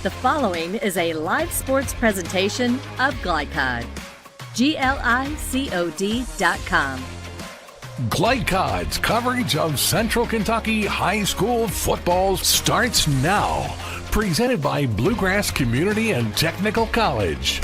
The following is a live sports presentation of Glycod. GLICOD.com. Glycod's coverage of Central Kentucky high school football starts now. Presented by Bluegrass Community and Technical College.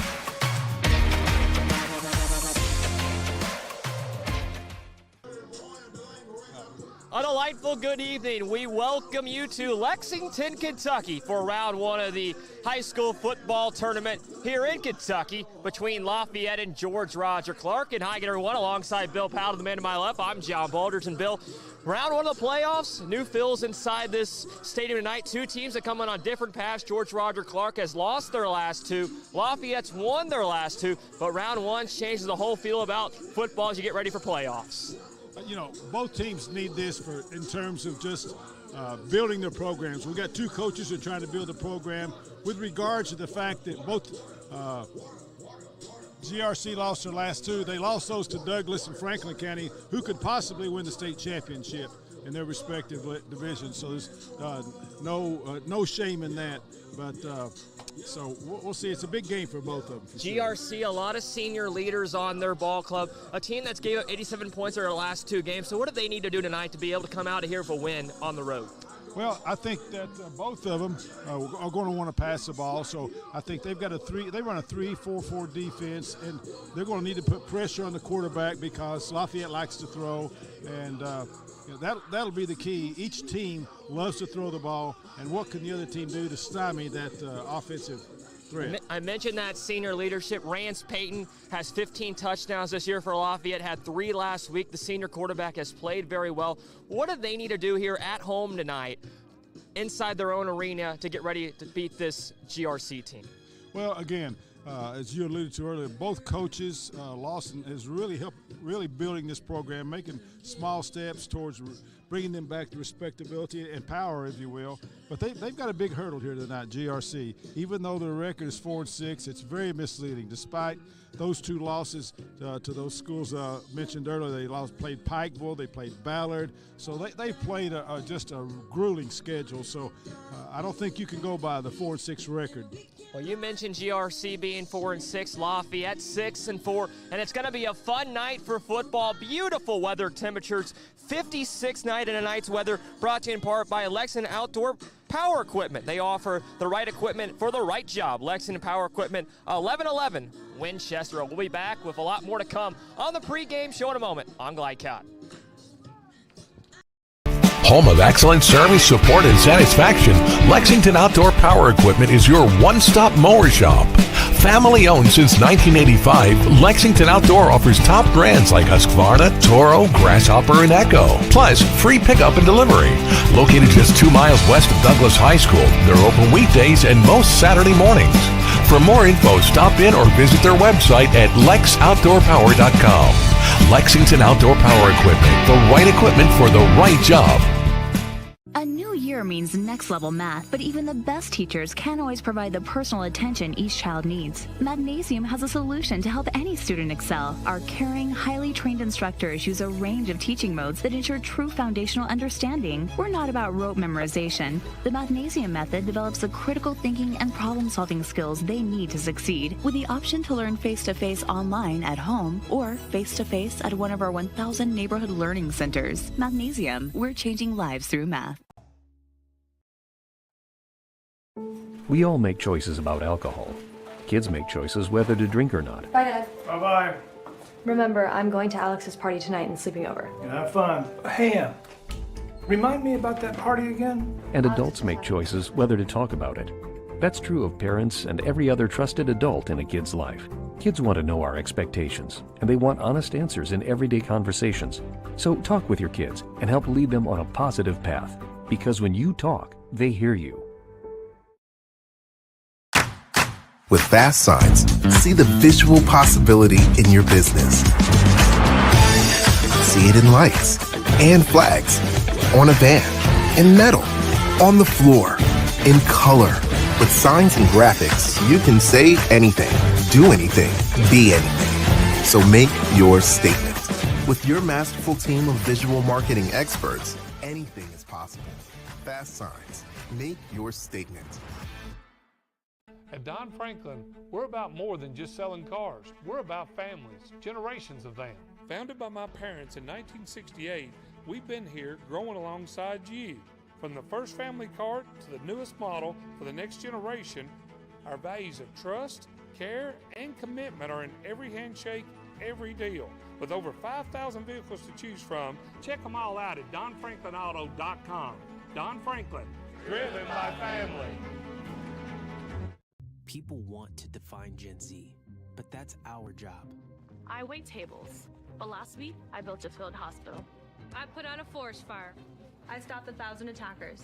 A delightful good evening. We welcome you to Lexington, Kentucky for round one of the high school football tournament here in Kentucky between Lafayette and George Roger Clark. And hi, everyone, alongside Bill Powell, the man to my left. I'm John Balders. And Bill, round one of the playoffs, new fills inside this stadium tonight. Two teams that come in on different paths. George Roger Clark has lost their last two. Lafayette's won their last two. But round one changes the whole feel about football as you get ready for playoffs. You know, both teams need this in terms of just building their programs. We've got two coaches who are trying to build a program with regards to the fact that both GRC lost their last two. They lost those to Douglas and Franklin County, who could possibly win the state championship in their respective divisions. So there's no shame in that. But so we'll see. It's a big game for both of them. GRC, a lot of senior leaders on their ball club, a team that's gave up 87 points in their last two games. So what do they need to do tonight to be able to come out of here with a win on the road? Well, I think that both of them are going to want to pass the ball. So I think they've got they run a 3-4-4 defense, and they're going to need to put pressure on the quarterback because Lafayette likes to throw, and that'll be the key. Each team loves to throw the ball, and what can the other team do to stymie that offensive threat? I mentioned that senior leadership. Rance Payton has 15 touchdowns this year for Lafayette, had 3 last week. The senior quarterback has played very well. What do they need to do here at home tonight inside their own arena to get ready to beat this GRC team? Well, again, as you alluded to earlier, both coaches, Lawson has really helped building this program, making small steps towards bringing them back to respectability and power, if you will. But they've got a big hurdle here tonight, GRC. Even though their record is 4-6, it's very misleading. Despite those two losses to those schools mentioned earlier, they played Pikeville, they played Ballard. So they've played just a grueling schedule. So I don't think you can go by the 4-6 record. Well, you mentioned GRC being 4-6, Lafayette 6-4, and it's going to be a fun night for football. Beautiful weather temperatures, 56 night and a night's weather, brought to you in part by Lexington Outdoor Power Equipment. They offer the right equipment for the right job. Lexington Power Equipment, 1111 Winchester. We'll be back with a lot more to come on the pregame show in a moment on Glycod. Home of excellent service, support, and satisfaction, Lexington Outdoor Power Equipment is your one-stop mower shop. Family owned since 1985, Lexington Outdoor offers top brands like Husqvarna, Toro, Grasshopper, and Echo. Plus, free pickup and delivery. Located just 2 miles west of Douglas High School, they're open weekdays and most Saturday mornings. For more info, stop in or visit their website at lexoutdoorpower.com. Lexington Outdoor Power Equipment, the right equipment for the right job. A new year means next level math, but even the best teachers can't always provide the personal attention each child needs. Magnesium has a solution to help any student excel. Our caring, highly trained instructors use a range of teaching modes that ensure true foundational understanding. We're not about rote memorization. The Magnesium method develops the critical thinking and problem-solving skills they need to succeed, with the option to learn face-to-face online at home or face-to-face at one of our 1,000 neighborhood learning centers. Magnesium, we're changing lives through math. We all make choices about alcohol. Kids make choices whether to drink or not. Bye, Dad. Bye-bye. Remember, I'm going to Alex's party tonight and sleeping over. Have fun. Hey, remind me about that party again? And adults make choices whether to talk about it. That's true of parents and every other trusted adult in a kid's life. Kids want to know our expectations, and they want honest answers in everyday conversations. So talk with your kids and help lead them on a positive path. Because when you talk, they hear you. With Fast Signs, see the visual possibility in your business. See it in lights and flags, on a van, in metal, on the floor, in color. With signs and graphics, you can say anything, do anything, be anything. So make your statement. With your masterful team of visual marketing experts, anything is possible. Fast Signs. Make your statement. At Don Franklin, we're about more than just selling cars. We're about families, generations of them. Founded by my parents in 1968, we've been here growing alongside you. From the first family car to the newest model for the next generation, our values of trust, care, and commitment are in every handshake, every deal. With over 5,000 vehicles to choose from, check them all out at donfranklinauto.com. Don Franklin, driven by family. People want to define Gen Z, but that's our job. I wait tables, but last week I built a field hospital. I put out a forest fire. I stopped 1,000 attackers.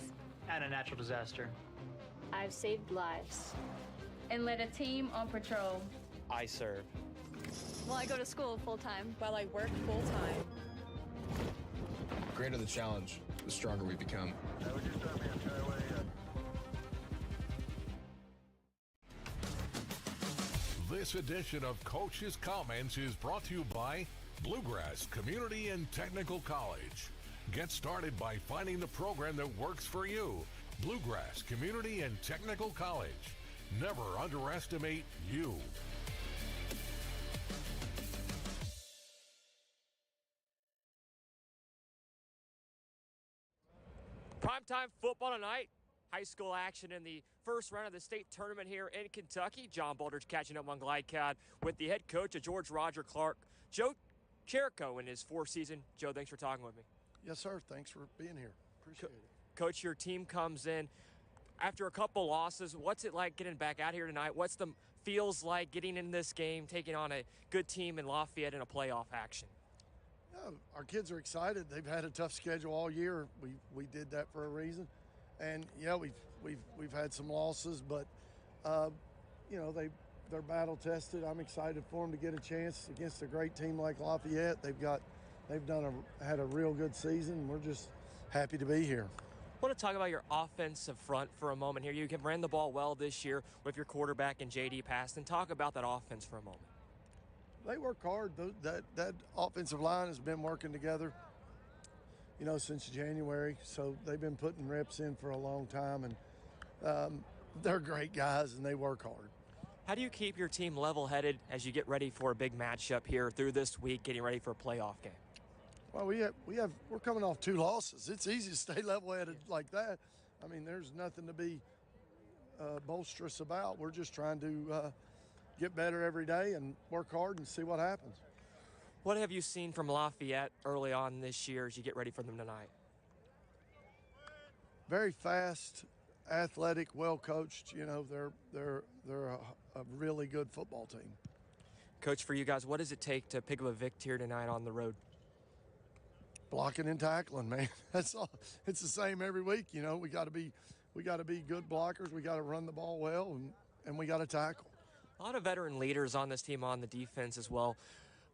And a natural disaster. I've saved lives. And led a team on patrol. I serve. Well, I go to school full-time. While I work full-time. The greater the challenge, the stronger we become. This edition of Coach's Comments is brought to you by Bluegrass Community and Technical College. Get started by finding the program that works for you. Bluegrass Community and Technical College. Never underestimate you. Primetime football tonight. High school action in the first round of the state tournament here in Kentucky. John Bouldridge catching up on GlideCod with the head coach of George Roger Clark, Joe Cherico, in his fourth season. Joe, thanks for talking with me. Yes, sir. Thanks for being here. Appreciate it. Coach, your team comes in after a couple losses. What's it like getting back out here tonight? What's the feels like getting in this game, taking on a good team in Lafayette in a playoff action? Yeah, our kids are excited. They've had a tough schedule all year. We did that for a reason. And yeah, we've had some losses, but you know, they're battle tested. I'm excited for them to get a chance against a great team like Lafayette. Had a real good season. We're just happy to be here. I want to talk about your offensive front for a moment here. You ran the ball well this year with your quarterback and J.D. Paston. Talk about that offense for a moment. They work hard. That offensive line has been working together, you know, since January. So they've been putting reps in for a long time, and they're great guys and they work hard. How do you keep your team level-headed as you get ready for a big matchup here through this week, getting ready for a playoff game? Well, we're coming off 2 losses. It's easy to stay level-headed like that. I mean, there's nothing to be boisterous about. We're just trying to get better every day and work hard and see what happens. What have you seen from Lafayette early on this year as you get ready for them tonight? Very fast, athletic, well coached. You know, they're a really good football team. Coach, for you guys, what does it take to pick up a victory here tonight on the road? Blocking and tackling, man. That's all. It's the same every week. You know, we got to be good blockers. We got to run the ball well, and we got to tackle. A lot of veteran leaders on this team on the defense as well.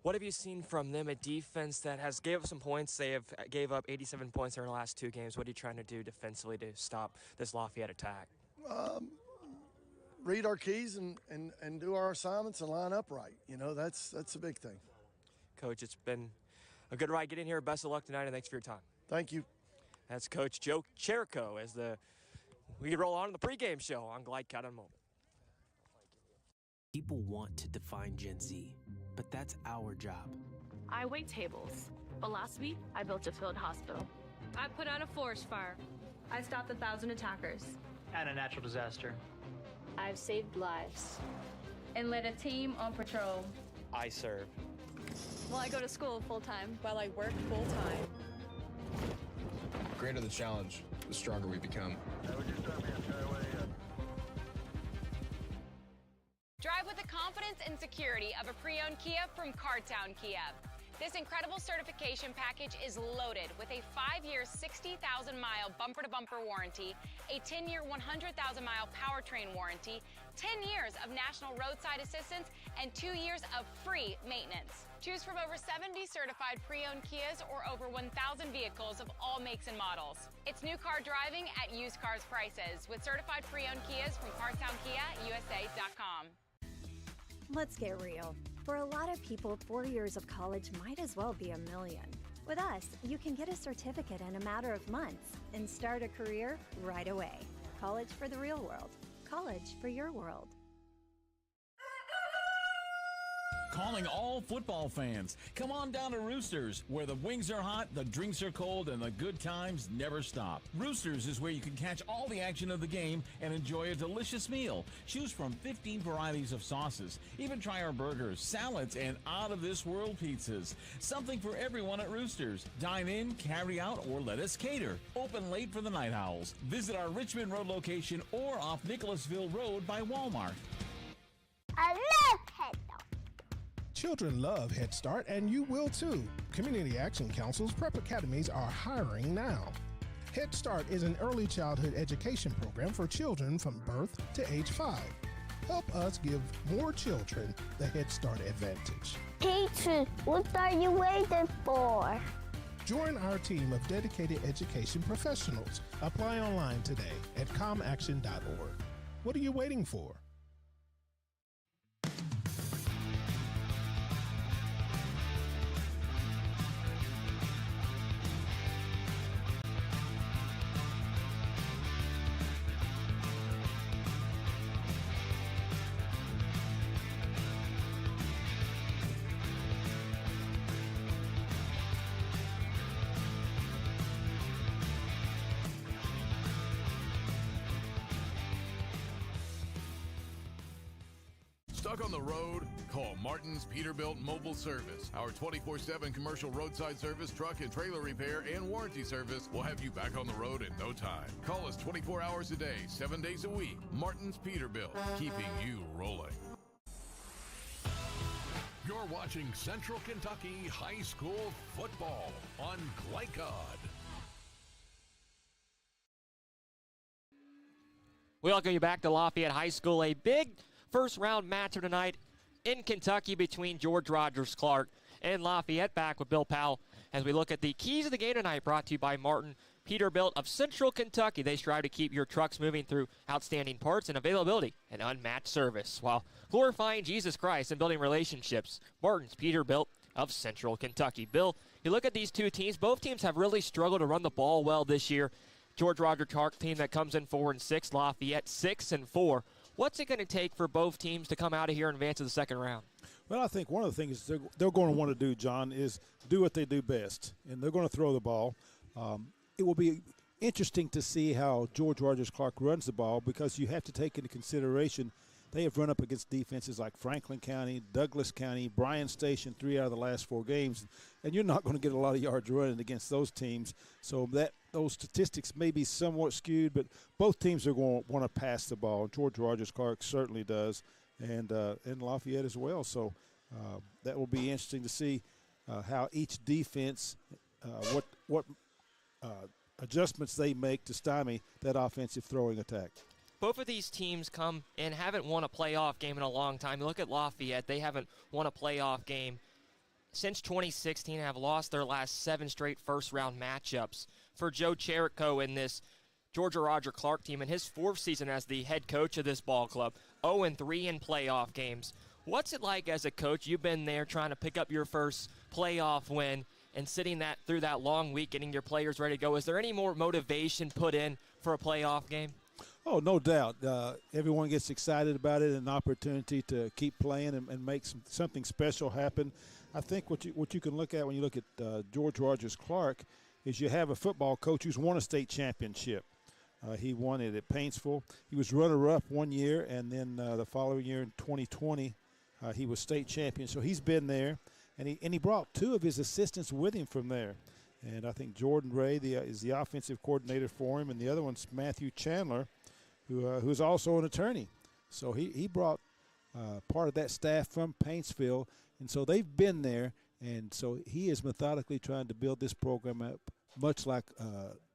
What have you seen from them at defense that has gave up some points? They have gave up 87 points in their last 2 games. What are you trying to do defensively to stop this Lafayette attack? Read our keys and do our assignments and line up right. You know, that's a big thing. Coach, it's been a good ride getting here. Best of luck tonight, and thanks for your time. Thank you. That's Coach Joe Cherico as we roll on the pregame show on GlideCod in a moment. People want to define Gen Z, but that's our job. I wait tables, but last week I built a field hospital. I put out a forest fire. I stopped 1,000 attackers. And a natural disaster. I've saved lives. And led a team on patrol. I serve. Well, I go to school full-time. While I work full-time. The greater the challenge, the stronger we become. Drive with the confidence and security of a pre-owned Kia from Cartown Kia. This incredible certification package is loaded with a 5-year, 60,000-mile bumper-to-bumper warranty, a 10-year, 100,000-mile powertrain warranty, 10 years of national roadside assistance, and 2 years of free maintenance. Choose from over 70 certified pre-owned Kias or over 1,000 vehicles of all makes and models. It's new car driving at used cars prices with certified pre-owned Kias from CartownKiaUSA.com. Let's get real. For a lot of people, 4 years of college might as well be $1 million. With us, you can get a certificate in a matter of months and start a career right away. College for the real world. College for your world. Calling all football fans. Come on down to Roosters, where the wings are hot, the drinks are cold, and the good times never stop. Roosters is where you can catch all the action of the game and enjoy a delicious meal. Choose from 15 varieties of sauces. Even try our burgers, salads, and out-of-this-world pizzas. Something for everyone at Roosters. Dine in, carry out, or let us cater. Open late for the Night Owls. Visit our Richmond Road location or off Nicholasville Road by Walmart. I love Head Start. Children love Head Start, and you will too. Community Action Council's prep academies are hiring now. Head Start is an early childhood education program for children from birth to age 5. Help us give more children the Head Start advantage. Teacher, what are you waiting for? Join our team of dedicated education professionals. Apply online today at comaction.org. What are you waiting for? Stuck on the road? Call Martin's Peterbilt Mobile Service. Our 24/7 commercial roadside service, truck and trailer repair, and warranty service will have you back on the road in no time. Call us 24 hours a day, 7 days a week. Martin's Peterbilt, keeping you rolling. You're watching Central Kentucky High School Football on Glycod. We welcome you back to Lafayette High School. A big first-round matchup tonight in Kentucky between George Rogers Clark and Lafayette. Back with Bill Powell as we look at the keys of the game tonight, brought to you by Martin Peterbilt of Central Kentucky. They strive to keep your trucks moving through outstanding parts and availability and unmatched service while glorifying Jesus Christ and building relationships. Martin's Peterbilt of Central Kentucky. Bill, you look at these two teams. Both teams have really struggled to run the ball well this year. George Rogers Clark team that comes in 4-6, Lafayette 6-4. What's it going to take for both teams to come out of here and advance to the second round? Well, I think one of the things they're going to want to do, John, is do what they do best, and they're going to throw the ball. It will be interesting to see how George Rogers Clark runs the ball, because you have to take into consideration they have run up against defenses like Franklin County, Douglas County, Bryan Station 3 out of the last 4 games, and you're not going to get a lot of yards running against those teams. So those statistics may be somewhat skewed, but both teams are going to want to pass the ball. George Rogers Clark certainly does, and Lafayette as well. So that will be interesting to see how each defense, what adjustments they make to stymie that offensive throwing attack. Both of these teams come and haven't won a playoff game in a long time. You look at Lafayette, they haven't won a playoff game since 2016 and have lost their last 7 straight first-round matchups. For Joe Cherico in this Georgia Roger Clark team in his 4th season as the head coach of this ball club, 0-3 in playoff games. What's it like as a coach? You've been there trying to pick up your first playoff win and sitting through that long week, getting your players ready to go. Is there any more motivation put in for a playoff game? Oh, no doubt. Everyone gets excited about it, an opportunity to keep playing and make something special happen. I think what you can look at when you look at George Rogers Clark is you have a football coach who's won a state championship. He won it at Paintsville. He was runner-up one year, and then the following year in 2020, he was state champion. So he's been there, and he brought 2 of his assistants with him from there. And I think Jordan Ray is the offensive coordinator for him, and the other one's Matthew Chandler, who's also an attorney. So he brought part of that staff from Paintsville, and so they've been there, and so he is methodically trying to build this program up, much like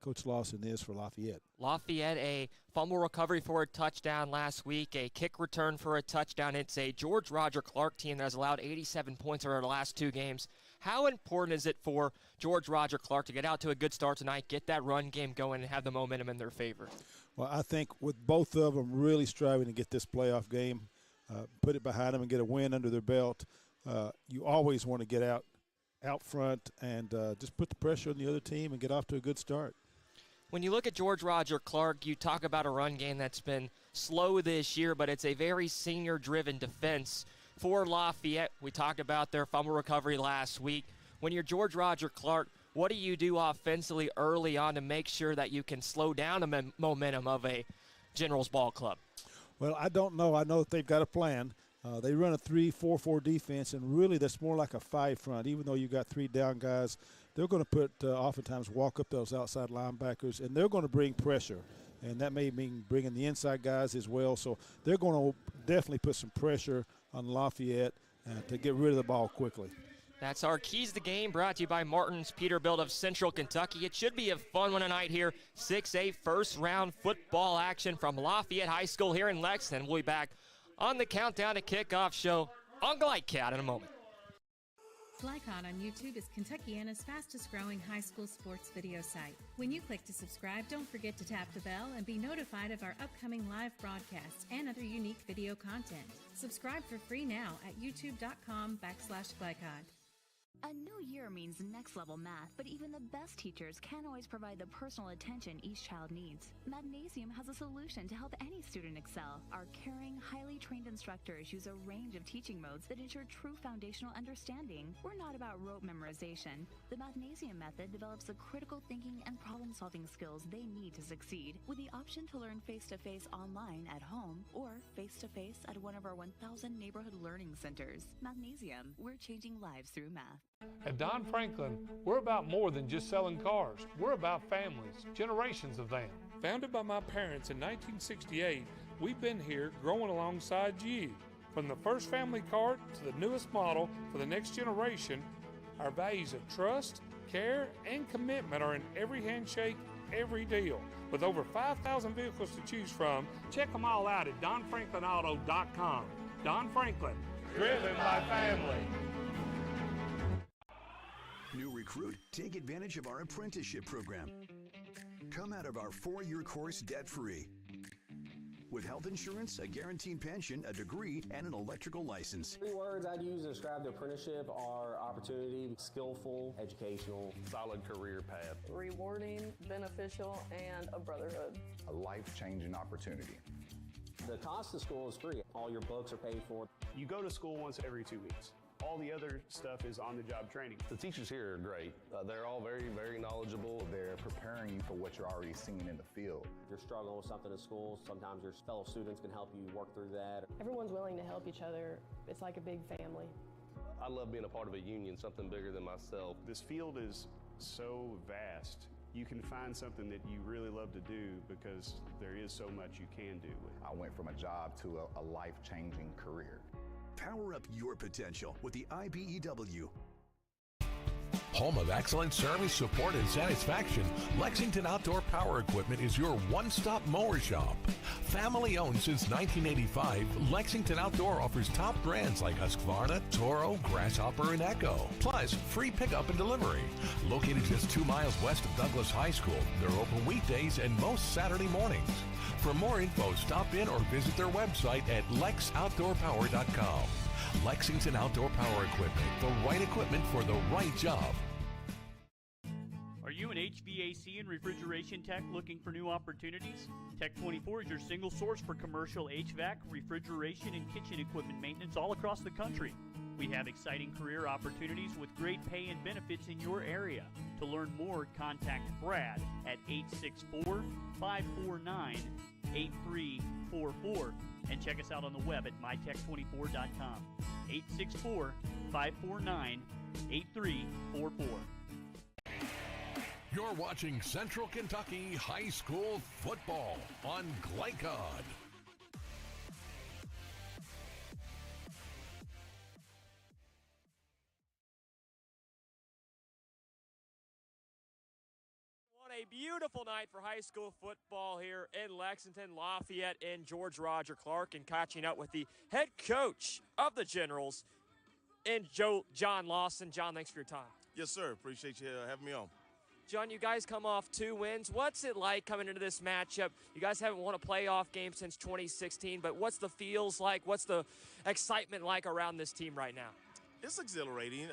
Coach Lawson is for Lafayette. Lafayette, a fumble recovery for a touchdown last week, a kick return for a touchdown. It's a George Roger Clark team that has allowed 87 points over the last 2 games. How important is it for George Roger Clark to get out to a good start tonight, get that run game going, and have the momentum in their favor? Well, I think with both of them really striving to get this playoff game, put it behind them and get a win under their belt, you always want to get out front and just put the pressure on the other team and get off to a good start. When you look at George Roger Clark, you talk about a run game that's been slow this year, but it's a very senior-driven defense for Lafayette. We talked about their fumble recovery last week. When you're George Roger Clark, what do you do offensively early on to make sure that you can slow down the momentum of a Generals ball club? Well, I don't know. I know that they've got a plan. They run a 3-4-4 defense, and really that's more like a 5 front. Even though you got 3 down guys, they're going to put oftentimes walk up those outside linebackers, and they're going to bring pressure. And that may mean bringing the inside guys as well. So they're going to definitely put some pressure on Lafayette to get rid of the ball quickly. That's our Keys to Game, brought to you by Martin's Peterbilt of Central Kentucky. It should be a fun one tonight here. 6A first-round football action from Lafayette High School here in Lexington. We'll be back on the Countdown to Kickoff show on GlideCat in a moment. GlideCat on YouTube is Kentuckiana's fastest-growing high school sports video site. When you click to subscribe, don't forget to tap the bell and be notified of our upcoming live broadcasts and other unique video content. Subscribe for free now at youtube.com/GlideCat. A new year means next-level math, but even the best teachers can't always provide the personal attention each child needs. Magnesium has a solution to help any student excel. Our caring, highly trained instructors use a range of teaching modes that ensure true foundational understanding. We're not about rote memorization. The Magnesium method develops the critical thinking and problem-solving skills they need to succeed, with the option to learn face-to-face online at home or face-to-face at one of our 1,000 neighborhood learning centers. Magnesium, we're changing lives through math. At Don Franklin, we're about more than just selling cars. We're about families, generations of them. Founded by my parents in 1968, we've been here growing alongside you. From the first family car to the newest model for the next generation, our values of trust, care, and commitment are in every handshake, every deal. With over 5,000 vehicles to choose from, check them all out at DonFranklinAuto.com. Don Franklin, driven by family. New recruit, take advantage of our apprenticeship program. Come out of our 4-year course debt-free. With health insurance, a guaranteed pension, a degree, and an electrical license. 3 words I'd use to describe the apprenticeship are opportunity, skillful, educational, solid career path, rewarding, beneficial, and a brotherhood. A life-changing opportunity. The cost of school is free. All your books are paid for. You go to school once every 2 weeks. All the other stuff is on-the-job training. The teachers here are great. They're all very, very knowledgeable. They're preparing you for what you're already seeing in the field. If you're struggling with something at school, sometimes your fellow students can help you work through that. Everyone's willing to help each other. It's like a big family. I love being a part of a union, something bigger than myself. This field is so vast. You can find something that you really love to do because there is so much you can do. I went from a job to a life-changing career. Power up your potential with the IBEW. Home of excellent service, support, and satisfaction, Lexington Outdoor Power Equipment is your one-stop mower shop. Family owned since 1985, Lexington Outdoor offers top brands like Husqvarna, Toro, Grasshopper, and Echo. Plus, free pickup and delivery. Located just 2 miles west of Douglas High School, they're open weekdays and most Saturday mornings. For more info, stop in or visit their website at lexoutdoorpower.com. Lexington Outdoor Power Equipment, the right equipment for the right job. Are you an HVAC and refrigeration tech looking for new opportunities? Tech24 is your single source for commercial HVAC, refrigeration, and kitchen equipment maintenance all across the country. We have exciting career opportunities with great pay and benefits in your area. To learn more, contact Brad at 864-549-8344 and check us out on the web at mytech24.com. 864-549-8344. You're watching Central Kentucky High School Football on GlideCat. What a beautiful night for high school football here in Lexington, Lafayette, and George Roger Clark, and catching up with the head coach of the Generals, and John Lawson. John, thanks for your time. Yes, sir. Appreciate you having me on. John, you guys come off 2 wins. What's it like coming into this matchup? You guys haven't won a playoff game since 2016, but what's the feels like? What's the excitement like around this team right now? It's exhilarating.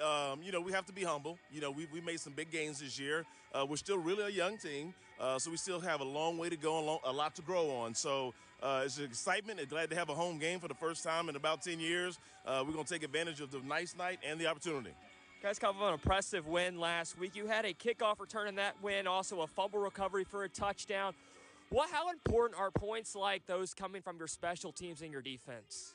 We have to be humble. We made some big gains this year. We're still really a young team, so we still have a long way to go, a lot to grow on. So It's an excitement and glad to have a home game for the first time in about 10 years. We're going to take advantage of the nice night and the opportunity. Guys, kind of an impressive win last week. You had a kickoff return in that win, also a fumble recovery for a touchdown. How important are points like those coming from your special teams and your defense?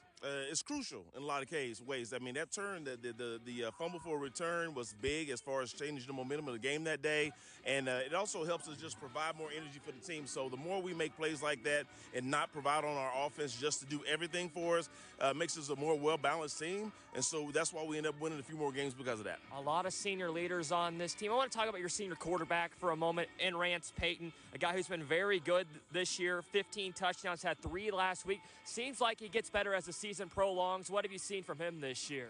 It's crucial in a lot of ways. I mean, that turn, the fumble for a return was big as far as changing the momentum of the game that day, and it also helps us just provide more energy for the team. So the more we make plays like that and not provide on our offense just to do everything for us, makes us a more well-balanced team, and so that's why we end up winning a few more games because of that. A lot of senior leaders on this team. I want to talk about your senior quarterback for a moment, Rance Payton, a guy who's been very good this year, 15 touchdowns, had 3 last week. Seems like he gets better as the season prolongs. What have you seen from him this year?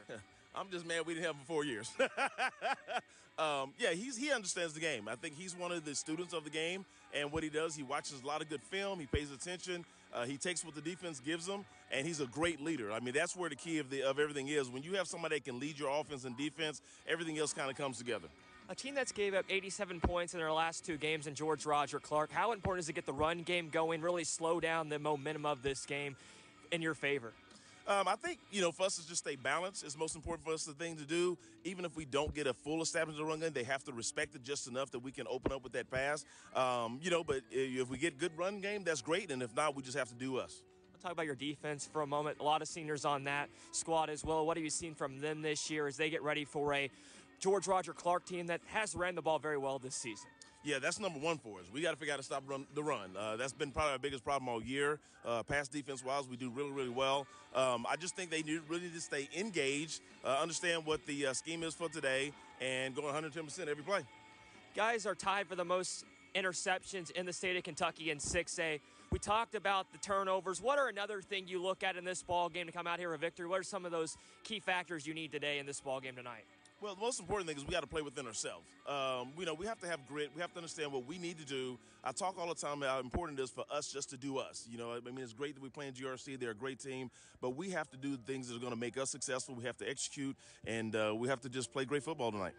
I'm just mad we didn't have him for 4 years. He understands the game. I think he's one of the students of the game, and what he does, he watches a lot of good film, he pays attention, he takes what the defense gives him, and he's a great leader. I mean, that's where the key of everything is. When you have somebody that can lead your offense and defense, everything else kind of comes together. A team that's gave up 87 points in their last 2 games in George Roger Clark, how important is it to get the run game going, really slow down the momentum of this game in your favor? I think, for us to just stay balanced is most important for us, the thing to do. Even if we don't get a full establishment of the run game, they have to respect it just enough that we can open up with that pass. But if we get good run game, that's great. And if not, we just have to do us. I'll talk about your defense for a moment. A lot of seniors on that squad as well. What have you seen from them this year as they get ready for a George Roger Clark team that has ran the ball very well this season? Yeah, that's number one for us. We got to figure out how to stop the run. That's been probably our biggest problem all year. Pass defense-wise, we do really, really well. I just think they really need to stay engaged, understand what the scheme is for today, and go 110% every play. Guys are tied for the most interceptions in the state of Kentucky in 6A. We talked about the turnovers. What are another thing you look at in this ball game to come out here with victory? What are some of those key factors you need today in this ball game tonight? Well, the most important thing is we got to play within ourselves. We have to have grit. We have to understand what we need to do. I talk all the time about how important it is for us just to do us. It's great that we play in GRC. They're a great team. But we have to do things that are going to make us successful. We have to execute, and we have to just play great football tonight.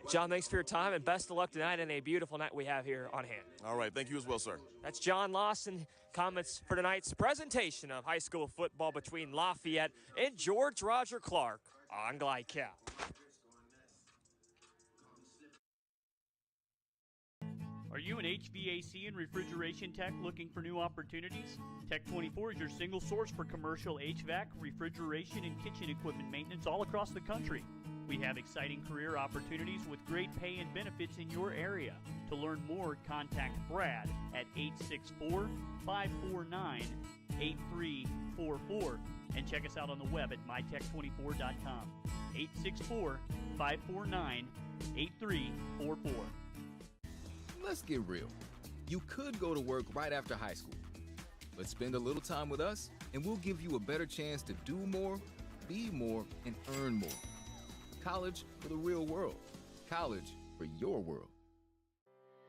John, thanks for your time, and best of luck tonight and a beautiful night we have here on hand. All right. Thank you as well, sir. That's John Lawson. Comments for tonight's presentation of high school football between Lafayette and George Roger Clark on GlideCal. Are you an HVAC and refrigeration tech looking for new opportunities? Tech 24 is your single source for commercial HVAC, refrigeration, and kitchen equipment maintenance all across the country. We have exciting career opportunities with great pay and benefits in your area. To learn more, contact Brad at 864-549-8344 and check us out on the web at mytech24.com. 864-549-8344. Let's get real. You could go to work right after high school, but spend a little time with us and we'll give you a better chance to do more, be more, and earn more. College for the real world. College for your world.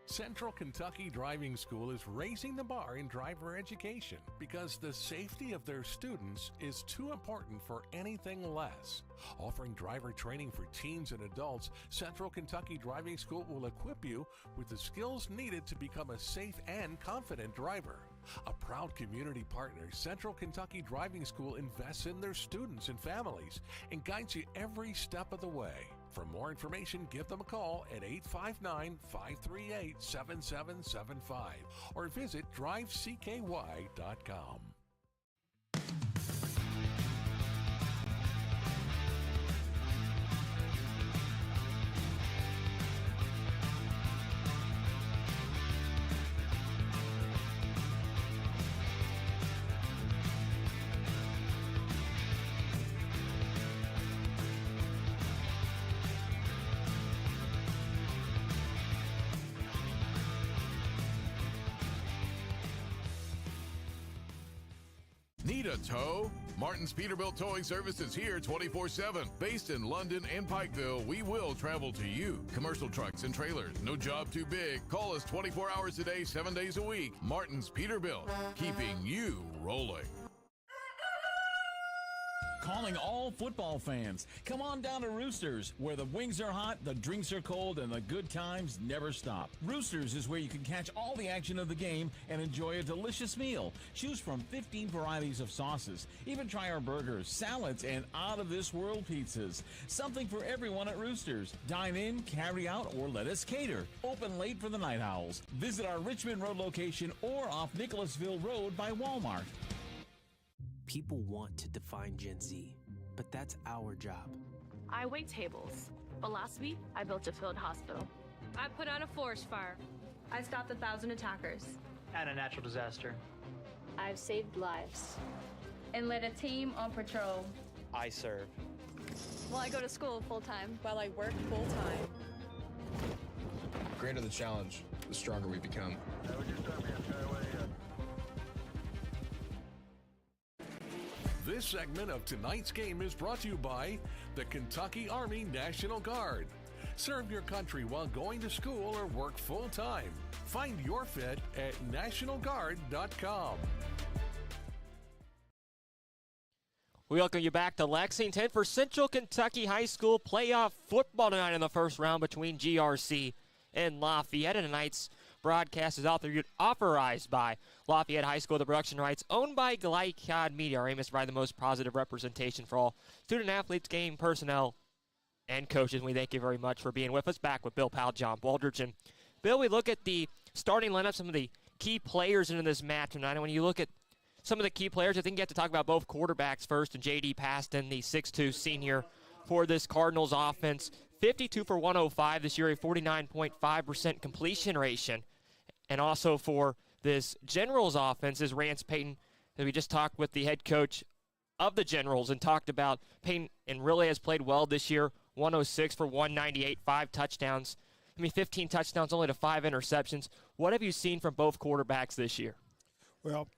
Central Kentucky Driving School is raising the bar in driver education because the safety of their students is too important for anything less. Offering driver training for teens and adults, Central Kentucky Driving School will equip you with the skills needed to become a safe and confident driver. A proud community partner, Central Kentucky Driving School invests in their students and families and guides you every step of the way. For more information, give them a call at 859-538-7775 or visit drivecky.com. Need a tow? Martin's Peterbilt Towing Service is here 24/7. Based in London and Pikeville, we will travel to you. Commercial trucks and trailers, no job too big. Call us 24 hours a day, 7 days a week. Martin's Peterbilt, keeping you rolling. Calling all football fans. Come on down to Roosters, where the wings are hot, the drinks are cold, and the good times never stop. Roosters is where you can catch all the action of the game and enjoy a delicious meal. Choose from 15 varieties of sauces. Even try our burgers, salads, and out-of-this-world pizzas. Something for everyone at Roosters. Dine in, carry out, or let us cater. Open late for the Night Owls. Visit our Richmond Road location or off Nicholasville Road by Walmart. People want to define Gen Z, but that's our job. I wait tables, but last week I built a field hospital. I put out a forest fire. I stopped 1,000 attackers. And a natural disaster. I've saved lives. And led a team on patrol. I serve. Well, I go to school full-time. While I work full-time. The greater the challenge, the stronger we become. This segment of tonight's game is brought to you by the Kentucky Army National Guard. Serve your country while going to school or work full-time. Find your fit at nationalguard.com. We welcome you back to Lexington for Central Kentucky High School playoff football tonight in the first round between GRC and Lafayette. And tonight's broadcast is authorized by Lafayette High School, the production rights owned by Glycod Media. Our aim is to provide the most positive representation for all student-athletes, game personnel, and coaches. We thank you very much for being with us. Back with Bill Powell, John Baldridge. And Bill, we look at the starting lineup, some of the key players in this match tonight. And when you look at some of the key players, I think you have to talk about both quarterbacks first. And J.D. Paston, the 6'2 senior for this Cardinals offense. 52 for 105 this year, a 49.5% completion rate. And also for this Generals offense is Rance Payton. We just talked with the head coach of the Generals and talked about Payton, and really has played well this year. 106 for 198, 5 touchdowns. 15 touchdowns, only to 5 interceptions. What have you seen from both quarterbacks this year? Well,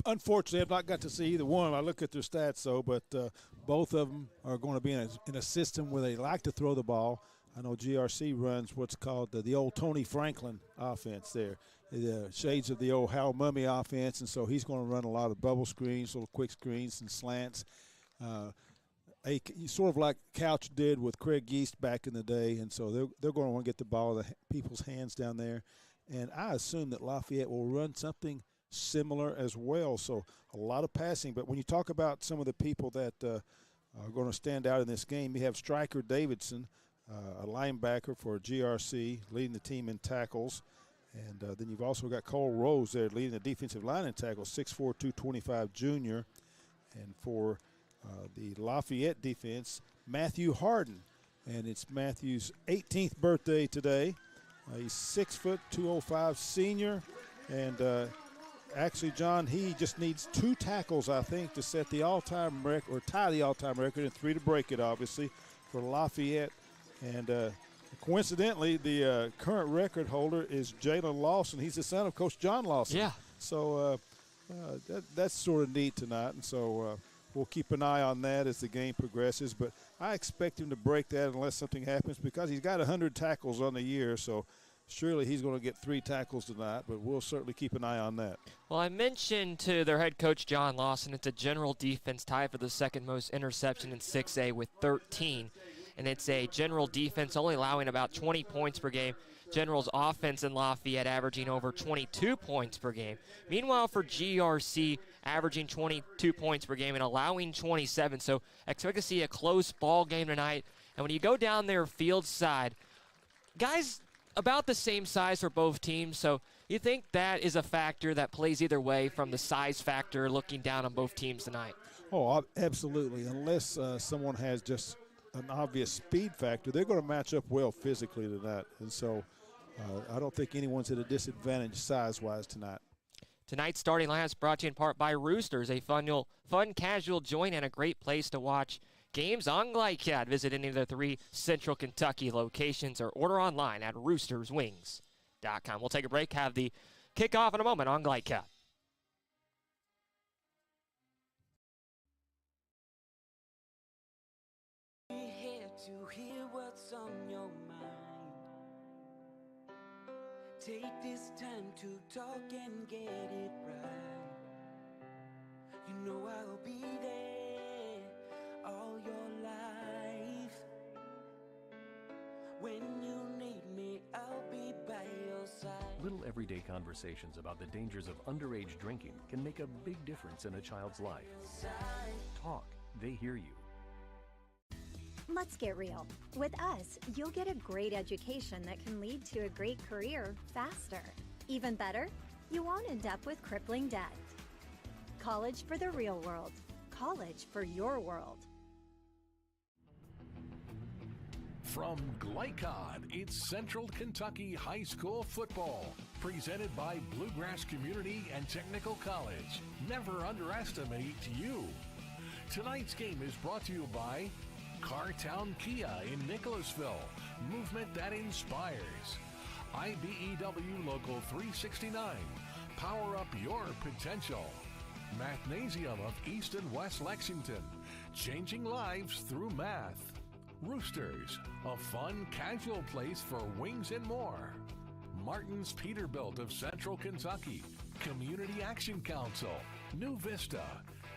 unfortunately, I've not got to see either one. I look at their stats, though, but both of them are going to be in a system where they like to throw the ball. I know GRC runs what's called the old Tony Franklin offense there, the shades of the old Hal Mummy offense, and so he's going to run a lot of bubble screens, little quick screens and slants, sort of like Couch did with Craig Yeast back in the day, and so they're going to want to get the ball in people's hands down there. And I assume that Lafayette will run something similar as well, so a lot of passing. But when you talk about some of the people that are going to stand out in this game, you have Stryker Davidson, a linebacker for GRC, leading the team in tackles. And then you've also got Cole Rose there leading the defensive line in tackles, 6'4", 225 junior. And for the Lafayette defense, Matthew Harden. And it's Matthew's 18th birthday today. He's 6 foot 205 senior. And actually, John, he just needs 2 tackles, I think, to set the all-time record, or tie the all-time record, and 3 to break it, obviously, for Lafayette. And coincidentally, the current record holder is Jalen Lawson. He's the son of Coach John Lawson. Yeah. So that's sort of neat tonight. And so we'll keep an eye on that as the game progresses. But I expect him to break that unless something happens, because he's got 100 tackles on the year. So surely he's going to get 3 tackles tonight, but we'll certainly keep an eye on that. Well, I mentioned to their head coach, John Lawson, it's a general defense tied for the second most interception in 6A with 13. And it's a general defense only allowing about 20 points per game. General's offense in Lafayette averaging over 22 points per game. Meanwhile, for GRC, averaging 22 points per game and allowing 27. So expect to see a close ball game tonight. And when you go down their field side, guys about the same size for both teams. So you think that is a factor that plays either way from the size factor looking down on both teams tonight? Oh, absolutely. Unless someone has just an obvious speed factor, they're going to match up well physically tonight. And so I don't think anyone's at a disadvantage size-wise tonight. Tonight's starting lineup is brought to you in part by Roosters, a fun, casual joint and a great place to watch games on Glycad. Visit any of the 3 Central Kentucky locations or order online at roosterswings.com. We'll take a break, have the kickoff in a moment on Glycad. Take this time to talk and get it right. You know I'll be there. Little everyday conversations about the dangers of underage drinking can make a big difference in a child's life. Talk, they hear you. Let's get real. With us, you'll get a great education that can lead to a great career faster. Even better, you won't end up with crippling debt. College for the real world. College for your world. From Glycod, it's Central Kentucky High School football, presented by Bluegrass Community and Technical College. Never underestimate you. Tonight's game is brought to you by Cartown Kia in Nicholasville, movement that inspires. IBEW Local 369, power up your potential. Mathnasium of East and West Lexington, changing lives through math. Roosters, a fun, casual place for wings and more. Martin's Peterbilt of Central Kentucky, Community Action Council, New Vista,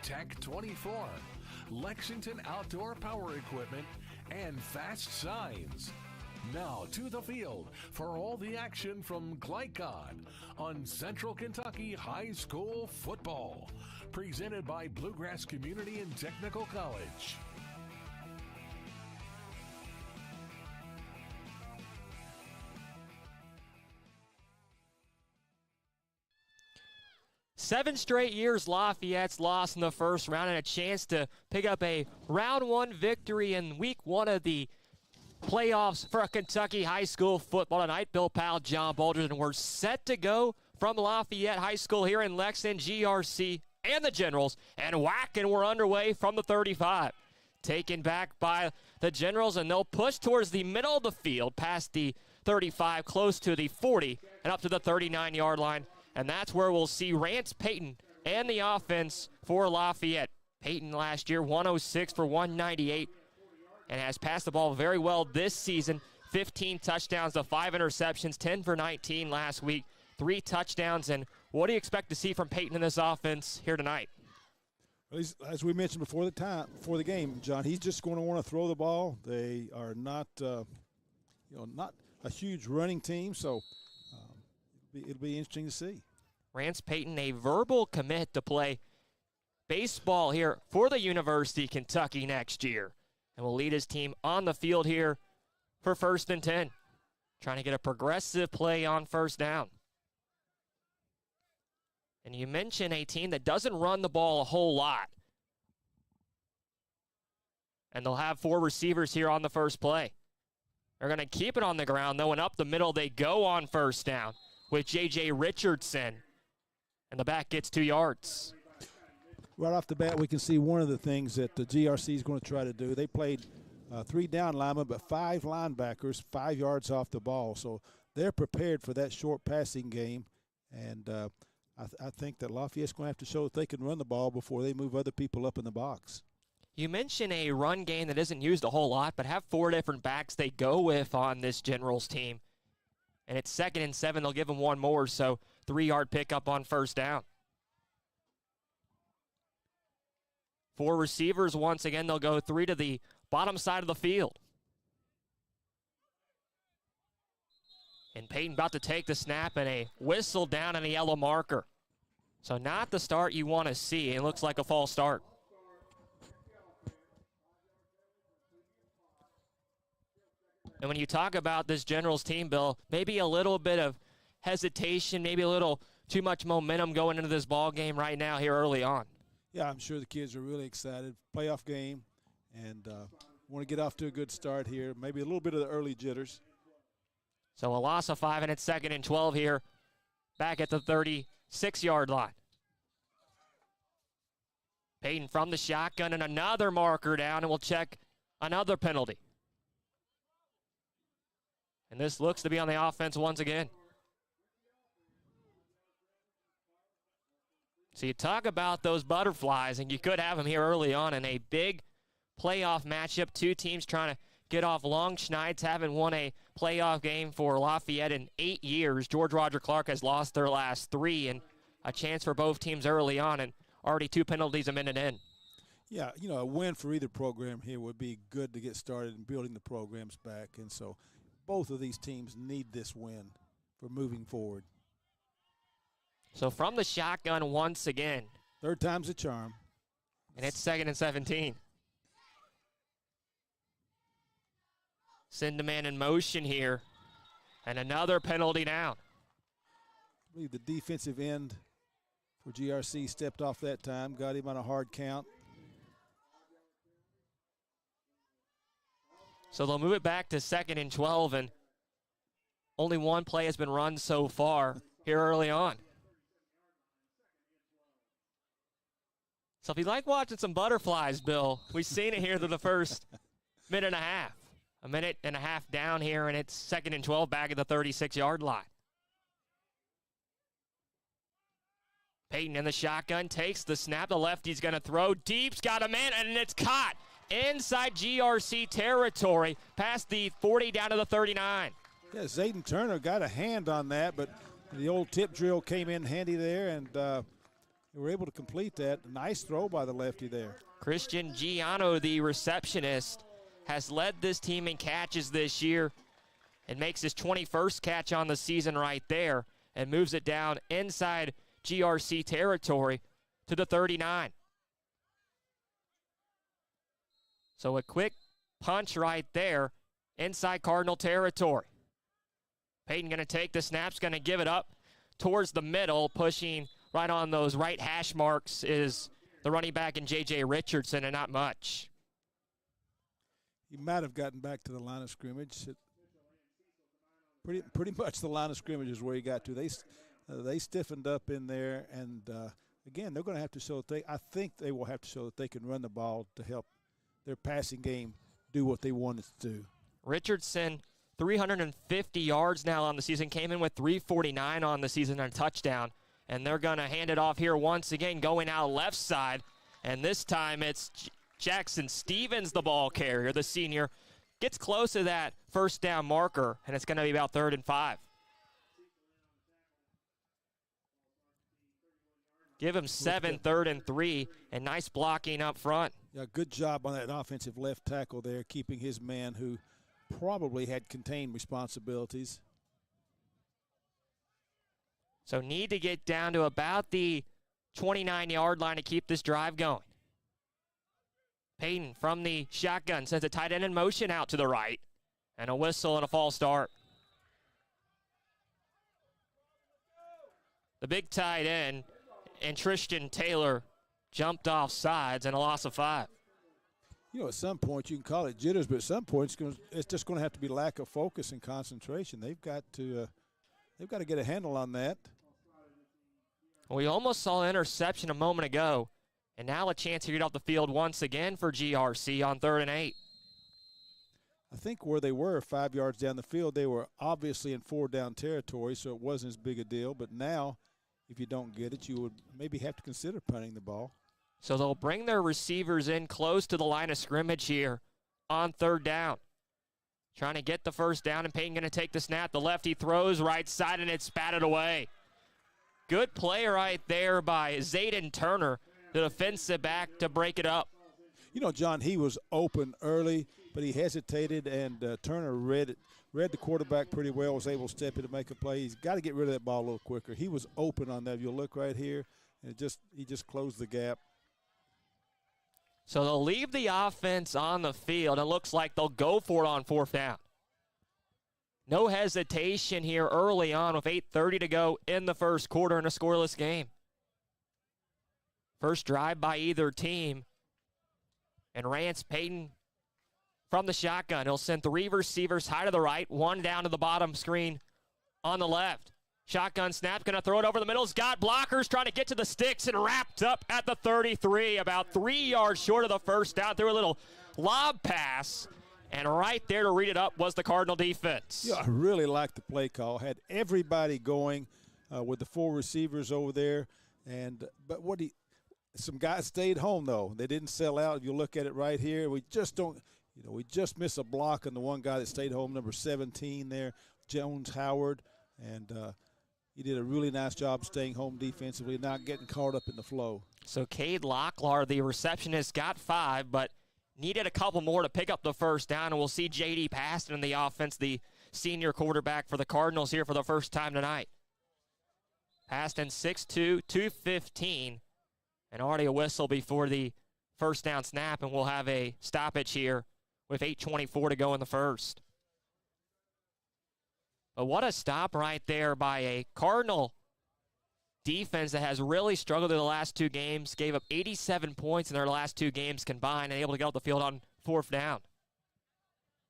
Tech 24, Lexington Outdoor Power Equipment, and Fast Signs. Now to the field for all the action from Glycod on Central Kentucky High School football, presented by Bluegrass Community and Technical College. Seven straight years Lafayette's lost in the first round, and a chance to pick up a round one victory in week one of the playoffs for Kentucky high school football tonight. Bill Powell, John Baldridge, and we're set to go from Lafayette High School here in Lexington, GRC and the Generals, and whack, and we're underway from the 35. Taken back by the Generals, and they'll push towards the middle of the field, past the 35, close to the 40, and up to the 39-yard line. And that's where we'll see Rance Payton and the offense for Lafayette. Payton last year, 106 for 198, and has passed the ball very well this season. 15 touchdowns to 5 interceptions, 10 for 19 last week, 3 touchdowns. And what do you expect to see from Payton in this offense here tonight? Well, as we mentioned before the game, John, he's just going to want to throw the ball. They are not, not a huge running team, so it'll be interesting to see. Rance Payton, a verbal commit to play baseball here for the University of Kentucky next year, and will lead his team on the field here for 1st and 10, trying to get a progressive play on first down. And you mentioned a team that doesn't run the ball a whole lot, and they'll have 4 receivers here on the first play. They're going to keep it on the ground, though, and up the middle they go on first down with J.J. Richardson, and the back gets 2 yards. Right off the bat, we can see one of the things that the GRC is going to try to do. They played 3 down linemen, but 5 linebackers, 5 yards off the ball. So they're prepared for that short passing game, and I think that Lafayette's going to have to show that they can run the ball before they move other people up in the box. You mentioned a run game that isn't used a whole lot, but have 4 different backs they go with on this Generals team. And it's 2nd and 7. They'll give them 1 more, so 3-yard pickup on first down. 4 receivers once again. They'll go 3 to the bottom side of the field. And Payton about to take the snap, and a whistle down and a yellow marker. So not the start you want to see. It looks like a false start. And when you talk about this Generals team, Bill, maybe a little bit of hesitation, maybe a little too much momentum going into this ball game right now here early on. Yeah, I'm sure the kids are really excited. Playoff game, and want to get off to a good start here. Maybe a little bit of the early jitters. So a loss of 5, and it's 2nd and 12 here, back at the 36-yard line. Payton from the shotgun, and another marker down, and we'll check another penalty. And this looks to be on the offense once again. So you talk about those butterflies, and you could have them here early on in a big playoff matchup. 2 teams trying to get off long schneits, haven't won a playoff game for Lafayette in 8 years. George Roger Clark has lost their last 3, and a chance for both teams early on, and already 2 penalties a minute in. Yeah, a win for either program here would be good to get started in building the programs back, and so both of these teams need this win for moving forward. So from the shotgun once again. Third time's a charm. And it's 2nd and 17. Send a man in motion here. And another penalty down. I believe the defensive end for GRC stepped off that time, got him on a hard count. So they'll move it back to 2nd and 12, and only one play has been run so far here early on. So if you like watching some butterflies, Bill, we've seen it here through the first minute and a half. A minute and a half down here, and it's 2nd and 12 back at the 36-yard line. Peyton in the shotgun, takes the snap. The lefty's going to throw. Deep's got a man, and it's caught inside GRC territory, past the 40 down to the 39. Yeah, Zayden Turner got a hand on that, but the old tip drill came in handy there, and they were able to complete that. Nice throw by the lefty there. Christian Giano, the receptionist, has led this team in catches this year and makes his 21st catch on the season right there and moves it down inside GRC territory to the 39. So a quick punch right there inside Cardinal territory. Peyton going to take the snaps, going to give it up towards the middle, pushing right on those right hash marks is the running back in J.J. Richardson, and not much. He might have gotten back to the line of scrimmage. Pretty much the line of scrimmage is where he got to. They stiffened up in there, and again, they're going to have to show that I think they will have to show that they can run the ball to help their passing game do what they want it to do. Richardson, 350 yards now on the season, came in with 349 on the season and a touchdown, and they're going to hand it off here once again, going out left side, and this time it's Jackson Stevens, the ball carrier, the senior, gets close to that first down marker, and it's going to be about 3rd and 5. Give him 7, 3rd and 3, and nice blocking up front. Yeah, good job on that offensive left tackle there, keeping his man who probably had contained responsibilities. So need to get down to about the 29-yard line to keep this drive going. Peyton from the shotgun sends a tight end in motion out to the right, and a whistle and a false start. The big tight end and Tristan Taylor jumped off sides and a loss of 5. You know, at some point you can call it jitters, but at some point it's just going to have to be lack of focus and concentration. They've got to get a handle on that. We almost saw an interception a moment ago, and now a chance to get off the field once again for GRC on 3rd and 8. I think where they were 5 yards down the field, they were obviously in 4-down territory, so it wasn't as big a deal. But now, if you don't get it, you would maybe have to consider punting the ball. So they'll bring their receivers in close to the line of scrimmage here on 3rd down. Trying to get the first down, and Peyton going to take the snap. The lefty throws right side, and it's batted away. Good play right there by Zayden Turner, the defensive back, to break it up. You know, John, he was open early, but he hesitated, and Turner read the quarterback pretty well, was able to step in to make a play. He's got to get rid of that ball a little quicker. He was open on that. If you'll look right here, and he just closed the gap. So they'll leave the offense on the field. It looks like they'll go for it on 4th down. No hesitation here early on with 8:30 to go in the first quarter in a scoreless game. First drive by either team. And Rance Peyton from the shotgun. He'll send 3 receivers high to the right, 1 down to the bottom screen on the left. Shotgun snap, going to throw it over the middle. He's got blockers trying to get to the sticks and wrapped up at the 33, about 3 yards short of the first down. Threw a little lob pass, and right there to read it up was the Cardinal defense. Yeah, I really liked the play call. Had everybody going with the 4 receivers over there, but some guys stayed home though. They didn't sell out. If you look at it right here, we just miss a block on the one guy that stayed home, number 17 there, Jones Howard, and he did a really nice job staying home defensively, not getting caught up in the flow. So Cade Locklar, the receptionist, got 5, but needed a couple more to pick up the first down, and we'll see J.D. Paston in the offense, the senior quarterback for the Cardinals here for the first time tonight. Passed in 6-2, 2:15, and already a whistle before the first down snap, and we'll have a stoppage here with 8:24 to go in the first. But what a stop right there by a Cardinal defense that has really struggled in the last two games, gave up 87 points in their last two games combined, and able to get off the field on fourth down.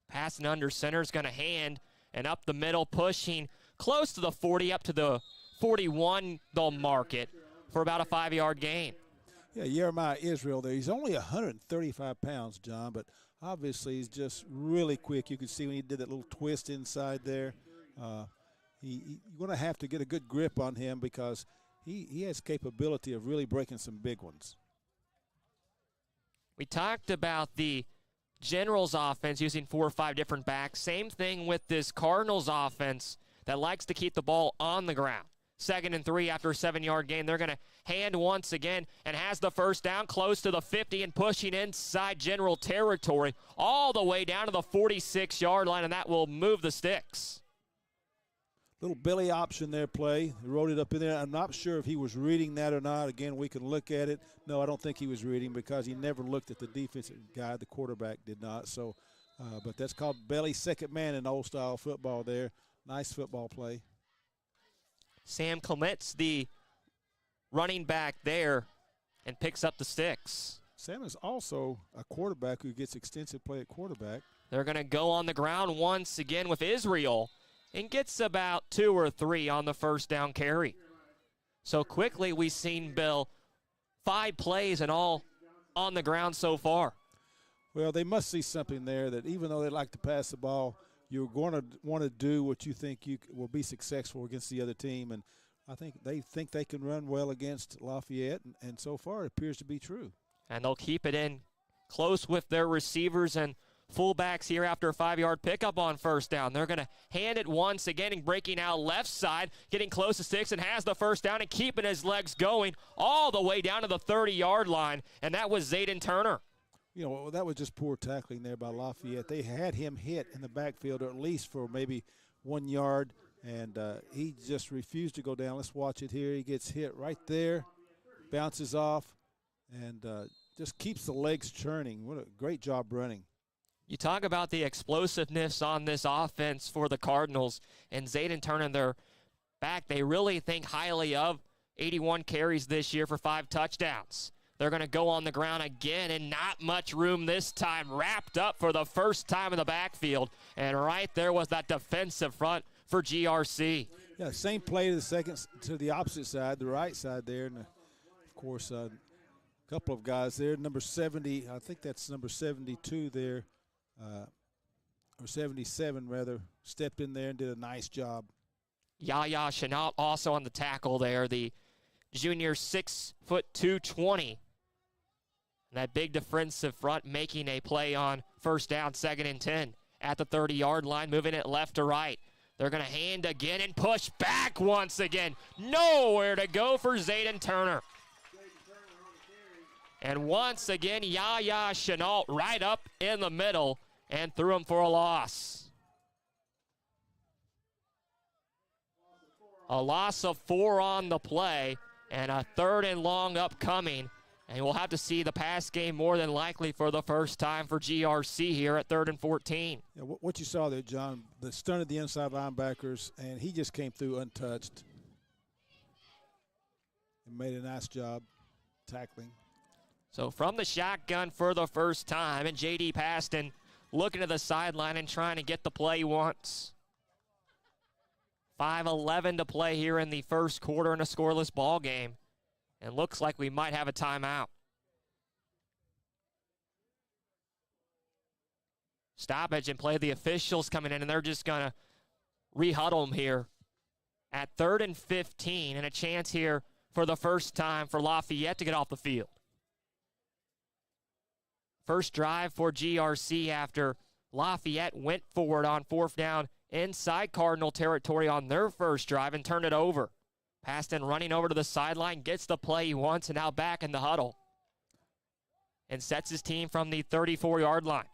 Passing under center is going to hand, and up the middle, pushing close to the 40, up to the 41, they'll mark it for about a 5-yard gain. Yeah, Jeremiah Israel there. He's only 135 pounds, John, but obviously he's just really quick. You can see when he did that little twist inside there. You're going to have to get a good grip on him because he has capability of really breaking some big ones. We talked about the Generals offense using 4 or 5 different backs. Same thing with this Cardinals offense that likes to keep the ball on the ground. 2nd and 3 after a 7-yard gain. They're going to hand once again and has the first down close to the 50 and pushing inside General territory all the way down to the 46-yard line, and that will move the sticks. Little belly option there play. He wrote it up in there. I'm not sure if he was reading that or not. Again, we can look at it. No, I don't think he was reading because he never looked at the defensive guy. The quarterback did not. So, but that's called belly second man in old-style football there. Nice football play. Sam Clement's the running back there and picks up the sticks. Sam is also a quarterback who gets extensive play at quarterback. They're going to go on the ground once again with Israel and gets about 2 or 3 on the first down carry. So quickly we've seen, Bill, 5 plays and all on the ground so far. Well, they must see something there that even though they like to pass the ball, you're going to want to do what you think you will be successful against the other team. And I think they can run well against Lafayette, and so far it appears to be true. And they'll keep it in close with their receivers and fullbacks here after a 5-yard pickup on first down. They're going to hand it once again and breaking out left side, getting close to sticks and has the first down and keeping his legs going all the way down to the 30-yard line, and that was Zayden Turner. You know, that was just poor tackling there by Lafayette. They had him hit in the backfield, or at least for maybe 1 yard, and he just refused to go down. Let's watch it here. He gets hit right there, bounces off, and just keeps the legs churning. What a great job running. You talk about the explosiveness on this offense for the Cardinals, and Zayden Turner, their back, they really think highly of. 81 carries this year for 5 touchdowns. They're going to go on the ground again, and not much room this time. Wrapped up for the first time in the backfield, and right there was that defensive front for GRC. Yeah, same play to the opposite side, the right side there, and of course a couple of guys there. Number 70, I think that's number 72 there, or 77 rather, stepped in there and did a nice job. Yaya Chenault also on the tackle there, the junior 6'2", 220. That big defensive front making a play on first down, 2nd and 10 at the 30-yard line, moving it left to right. They're going to hand again and push back once again. Nowhere to go for Zayden Turner. And once again, Yaya Chenault right up in the middle and threw him for a loss. A loss of 4 on the play, and a 3rd and long upcoming. And we'll have to see the pass game more than likely for the first time for GRC here at 3rd and 14. Yeah, what you saw there, John, the stunted the inside linebackers, and he just came through untouched and made a nice job tackling. So from the shotgun for the first time, and J.D. Paston looking to the sideline and trying to get the play once. 5:11 to play here in the first quarter in a scoreless ball game. And looks like we might have a timeout. Stoppage and play. The officials coming in, and they're just going to re-huddle them here at 3rd and 15, and a chance here for the first time for Lafayette to get off the field. First drive for GRC after Lafayette went forward on 4th down inside Cardinal territory on their first drive and turned it over. Paston running over to the sideline, gets the play he wants, and now back in the huddle. And sets his team from the 34-yard line.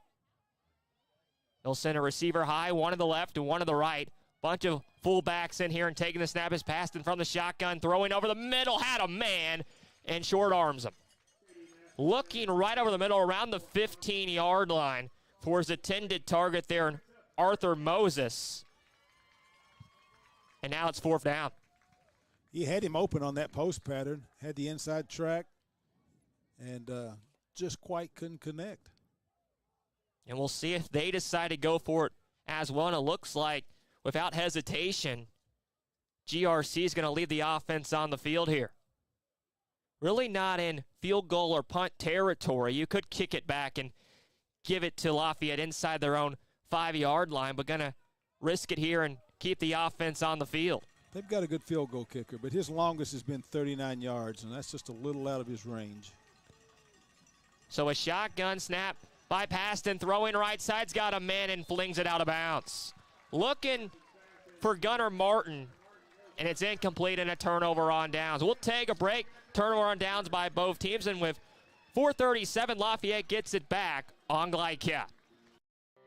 He'll send a receiver high, one to the left and one to the right. Bunch of fullbacks in here and taking the snap is passed in from the shotgun, throwing over the middle, had a man, and short arms him. Looking right over the middle around the 15-yard line for his intended target there, Arthur Moses. And now it's 4th down. He had him open on that post pattern, had the inside track, and just quite couldn't connect. And we'll see if they decide to go for it as well. And it looks like, without hesitation, GRC is going to lead the offense on the field here. Really not in field goal or punt territory. You could kick it back and give it to Lafayette inside their own 5-yard line, but going to risk it here and keep the offense on the field. They've got a good field goal kicker, but his longest has been 39 yards, and that's just a little out of his range. So a shotgun snap by Paston, throwing right side's got a man and flings it out of bounds. Looking for Gunnar Martin, and it's incomplete and a turnover on downs. We'll take a break. Turnover on downs by both teams, and with 4:37, Lafayette gets it back on Glycat.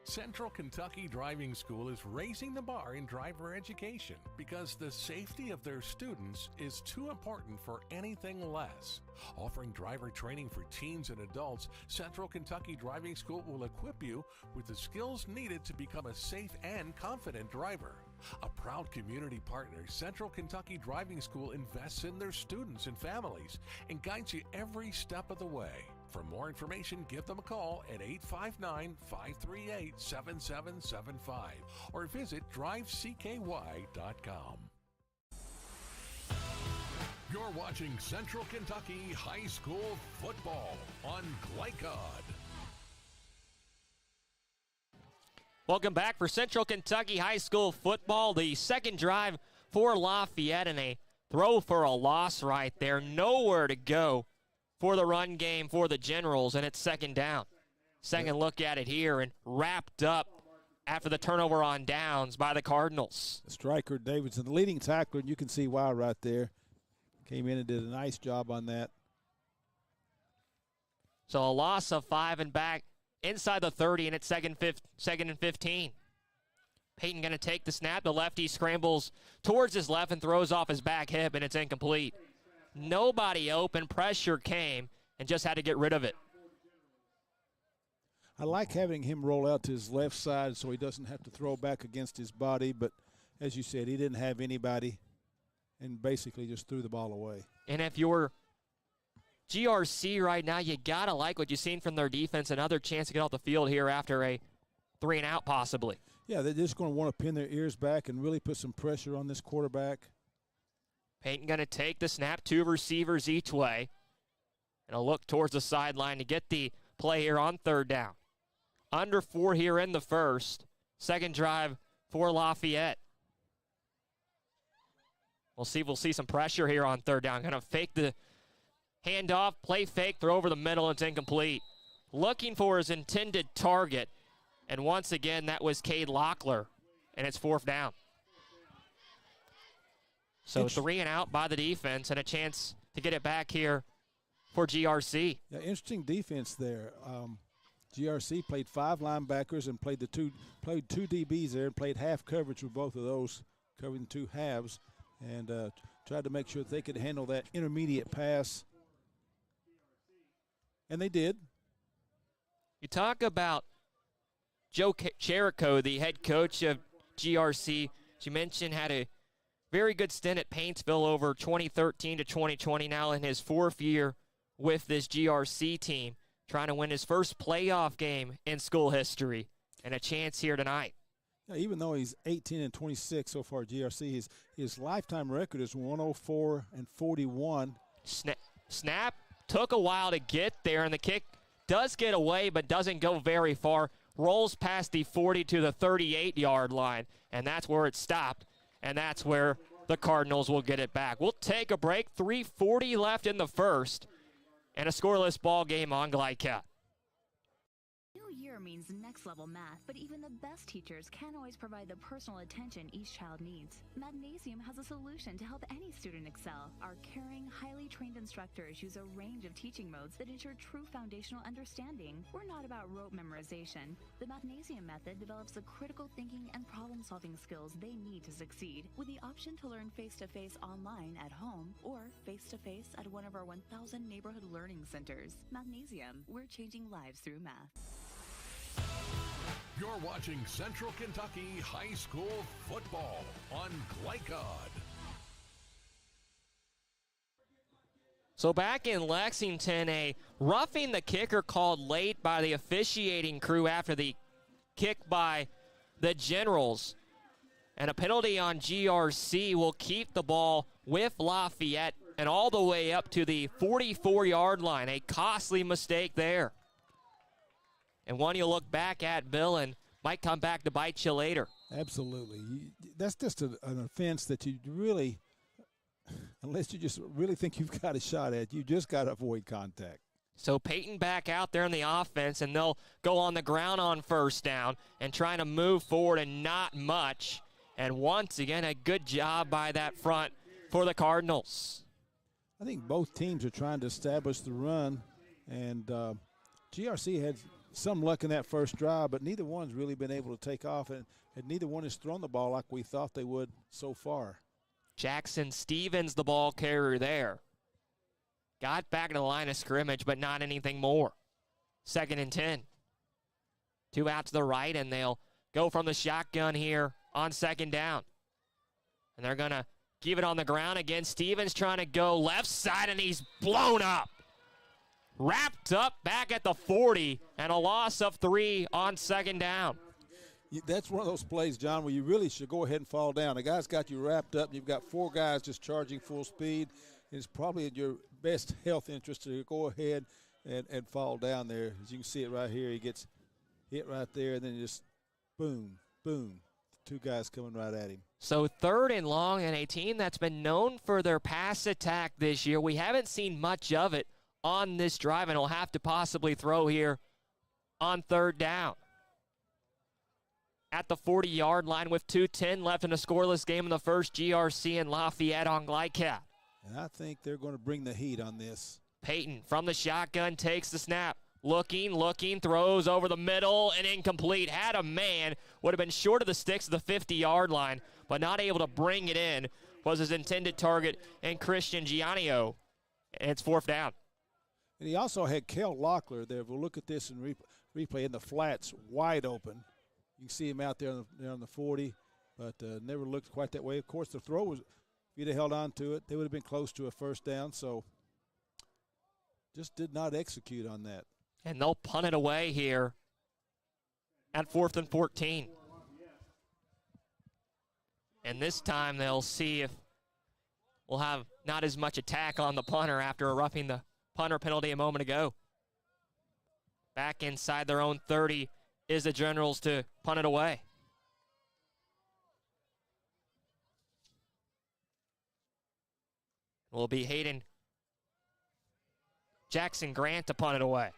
Central Kentucky Driving School is raising the bar in driver education because the safety of their students is too important for anything less. Offering driver training for teens and adults, Central Kentucky Driving School will equip you with the skills needed to become a safe and confident driver. A proud community partner, Central Kentucky Driving School invests in their students and families and guides you every step of the way. For more information, give them a call at 859-538-7775 or visit drivecky.com. You're watching Central Kentucky High School Football on Glycod. Welcome back for Central Kentucky High School Football. The second drive for Lafayette, and a throw for a loss right there. Nowhere to go for the run game for the Generals, and it's 2nd down. Second look at it here, and wrapped up after the turnover on downs by the Cardinals. Striker Davidson, the leading tackler, and you can see why right there. Came in and did a nice job on that. So a loss of 5 and back inside the 30, and it's second and 15. Peyton going to take the snap. The lefty scrambles towards his left and throws off his back hip, and it's incomplete. Nobody open. Pressure came and just had to get rid of it. I like having him roll out to his left side so he doesn't have to throw back against his body, but as you said, he didn't have anybody and basically just threw the ball away. And if you're GRC right now, you got to like what you've seen from their defense. Another chance to get off the field here after a 3-and-out possibly. Yeah, they're just going to want to pin their ears back and really put some pressure on this quarterback. Peyton going to take the snap, 2 receivers each way, and a look towards the sideline to get the play here on 3rd down. Under 4 here in the first. Second drive for Lafayette. We'll see some pressure here on 3rd down. Going to fake the handoff, play fake, throw over the middle, and it's incomplete. Looking for his intended target, and once again, that was Cade Locklear, and it's 4th down. So 3-and-out by the defense, and a chance to get it back here for GRC. Yeah, interesting defense there. GRC played 5 linebackers and played two DBs there and played half coverage with both of those, covering 2 halves, and tried to make sure that they could handle that intermediate pass. And they did. You talk about Joe Cherico, the head coach of GRC, as you mentioned, had a very good stint at Paintsville over 2013 to 2020, now in his 4th year with this GRC team, trying to win his first playoff game in school history, and a chance here tonight. Yeah, even though he's 18-26 so far at GRC, his lifetime record is 104-41. Snap took a while to get there, and the kick does get away but doesn't go very far. Rolls past the 40 to the 38-yard line, and that's where it stopped, and that's where the Cardinals will get it back. We'll take a break. 3:40 left in the first, and a scoreless ball game on Glycat. New year means next-level math, but even the best teachers can't always provide the personal attention each child needs. Magnesium has a solution to help any student excel. Our caring, highly trained instructors use a range of teaching modes that ensure true foundational understanding. We're not about rote memorization. The Magnesium method develops the critical thinking and problem-solving skills they need to succeed, with the option to learn face-to-face online at home or face-to-face at one of our 1,000 neighborhood learning centers. Magnesium, we're changing lives through math. You're watching Central Kentucky High School football on Glycod. So back in Lexington, a roughing the kicker called late by the officiating crew after the kick by the Generals. And a penalty on GRC will keep the ball with Lafayette and all the way up to the 44-yard line. A costly mistake there. And one you'll look back at, Bill, and might come back to bite you later. Absolutely. That's just an offense that you really, unless you just really think you've got a shot at, you just got to avoid contact. So Peyton back out there in the offense, and they'll go on the ground on first down and trying to move forward, and not much. And once again, a good job by that front for the Cardinals. I think both teams are trying to establish the run, and GRC had some luck in that first drive, but neither one's really been able to take off, and neither one has thrown the ball like we thought they would so far. Jackson Stevens, the ball carrier there. Got back to the line of scrimmage, but not anything more. 2nd and 10. 2 out to the right, and they'll go from the shotgun here on 2nd down. And they're going to keep it on the ground again. Stevens trying to go left side, and he's blown up. Wrapped up back at the 40, and a loss of 3 on 2nd down. That's one of those plays, John, where you really should go ahead and fall down. The guy's got you wrapped up, and you've got 4 guys just charging full speed. It's probably in your best health interest to go ahead and fall down there. As you can see it right here, he gets hit right there, and then just boom, boom. 2 guys coming right at him. So 3rd and long, and a team that's been known for their pass attack this year. We haven't seen much of it on this drive, and will have to possibly throw here on 3rd down. At the 40-yard line with 2:10 left in a scoreless game in the first, GRC and Lafayette on Glycad. And I think they're going to bring the heat on this. Peyton from the shotgun takes the snap. Looking, throws over the middle and incomplete. Had a man, would have been short of the sticks of the 50-yard line, but not able to bring it in. Was his intended target, and Christian Giannio. And it's 4th down. And he also had Kel Locklear there. We'll look at this in replay in the flats, wide open. You can see him out there on the 40, but never looked quite that way. Of course, the throw was, if he'd have held on to it, they would have been close to a 1st down, so just did not execute on that. And they'll punt it away here at 4th and 14. And this time they'll see if we'll have not as much attack on the punter after roughing the punter penalty a moment ago. Back inside their own 30 is the Generals to punt it away. Will be Hayden Jackson Grant to punt it away.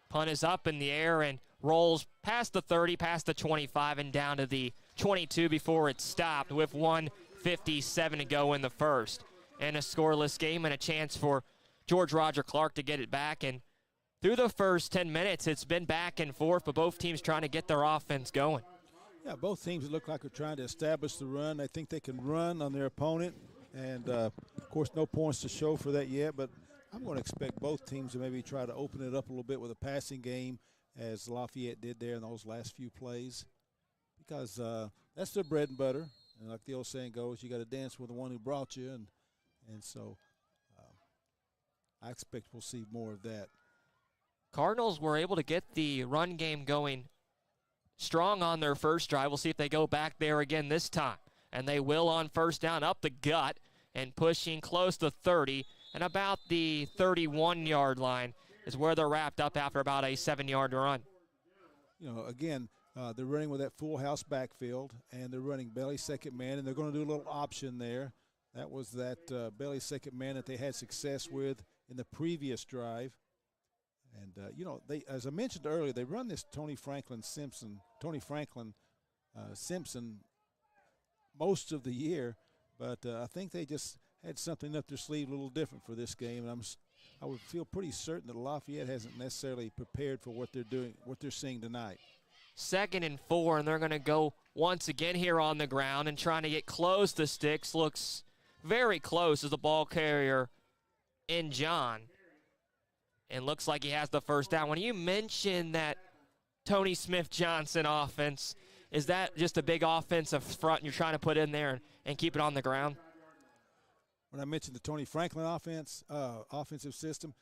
Punt is up in the air and rolls past the 30, past the 25, and down to the 22 before it stopped with 1:57 to go in the first. And a scoreless game, and a chance for George Roger Clark to get it back. And through the first 10 minutes, it's been back and forth, but both teams trying to get their offense going. Yeah, both teams look like they're trying to establish the run. They think they can run on their opponent. And, of course, no points to show for that yet, but I'm going to expect both teams to maybe try to open it up a little bit with a passing game, as Lafayette did there in those last few plays, because that's their bread and butter. And like the old saying goes, you got to dance with the one who brought you, and so I expect we'll see more of that. Cardinals were able to get the run game going strong on their first drive. We'll see if they go back there again this time. And they will on first down, up the gut and pushing close to 30. And about the 31-yard line is where they're wrapped up after about a 7-yard run. You know, again, they're running with that full house backfield, and they're running belly second man, and they're going to do a little option there. That was that belly second man that they had success with in the previous drive. And, they, as I mentioned earlier, they run this Tony Franklin Simpson most of the year, but I think they just had something up their sleeve a little different for this game. And I would feel pretty certain that Lafayette hasn't necessarily prepared for what they're doing, what they're seeing tonight. 2nd and 4, and they're going to go once again here on the ground and trying to get close to sticks. Looks very close as the ball carrier in John. And looks like he has the first down. When you mention that Tony Smith-Johnson offense, is that just a big offensive front you're trying to put in there and keep it on the ground? When I mentioned the Tony Franklin offensive system,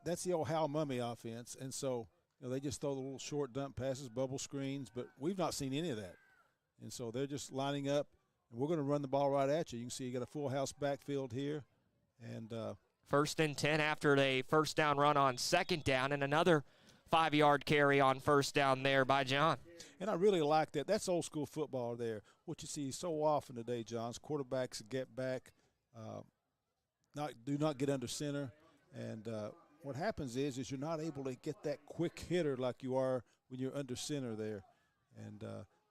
that's the old Hal Mummy offense. And so, they just throw the little short dump passes, bubble screens, but we've not seen any of that. And so they're just lining up, and we're going to run the ball right at you. You can see you got a full house backfield here. And 1st and 10 after a first down run on 2nd down, and another 5-yard carry on 1st down there by John. And I really like that. That's old school football there. What you see so often today, John's quarterbacks get back, do not get under center, and what happens is you're not able to get that quick hitter like you are when you're under center there. And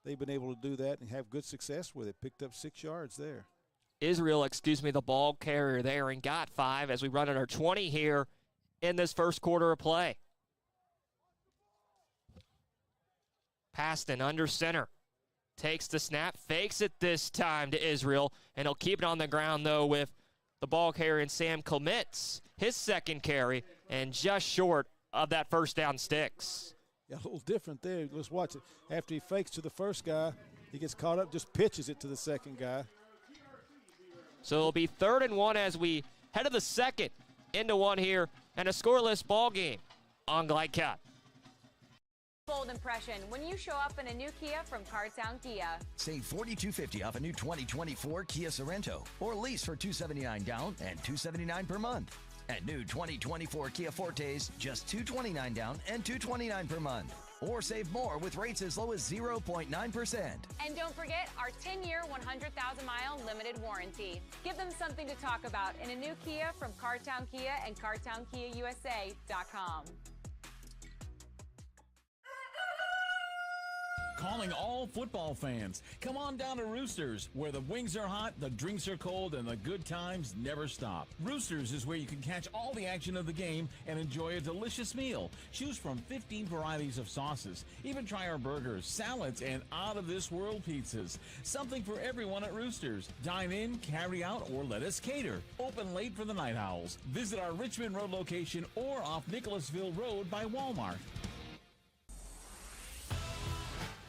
they've been able to do that and have good success with it. Picked up 6 yards there. Israel, the ball carrier there, and got 5 as we run at our 20 here in this first quarter of play. Paston under center. Takes the snap, fakes it this time to Israel, and he'll keep it on the ground, though, with the ball carrier and Sam Clements, his 2nd carry, and just short of that first down sticks. Yeah, a little different there. Let's watch it. After he fakes to the first guy, he gets caught up, just pitches it to the 2nd guy. So it'll be 3rd and 1 as we head to the 2nd into 1 here, and a scoreless ball game on Glide Cut. Bold impression when you show up in a new Kia from Cardtown Kia. Save $4,250 off a new 2024 Kia Sorento, or lease for $279 down and $279 per month. And new 2024 Kia Fortes, just $229 down and $229 per month. Or save more with rates as low as 0.9%. And don't forget our 10-year, 100,000-mile limited warranty. Give them something to talk about in a new Kia from Cardtown Kia and CardtownKiaUSA.com. Calling all football fans. Come on down to Roosters, where the wings are hot, the drinks are cold, and the good times never stop. Roosters is where you can catch all the action of the game and enjoy a delicious meal. Choose from 15 varieties of sauces. Even try our burgers, salads, and out-of-this-world pizzas. Something for everyone at Roosters. Dine in, carry out, or let us cater. Open late for the Night Owls. Visit our Richmond Road location or off Nicholasville Road by Walmart.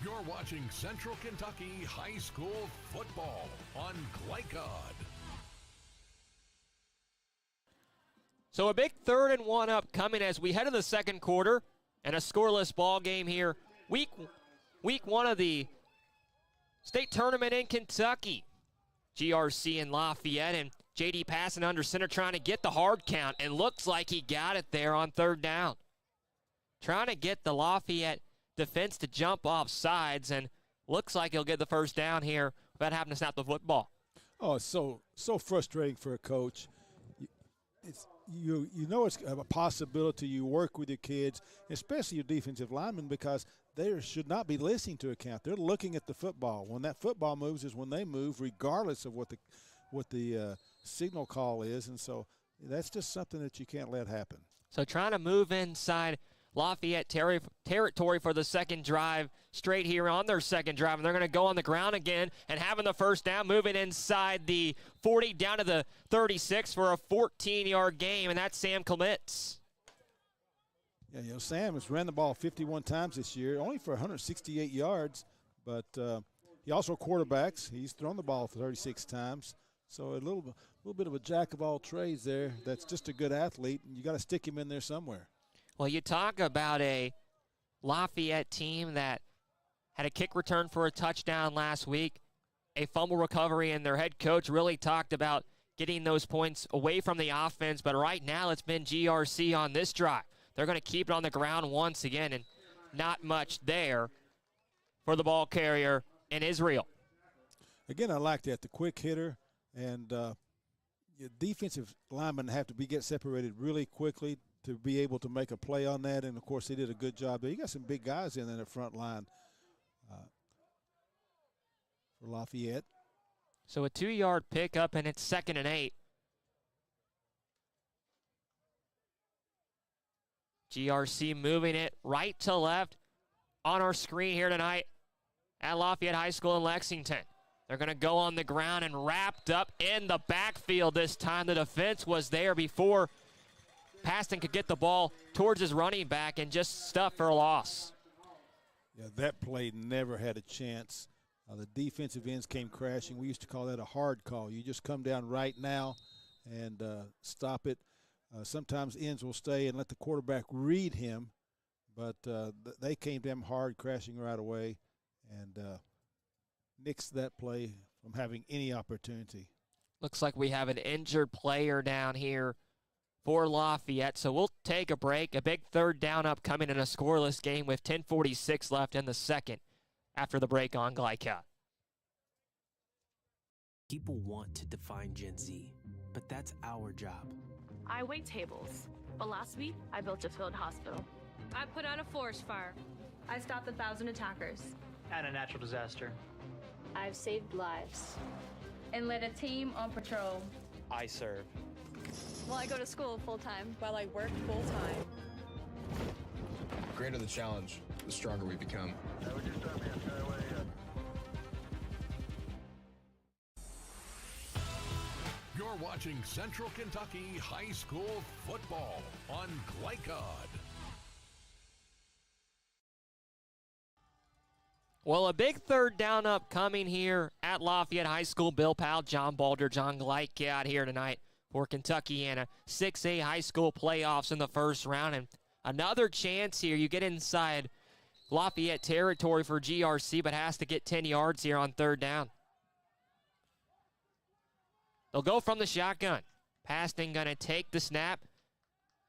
You're watching Central Kentucky High School football on Glycod. So a big 3rd and 1 upcoming as we head to the 2nd quarter, and a scoreless ball game here. Week 1 of the state tournament in Kentucky. GRC and Lafayette, and JD passing under center trying to get the hard count, and looks like he got it there on 3rd down. Trying to get the Lafayette defense to jump off sides, and looks like he'll get the first down here without having to snap the football. Oh, it's so frustrating for a coach. It's you know it's a possibility. You work with your kids, especially your defensive linemen, because they should not be listening to a count. They're looking at the football. When that football moves is when they move, regardless of what the signal call is, and so that's just something that you can't let happen. So trying to move inside Lafayette territory for the 2nd drive straight here on their 2nd drive, and they're going to go on the ground again and having the first down, moving inside the 40 down to the 36 for a 14-yard game, and that's Sam Clements. Yeah, Sam has ran the ball 51 times this year, only for 168 yards, but he also quarterbacks. He's thrown the ball 36 times, so a little bit of a jack of all trades there. That's just a good athlete, and you got to stick him in there somewhere. Well, you talk about a Lafayette team that had a kick return for a touchdown last week, a fumble recovery, and their head coach really talked about getting those points away from the offense. But right now it's been GRC on this drive. They're going to keep it on the ground once again, and not much there for the ball carrier in Israel. Again, I like that, the quick hitter, and your defensive linemen have to get separated really quickly to be able to make a play on that. And, of course, they did a good job there. You got some big guys in the front line for Lafayette. So a 2-yard pickup, and it's 2nd and 8. GRC moving it right to left on our screen here tonight at Lafayette High School in Lexington. They're going to go on the ground and wrapped up in the backfield this time. The defense was there before Paston could get the ball towards his running back and just stuff for a loss. Yeah, that play never had a chance. The defensive ends came crashing. We used to call that a hard call. You just come down right now and stop it. Sometimes ends will stay and let the quarterback read him, but they came down hard, crashing right away, and nixed that play from having any opportunity. Looks like we have an injured player down here for Lafayette, so we'll take a break. A big 3rd down upcoming in a scoreless game with 10:46 left in the second after the break on Glyca. People want to define Gen Z, but that's our job. I wait tables, but last week I built a field hospital. I put out a forest fire. I stopped 1,000 attackers. And a natural disaster. I've saved lives. And led a team on patrol. I serve. Well, I go to school full-time. While I work full-time. The greater the challenge, the stronger we become. You're watching Central Kentucky High School football on Glycod. Well, a big 3rd down upcoming here at Lafayette High School. Bill Powell, John Balder, John Glyca out here tonight for Kentucky and a 6A high school playoffs in the first round. And another chance here. You get inside Lafayette territory for GRC, but has to get 10 yards here on 3rd down. They'll go from the shotgun. Paston going to take the snap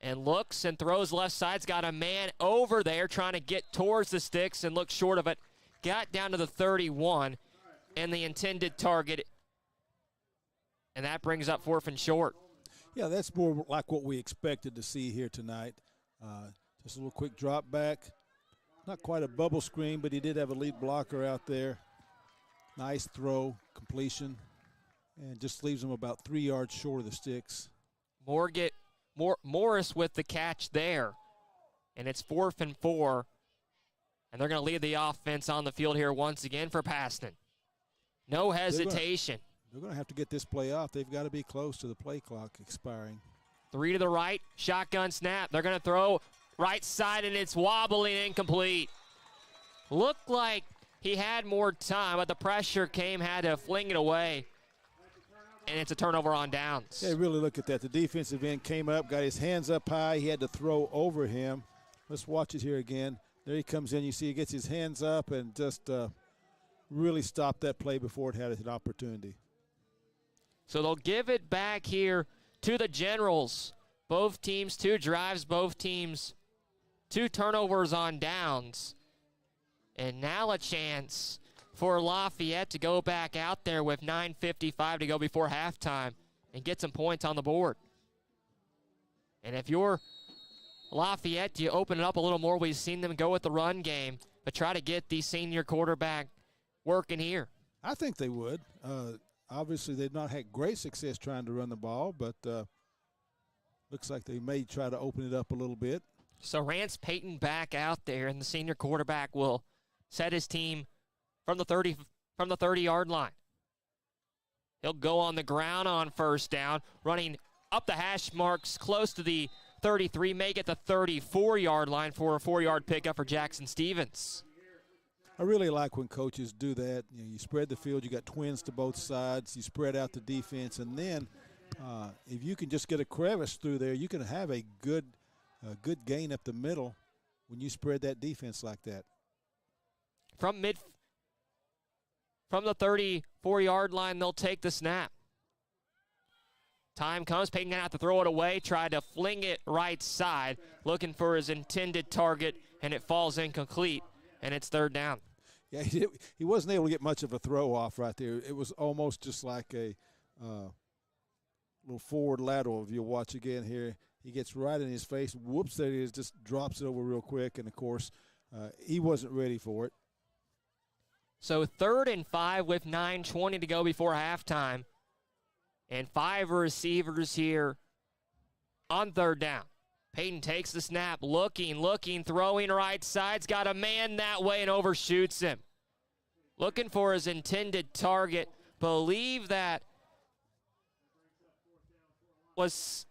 and looks and throws left side's got a man over there trying to get towards the sticks and looks short of it. Got down to the 31 and the intended target, and that brings up 4th and short. Yeah, that's more like what we expected to see here tonight. Just a little quick drop back. Not quite a bubble screen, but he did have a lead blocker out there. Nice throw, completion, and just leaves him about 3 yards short of the sticks. Morris with the catch there, and it's 4th and 4. And they're going to lead the offense on the field here once again for Paston. No hesitation. They're going to have to get this play off. They've got to be close to the play clock expiring. 3 to the right, shotgun snap. They're going to throw right side, and it's wobbling incomplete. Looked like he had more time, but the pressure came, had to fling it away. And it's a turnover on downs. Yeah, really look at that. The defensive end came up, got his hands up high. He had to throw over him. Let's watch it here again. There he comes in. You see he gets his hands up and just really stopped that play before it had an opportunity. So they'll give it back here to the Generals. Both teams 2 drives, both teams 2 turnovers on downs. And now a chance for Lafayette to go back out there with 9:55 to go before halftime and get some points on the board. And if you're Lafayette, you open it up a little more. We've seen them go with the run game, but try to get the senior quarterback working here. I think they would. Obviously, they've not had great success trying to run the ball, but looks like they may try to open it up a little bit. So Rance Payton back out there, and the senior quarterback will set his team from the 30-yard line. He'll go on the ground on 1st down, running up the hash marks close to the 33, make it the 34-yard line for a 4-yard pickup for Jackson Stevens. I really like when coaches do that. You spread the field. You got twins to both sides. You spread out the defense, and then if you can just get a crevice through there, you can have a good gain up the middle when you spread that defense like that. From the 34-yard line, they'll take the snap. Time comes, Payton gonna have to throw it away, tried to fling it right side, looking for his intended target, and it falls incomplete, and it's 3rd down. Yeah, he wasn't able to get much of a throw off right there. It was almost just like a little forward lateral, if you'll watch again here. He gets right in his face. Whoops, there it is, just drops it over real quick. And, of course, he wasn't ready for it. So 3rd and 5 with 9:20 to go before halftime. And 5 receivers here on 3rd down. Peyton takes the snap, looking, throwing right side's got a man that way and overshoots him. Looking for his intended target. Believe that was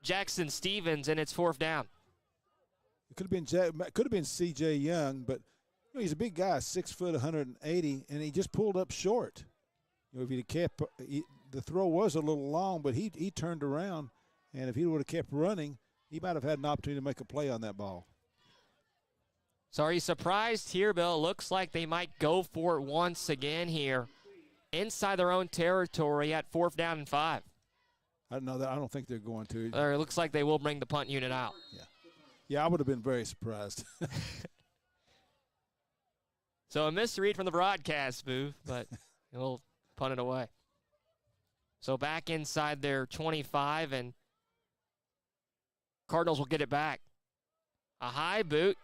Jackson Stevens, and it's 4th down. It could have been C.J. Young, but he's a big guy, 6 foot, 180, and he just pulled up short. If he'd kept, the throw was a little long, but he turned around, and if he would have kept running, he might have had an opportunity to make a play on that ball. So are you surprised here, Bill? It looks like they might go for it once again here inside their own territory at 4th down and 5. I don't think they're going to. It looks like they will bring the punt unit out. Yeah, I would have been very surprised. So a misread from the broadcast booth, but we'll punt it away. So back inside their 25, and Cardinals will get it back. A high boot,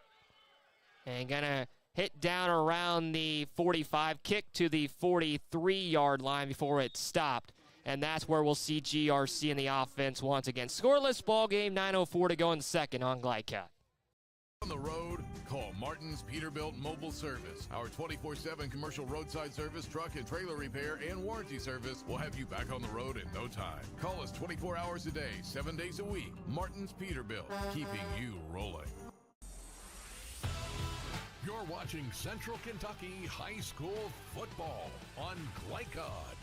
and going to hit down around the 45, kick to the 43-yard line before it stopped. And that's where we'll see GRC in the offense once again. Scoreless ball game, 9:04 to go in the second on GlideCat. On the road, call Martin's Peterbilt Mobile Service. Our 24/7 commercial roadside service, truck and trailer repair, and warranty service will have you back on the road in no time. Call us 24 hours a day, 7 days a week. Martin's Peterbilt, keeping you rolling. You're watching Central Kentucky High School Football on GlideCat.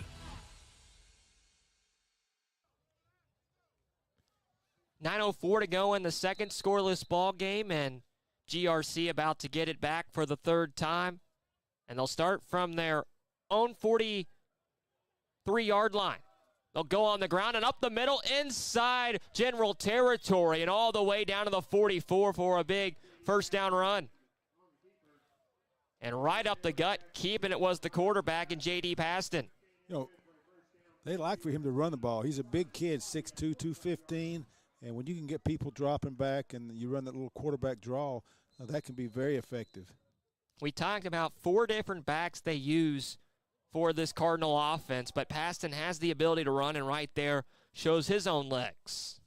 9:04 to go in the second, scoreless ball game, and GRC about to get it back for the 3rd time. And they'll start from their own 43-yard line. They'll go on the ground and up the middle inside general territory and all the way down to the 44 for a big 1st down run. And right up the gut, keeping it was the quarterback in J.D. Paston. They like for him to run the ball. He's a big kid, 6'2", 215. And when you can get people dropping back and you run that little quarterback draw, that can be very effective. We talked about 4 different backs they use for this Cardinal offense, but Paston has the ability to run, and right there shows his own legs.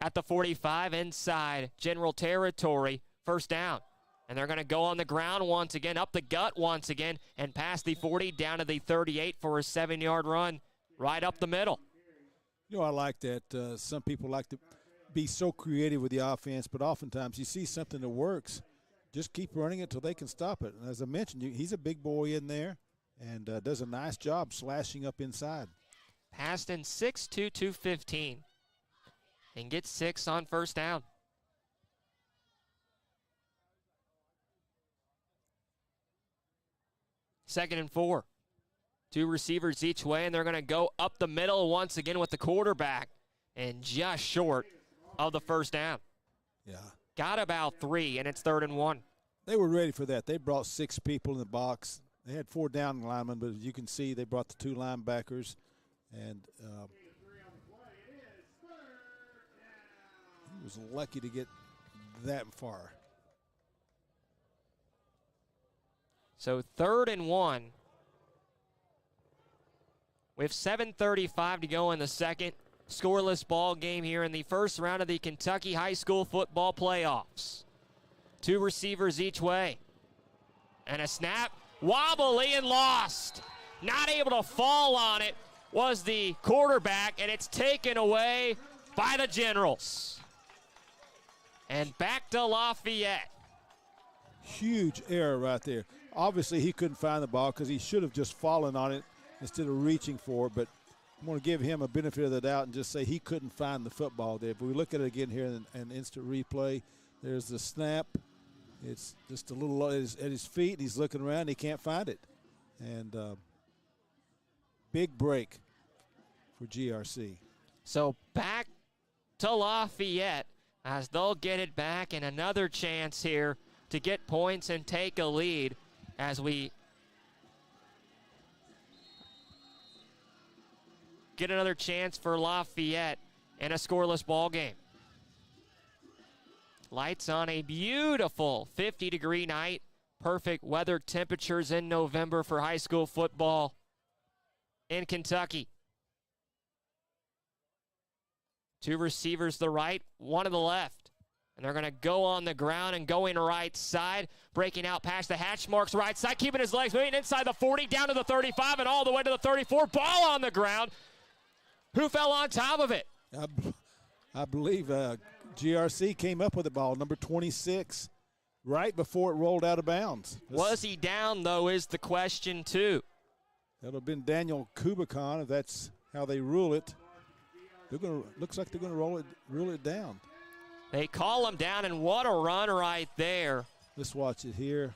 At the 45, inside general territory, 1st down. And they're going to go on the ground once again, up the gut once again, and past the 40 down to the 38 for a 7-yard run right up the middle. I like that. Some people like to be so creative with the offense, but oftentimes you see something that works, just keep running it until they can stop it. And as I mentioned, he's a big boy in there and does a nice job slashing up inside. Paston 6'2", 215, and gets 6 on 1st down. Second and 4. 2 receivers each way, and they're going to go up the middle once again with the quarterback, and just short of the 1st down. Yeah. Got about 3, and it's 3rd and 1. They were ready for that. They brought 6 people in the box. They had 4 down linemen, but as you can see, they brought the 2 linebackers, and he was lucky to get that far. So 3rd and 1. With 7:35 to go in the second, scoreless ball game here in the first round of the Kentucky High School Football Playoffs. 2 receivers each way. And a snap, wobbly and lost. Not able to fall on it was the quarterback, and it's taken away by the Generals. And back to Lafayette. Huge error right there. Obviously, he couldn't find the ball because he should have just fallen on it instead of reaching for it, but I'm going to give him a benefit of the doubt and just say he couldn't find the football there. If we look at it again here in an instant replay, there's the snap. It's just a little at his feet. He's looking around. He can't find it. And big break for GRC. So back to Lafayette as they'll get it back, and another chance here to get points and take a lead as we get another chance for Lafayette and a scoreless ball game. Lights on a beautiful 50-degree night. Perfect weather temperatures in November for high school football in Kentucky. 2 receivers to the right, 1 to the left. And they're going to go on the ground and going right side, breaking out past the hatch marks right side, keeping his legs moving inside the 40, down to the 35, and all the way to the 34. Ball on the ground. Who fell on top of it? I believe GRC came up with the ball, number 26, right before it rolled out of bounds. Was he down, though, is the question, too. That would have been Daniel Kubicon, if that's how they rule it. Looks like they're going to rule it down. They call him down, and what a run right there. Let's watch it here.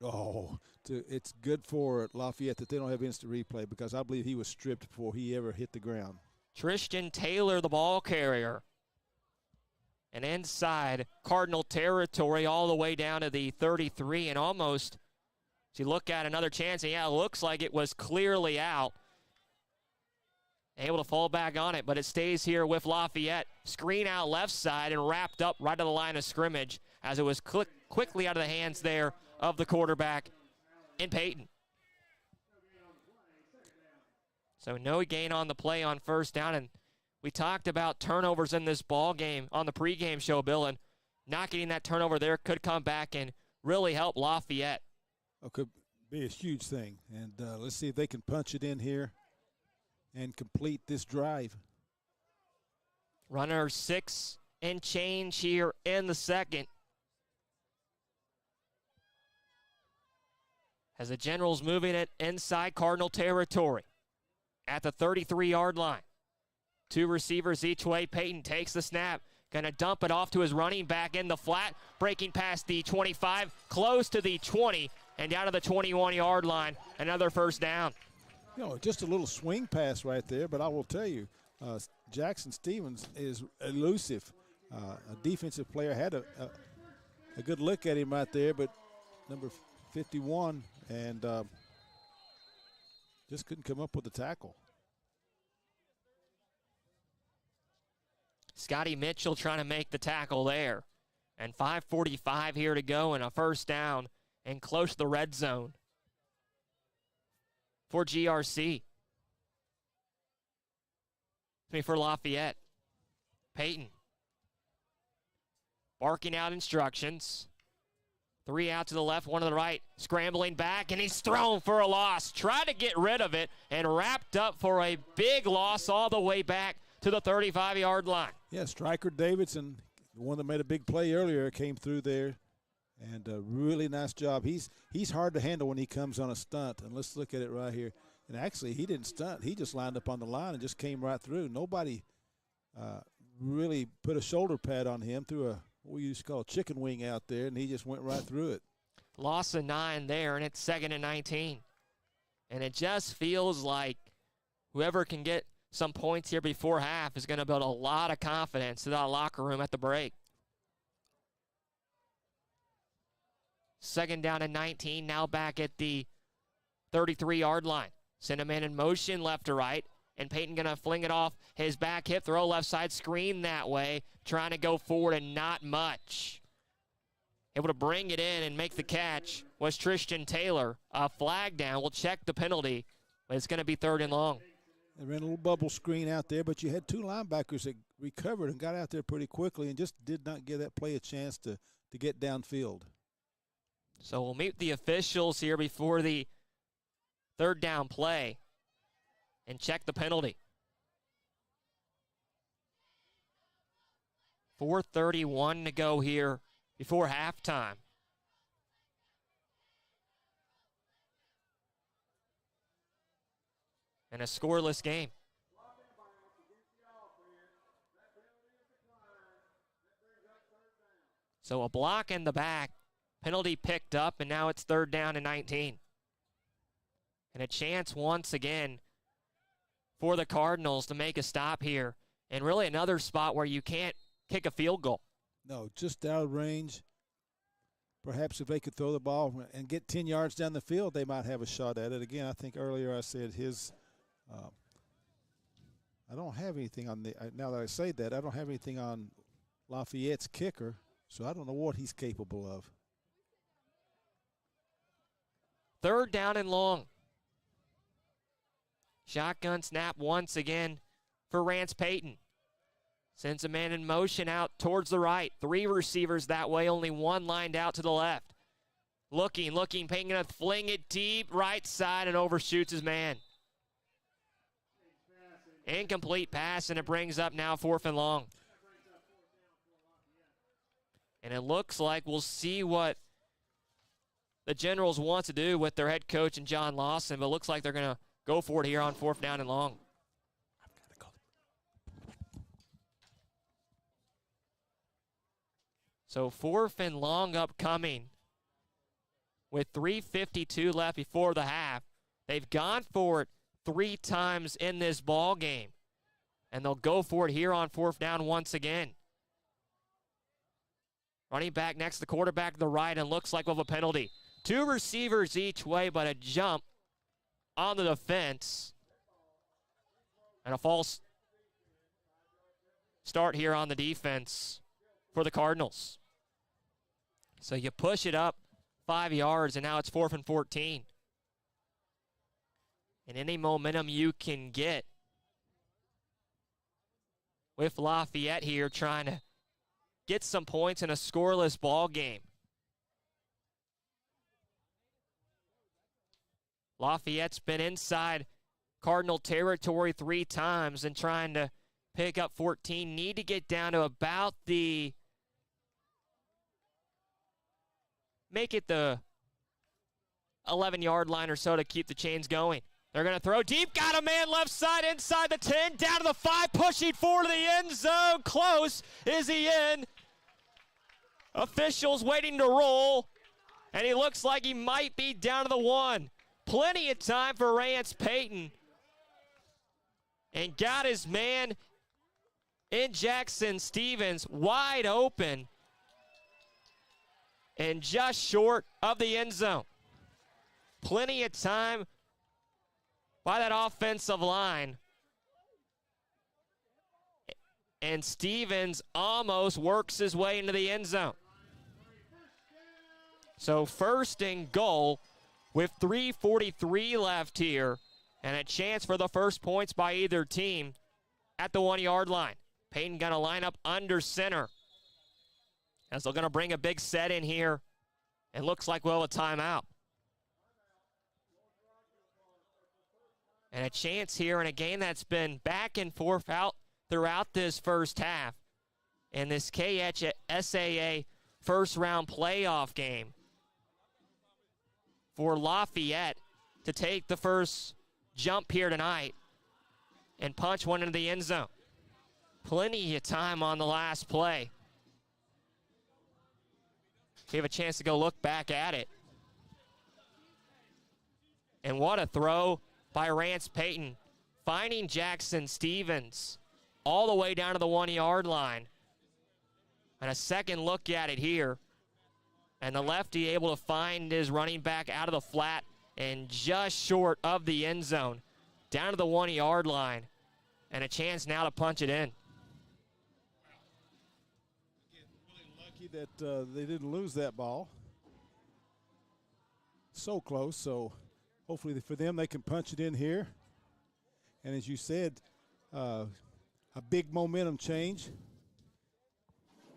Oh, it's good for Lafayette that they don't have instant replay, because I believe he was stripped before he ever hit the ground. Tristan Taylor, the ball carrier. And inside Cardinal territory all the way down to the 33, and almost, as you look at another chance, and yeah, it looks like it was clearly out. Able to fall back on it, but it stays here with Lafayette. Screen out left side and wrapped up right to the line of scrimmage as it was quickly out of the hands there of the quarterback in Peyton. So no gain on the play on first down, and we talked about turnovers in this ball game on the pregame show, Bill, and not getting that turnover there could come back and really help Lafayette. It could be a huge thing, and let's see if they can punch it in here and complete this drive. Runner 6 and change here in the second. As the Generals moving it inside Cardinal territory at the 33-yard line. 2 receivers each way. Peyton takes the snap. Going to dump it off to his running back in the flat. Breaking past the 25, close to the 20, and down to the 21-yard line. Another first down. Just a little swing pass right there, but I will tell you, Jackson Stevens is elusive. A defensive player had a good look at him right there, but number 51, and just couldn't come up with the tackle. Scotty Mitchell trying to make the tackle there. And 5:45 here to go, and a first down and close to the red zone for GRC. For Lafayette. Peyton barking out instructions. 3 out to the left, 1 to the right. Scrambling back, and he's thrown for a loss. Tried to get rid of it and wrapped up for a big loss all the way back to the 35-yard line. Yeah, Striker Davidson, the one that made a big play earlier, came through there, and a really nice job. He's hard to handle when he comes on a stunt, and let's look at it right here. And actually, he didn't stunt. He just lined up on the line and just came right through. Nobody really put a shoulder pad on him, threw what we used to call a chicken wing out there, and he just went right through it. Loss of 9 there, and it's 2nd and 19. And it just feels like whoever can get some points here before half is going to build a lot of confidence to that locker room at the break. 2nd down and 19, now back at the 33-yard line. Send a man in motion left to right, and Peyton going to fling it off his back hip, throw left side, screen that way, trying to go forward and not much. Able to bring it in and make the catch was Tristan Taylor. A flag down. We'll check the penalty, but it's going to be 3rd and long. They ran a little bubble screen out there, but you had 2 linebackers that recovered and got out there pretty quickly and just did not give that play a chance to get downfield. So we'll meet the officials here before the 3rd down play and check the penalty. 4:31 to go here before halftime. And a scoreless game. So a block in the back, penalty picked up, and now it's 3rd down and 19. And a chance once again for the Cardinals to make a stop here. And really another spot where you can't kick a field goal. No, just out of range. Perhaps if they could throw the ball and get 10 yards down the field, they might have a shot at it. Again, I think earlier I said his I don't have anything on the, now that I say that, I don't have anything on Lafayette's kicker, so I don't know what he's capable of. 3rd down and long. Shotgun snap once again for Rance Payton. Sends a man in motion out towards the right. 3 receivers that way, only 1 lined out to the left. Looking, Payton gonna fling it deep right side and overshoots his man. Incomplete pass, and it brings up now 4th and long. And it looks like we'll see what the Generals want to do with their head coach and John Lawson, but it looks like they're going to go for it here on 4th down and long. So 4th and long upcoming with 3:52 left before the half. They've gone for it 3 times in this ball game, and they'll go for it here on 4th down once again. Running back next to the quarterback to the right, and looks like we'll have a penalty. 2 receivers each way, but a jump on the defense. And a false start here on the defense for the Cardinals. So you push it up 5 yards, and now it's 4th and 14. And any momentum you can get with Lafayette here trying to get some points in a scoreless ball game. Lafayette's been inside Cardinal territory 3 times and trying to pick up 14. Need to get down to about make it the 11-yard line or so to keep the chains going. They're going to throw deep. Got a man left side inside the 10, down to the 5, pushing forward to the end zone. Close. Is he in? Officials waiting to roll, and he looks like he might be down to the 1. Plenty of time for Rance Payton, and got his man in Jackson Stevens wide open and just short of the end zone. Plenty of time by that offensive line. And Stevens almost works his way into the end zone. So 1st and goal with 3:43 left here, and a chance for the first points by either team at the 1-yard line. Payton gonna line up under center, as they're gonna bring a big set in here, and looks like we'll have a timeout. And a chance here in a game that's been back and forth out throughout this first half in this KHSAA first-round playoff game for Lafayette to take the first jump here tonight and punch one into the end zone. Plenty of time on the last play. We have a chance to go look back at it. And what a throw by Rance Payton, finding Jackson Stevens all the way down to the 1-yard line. And a second look at it here. And the lefty able to find his running back out of the flat and just short of the end zone, down to the 1-yard line. And a chance now to punch it in. Lucky that they didn't lose that ball. So close, so hopefully for them they can punch it in here. And as you said, a big momentum change.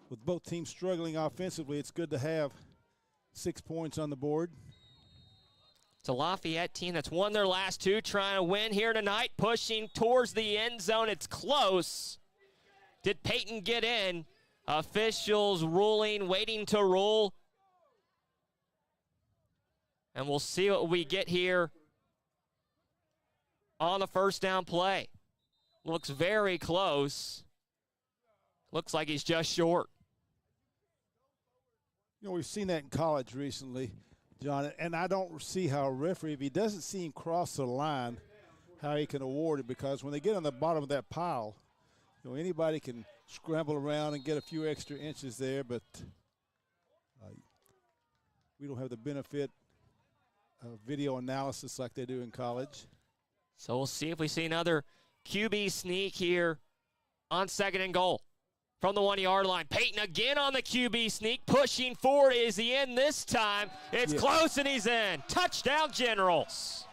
With both teams struggling offensively, it's good to have 6 points on the board. It's a Lafayette team that's won their last 2, trying to win here tonight, pushing towards the end zone. It's close. Did Payton get in? Officials ruling, waiting to rule. And we'll see what we get here on the first down play. Looks very close. Looks like he's just short. You know, we've seen that in college recently, John, and I don't see how a referee, if he doesn't see him cross the line, how he can award it, because when they get on the bottom of that pile, you know, anybody can scramble around and get a few extra inches there, but we don't have the benefit of video analysis like they do in college. So we'll see if we see another QB sneak here on 2nd and goal from the 1-yard line. Peyton again on the QB sneak, pushing forward. Is he in this time? It's close, and he's in. Touchdown, Generals.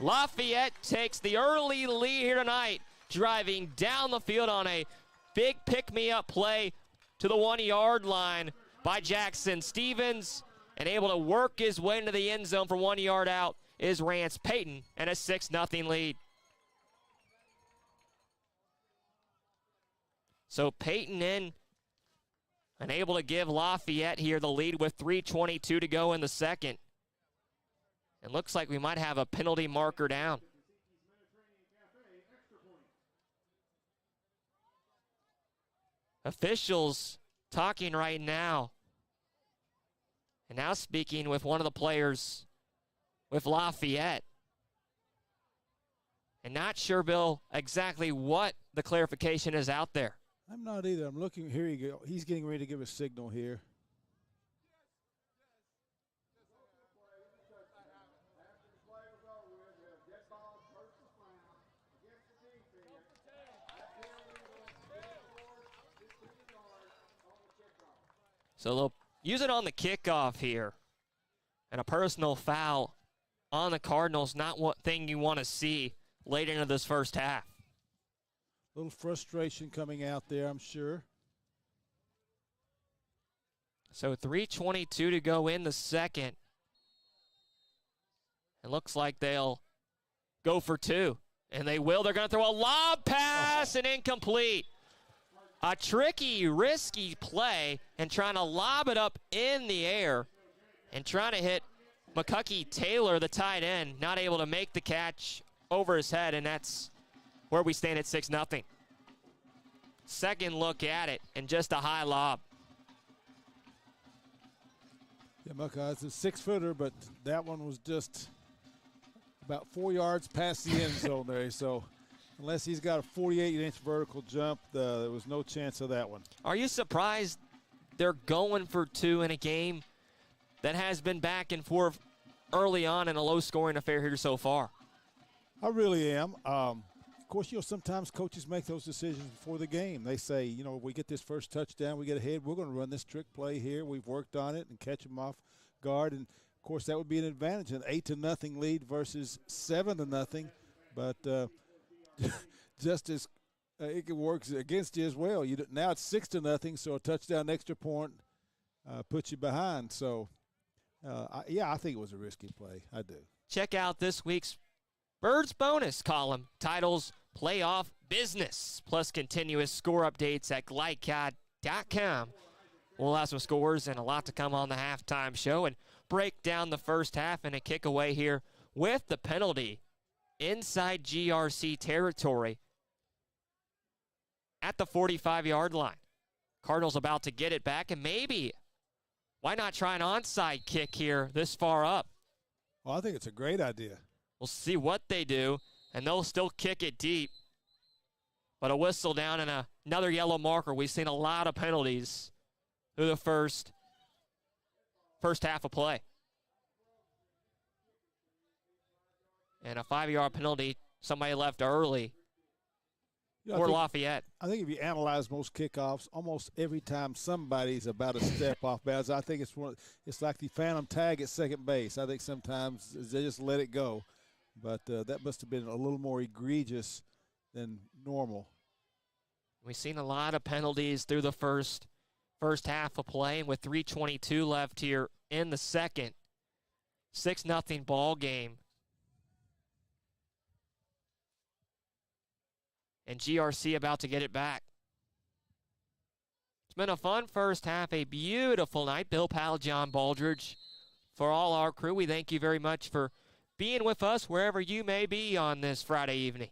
Lafayette takes the early lead here tonight, driving down the field on a big pick-me-up play to the 1-yard line by Jackson Stevens, and able to work his way into the end zone for 1 yard out is Rance Payton, and a 6-0 lead. So Peyton in and able to give Lafayette here the lead with 3:22 to go in the second. It looks like we might have a penalty marker down. Officials talking right now. And now speaking with one of the players with Lafayette. And not sure, Bill, exactly what the clarification is out there. I'm not either. I'm looking. Here you go. He's getting ready to give a signal here. So they'll use it on the kickoff here. And a personal foul on the Cardinals, not one thing you want to see late into this first half. A little frustration coming out there, I'm sure. So 3:22 to go in the second. It looks like they'll go for two. And they will. They're going to throw a lob pass and incomplete. A tricky, risky play and trying to lob it up in the air and trying to hit McCuckey Taylor, the tight end, not able to make the catch over his head, and that's where we stand at 6-0. Second look at it, and just a high lob. Yeah, Buckeyes, a 6-footer, but that one was just about 4 yards past the end zone there. So unless he's got a 48-inch vertical jump, there was no chance of that one. Are you surprised they're going for two in a game that has been back and forth early on in a low-scoring affair here so far? I really am. Of course, sometimes coaches make those decisions before the game. They say, we get this first touchdown, we get ahead, we're going to run this trick play here. We've worked on it and catch them off guard. And, of course, that would be an advantage, an 8-0 lead versus 7-0. But just as it works against you as well. Now it's 6-0, so a touchdown extra point puts you behind. So, I think it was a risky play. I do. Check out this week's Birds Bonus column. Titles Playoff Business, plus continuous score updates at glycod.com. We'll have some scores and a lot to come on the halftime show and break down the first half and a kick away here with the penalty inside GRC territory at the 45-yard line. Cardinals about to get it back, and maybe why not try an onside kick here this far up? Well, I think it's a great idea. We'll see what they do, and they'll still kick it deep. But a whistle down and another yellow marker. We've seen a lot of penalties through the first half of play. And a 5-yard penalty, somebody left early for Lafayette. I think if you analyze most kickoffs, almost every time somebody's about a step off bounds, I think it's like the phantom tag at second base. I think sometimes they just let it go. But that must have been a little more egregious than normal. We've seen a lot of penalties through the first half of play, and with 3:22 left here in the second, 6-0 ball game. And GRC about to get it back. It's been a fun first half, a beautiful night. Bill Powell, John Baldridge, for all our crew, we thank you very much for being with us wherever you may be on this Friday evening.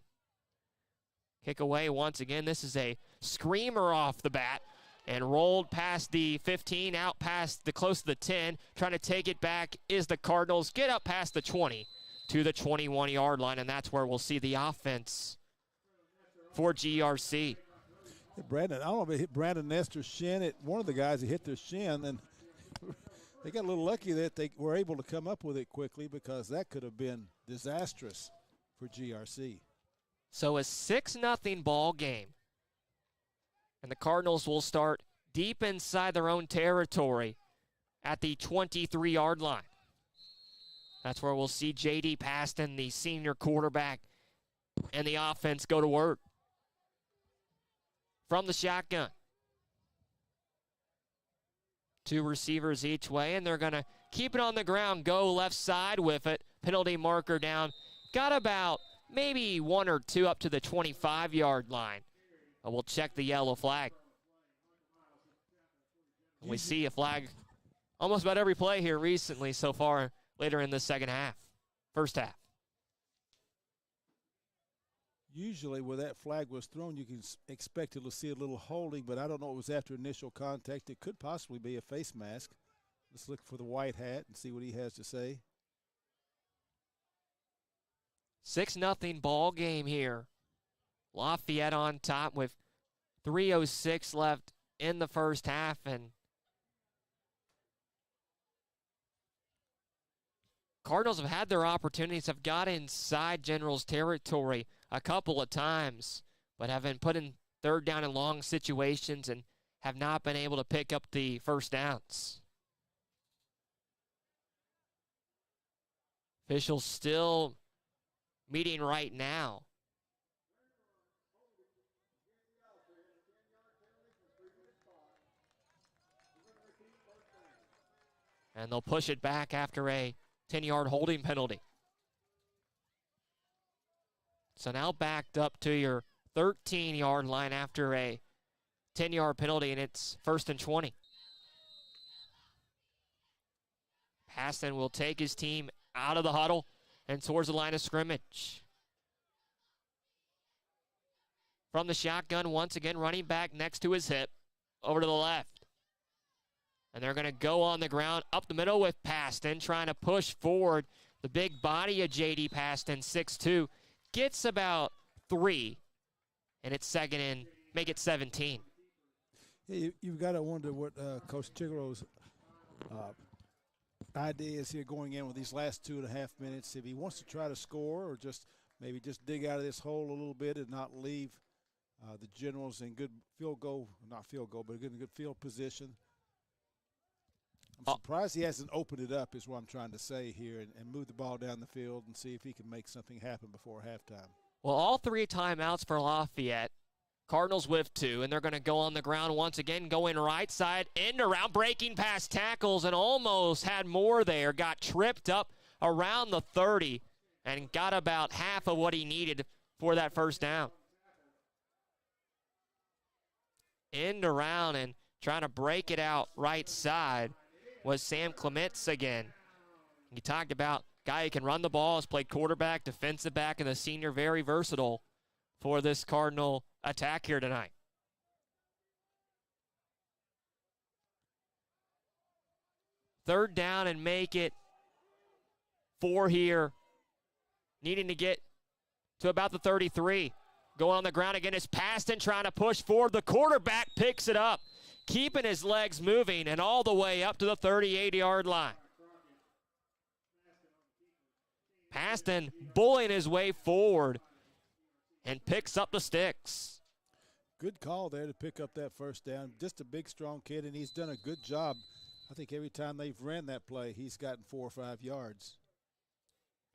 Kick away once again. This is a screamer off the bat and rolled past the 15, out past the close to the 10. Trying to take it back is the Cardinals. Get up past the 20 to the 21-yard line, and that's where we'll see the offense for GRC. Brandon, I don't know if it hit Brandon Nestor's shin. One of the guys that hit their shin, and they got a little lucky that they were able to come up with it quickly, because that could have been disastrous. for GRC. So a 6-0 ball game. And the Cardinals will start deep inside their own territory at the 23-yard line. That's where we'll see J.D. Paston, the senior quarterback, and the offense go to work. From the shotgun. 2 receivers each way, and they're going to keep it on the ground, go left side with it. Penalty marker down. Got about maybe 1 or 2 up to the 25-yard line. But we'll check the yellow flag. And we see a flag almost about every play here recently so far later in the first half. Usually where that flag was thrown, you can expect to see a little holding, but I don't know, it was after initial contact. It could possibly be a face mask. Let's look for the white hat and see what he has to say. 6-0 ball game here. Lafayette on top with 3:06 left in the first half, and Cardinals have had their opportunities, have got inside General's territory a couple of times, but have been put in third down and long situations and have not been able to pick up the first downs. Officials still meeting right now. And they'll push it back after a 10-yard holding penalty. So now backed up to your 13-yard line after a 10-yard penalty, and it's 1st and 20. Paston will take his team out of the huddle and towards the line of scrimmage. From the shotgun, once again, running back next to his hip, over to the left. And they're going to go on the ground up the middle with Paston, trying to push forward. The big body of J.D. Paston, 6'2", gets about 3, and it's second and make it 17. Yeah, you've got to wonder what Coach Chigaro's idea is here going in with these last 2.5 minutes. If he wants to try to score or just maybe just dig out of this hole a little bit and not leave the Generals in good field goal, but in good field position. I'm surprised he hasn't opened it up is what I'm trying to say here and move the ball down the field and see if he can make something happen before halftime. Well, all 3 timeouts for Lafayette. Cardinals with 2, and they're going to go on the ground once again, going right side, end around, breaking past tackles, and almost had more there. Got tripped up around the 30 and got about half of what he needed for that first down. End around and trying to break it out right side was Sam Clements again. You talked about guy who can run the ball, has played quarterback, defensive back, and the senior, very versatile for this Cardinal attack here tonight. Third down and make it 4 here. Needing to get to about the 33. Going on the ground again is Paston trying to push forward. The quarterback picks it up, keeping his legs moving and all the way up to the 38-yard line. Paston bullying his way forward and picks up the sticks. Good call there to pick up that first down. Just a big, strong kid, and he's done a good job. I think every time they've ran that play, he's gotten 4 or 5 yards.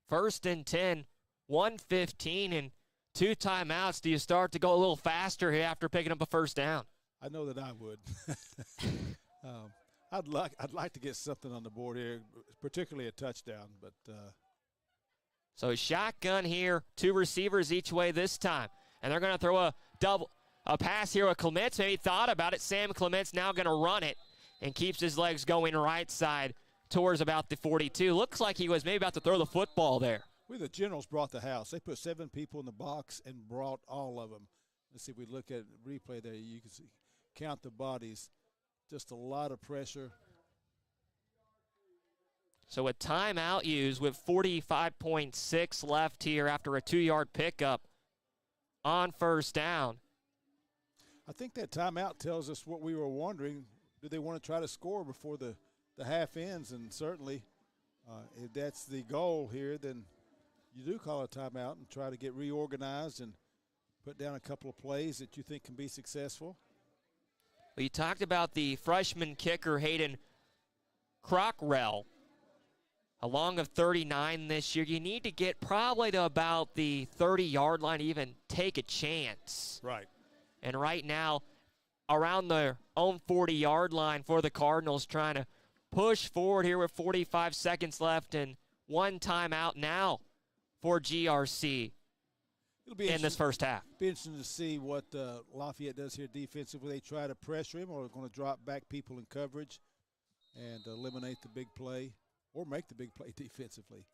1st and 10, 1:15, and 2 timeouts. Do you start to go a little faster here after picking up a first down? I know that I would. I'd like to get something on the board here, particularly a touchdown. But so shotgun here, 2 receivers each way this time, and they're going to throw a pass here with Clements. Maybe thought about it. Sam Clements now going to run it and keeps his legs going right side towards about the 42. Looks like he was maybe about to throw the football there. The Generals brought the house. They put 7 people in the box and brought all of them. Let's see if we look at replay there. You can see, count the bodies. Just a lot of pressure. So a timeout used with 45.6 left here after a 2-yard pickup on first down. I think that timeout tells us what we were wondering. Do they want to try to score before the half ends? And certainly if that's the goal here, then you do call a timeout and try to get reorganized and put down a couple of plays that you think can be successful. Well, you talked about the freshman kicker, Hayden Crockrell, a long of 39 this year. You need to get probably to about the 30-yard line to even take a chance. Right. And right now, around their own 40-yard line for the Cardinals, trying to push forward here with 45 seconds left and one timeout now for GRC in this first half. It'll be interesting to see what Lafayette does here defensively. They try to pressure him, or they're going to drop back people in coverage and eliminate the big play or make the big play defensively.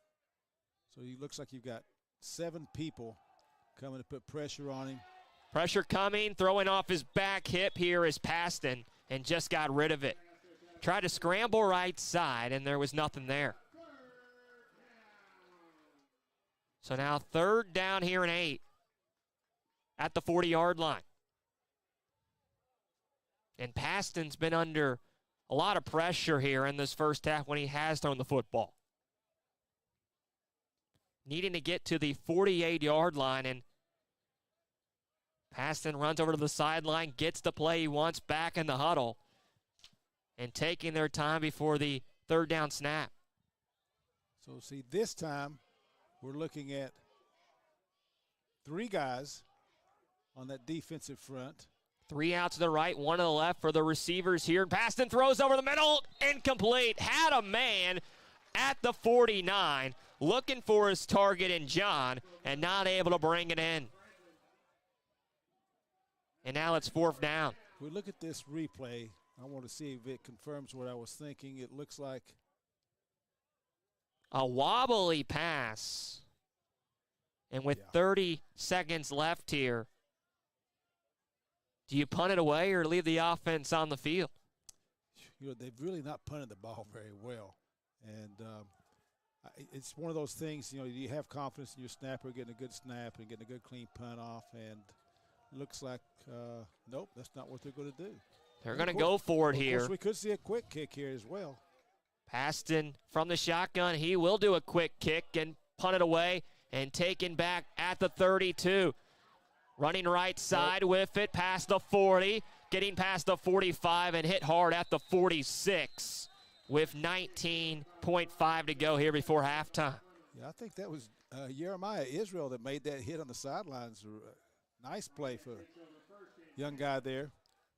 So it looks like you've got 7 people coming to put pressure on him. Pressure coming, throwing off his back hip here is Paston, and just got rid of it. Tried to scramble right side, and there was nothing there. So now 3rd down here and 8 at the 40-yard line. And Paston's been under a lot of pressure here in this first half when he has thrown the football. Needing to get to the 48-yard line, and Paston runs over to the sideline, gets the play he wants back in the huddle, and taking their time before the 3rd down snap. So, see, this time we're looking at 3 guys on that defensive front. 3 out to the right, 1 to the left for the receivers here. Paston throws over the middle, incomplete. Had a man at the 49, looking for his target in John, and not able to bring it in. And now it's 4th down. If we look at this replay, I want to see if it confirms what I was thinking. It looks like a wobbly pass. And with 30 seconds left here, do you punt it away or leave the offense on the field? You know, they've really not punted the ball very well. And it's one of those things, you know, you have confidence in your snapper getting a good snap and getting a good clean punt off, and looks like, nope, that's not what they're going to do. They're going to go for it here. Of course, we could see a quick kick here as well. Paston from the shotgun. He will do a quick kick and punt it away and taken back at the 32. Running right side with it past the 40, getting past the 45 and hit hard at the 46 with 19.5 to go here before halftime. Yeah, I think that was Jeremiah Israel that made that hit on the sidelines. Nice play for young guy there.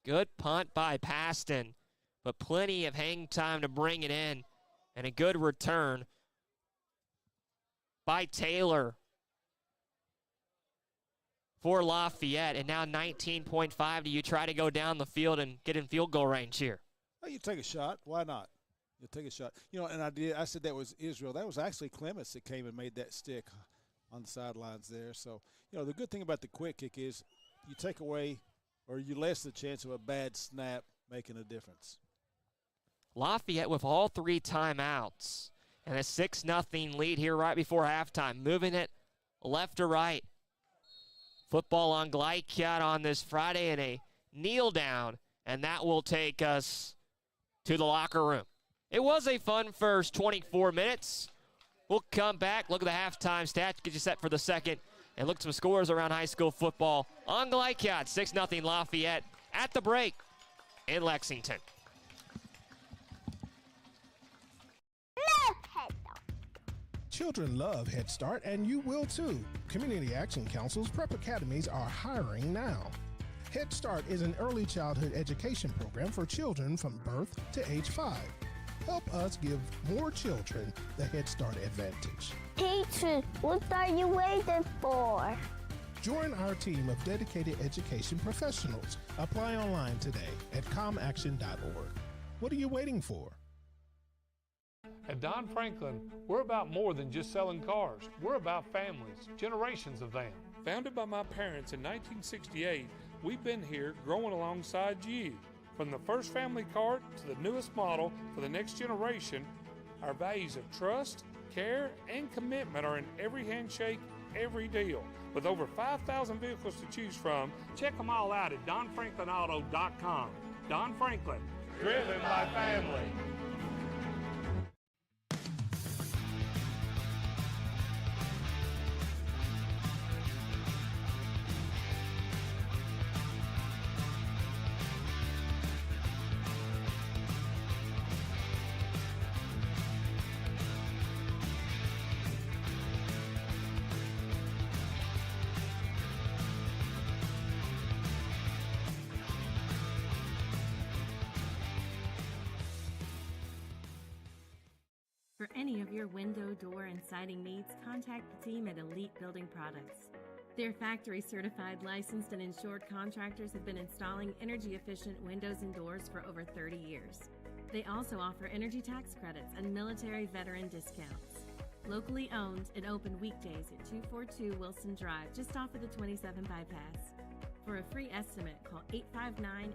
Good punt by Paston, but plenty of hang time to bring it in, and a good return by Taylor for Lafayette. And now 19.5. Do you try to go down the field and get in field goal range here? Well, you take a shot. Why not? You take a shot. You know, and I said that was Israel. That was actually Clements that came and made that stick on the sidelines there. So, you know, the good thing about the quick kick is you take away or you lessen the chance of a bad snap making a difference. Lafayette with all 3 timeouts and a 6-0 lead here right before halftime. Moving it left to right. Football on Glycat on this Friday and a kneel down, and that will take us to the locker room. It was a fun first 24 minutes. We'll come back, look at the halftime stats, get you set for the second, and look at some scores around high school football on Glycat. 6-0 Lafayette at the break in Lexington. Children love Head Start, and you will too. Community Action Council's prep academies are hiring now. Head Start is an early childhood education program for children from birth to age 5. Help us give more children the Head Start advantage. Teacher, what are you waiting for? Join our team of dedicated education professionals. Apply online today at comaction.org. What are you waiting for? At Don Franklin, we're about more than just selling cars. We're about families, generations of them. Founded by my parents in 1968, we've been here growing alongside you. From the first family car to the newest model for the next generation, our values of trust, care, and commitment are in every handshake, every deal. With over 5,000 vehicles to choose from, check them all out at DonFranklinAuto.com. Don Franklin, driven by family. your window, door, and siding needs, contact the team at Elite Building Products. Their factory-certified, licensed, and insured contractors have been installing energy-efficient windows and doors for over 30 years. They also offer energy tax credits and military veteran discounts. Locally owned and open weekdays at 242 Wilson Drive, just off of the 27 bypass. For a free estimate, call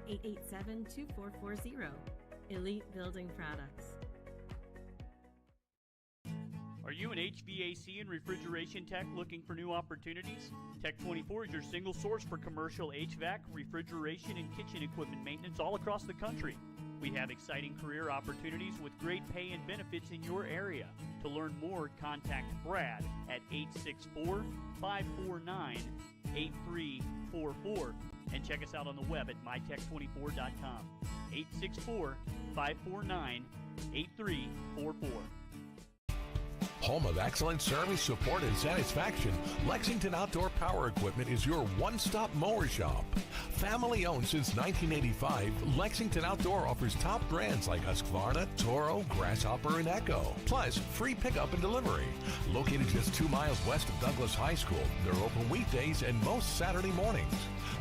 859-887-2440. Elite Building Products. Are you an HVAC and refrigeration tech looking for new opportunities? Tech24 is your single source for commercial HVAC, refrigeration, and kitchen equipment maintenance all across the country. We have exciting career opportunities with great pay and benefits in your area. To learn more, contact Brad at 864-549-8344 and check us out on the web at mytech24.com. 864-549-8344. Home of excellent service, support, and satisfaction, Lexington Outdoor Power Equipment is your one-stop mower shop. Family owned since 1985, Lexington Outdoor offers top brands like Husqvarna, Toro, Grasshopper, and Echo. Plus, free pickup and delivery. Located just 2 miles west of Douglas High School, they're open weekdays and most Saturday mornings.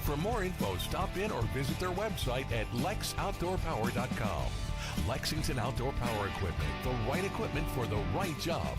For more info, stop in or visit their website at lexoutdoorpower.com. Lexington Outdoor Power Equipment, the right equipment for the right job.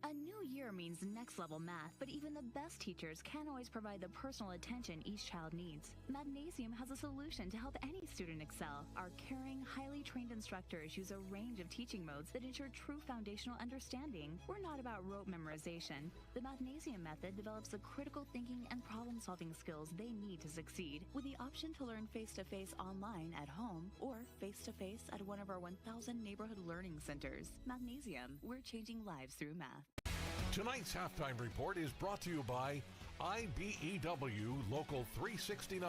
A new year means next-level math, but even the best teachers can't always provide the personal attention each child needs. Magnesium has a solution to help any student excel. Our caring, highly trained instructors use a range of teaching modes that ensure true foundational understanding. We're not about rote memorization. The Magnesium method develops the critical thinking and problem-solving skills they need to succeed, with the option to learn face-to-face online at home or face-to-face at one of our 1,000 neighborhood learning centers. Magnesium, we're changing lives through math. Tonight's halftime report is brought to you by IBEW Local 369.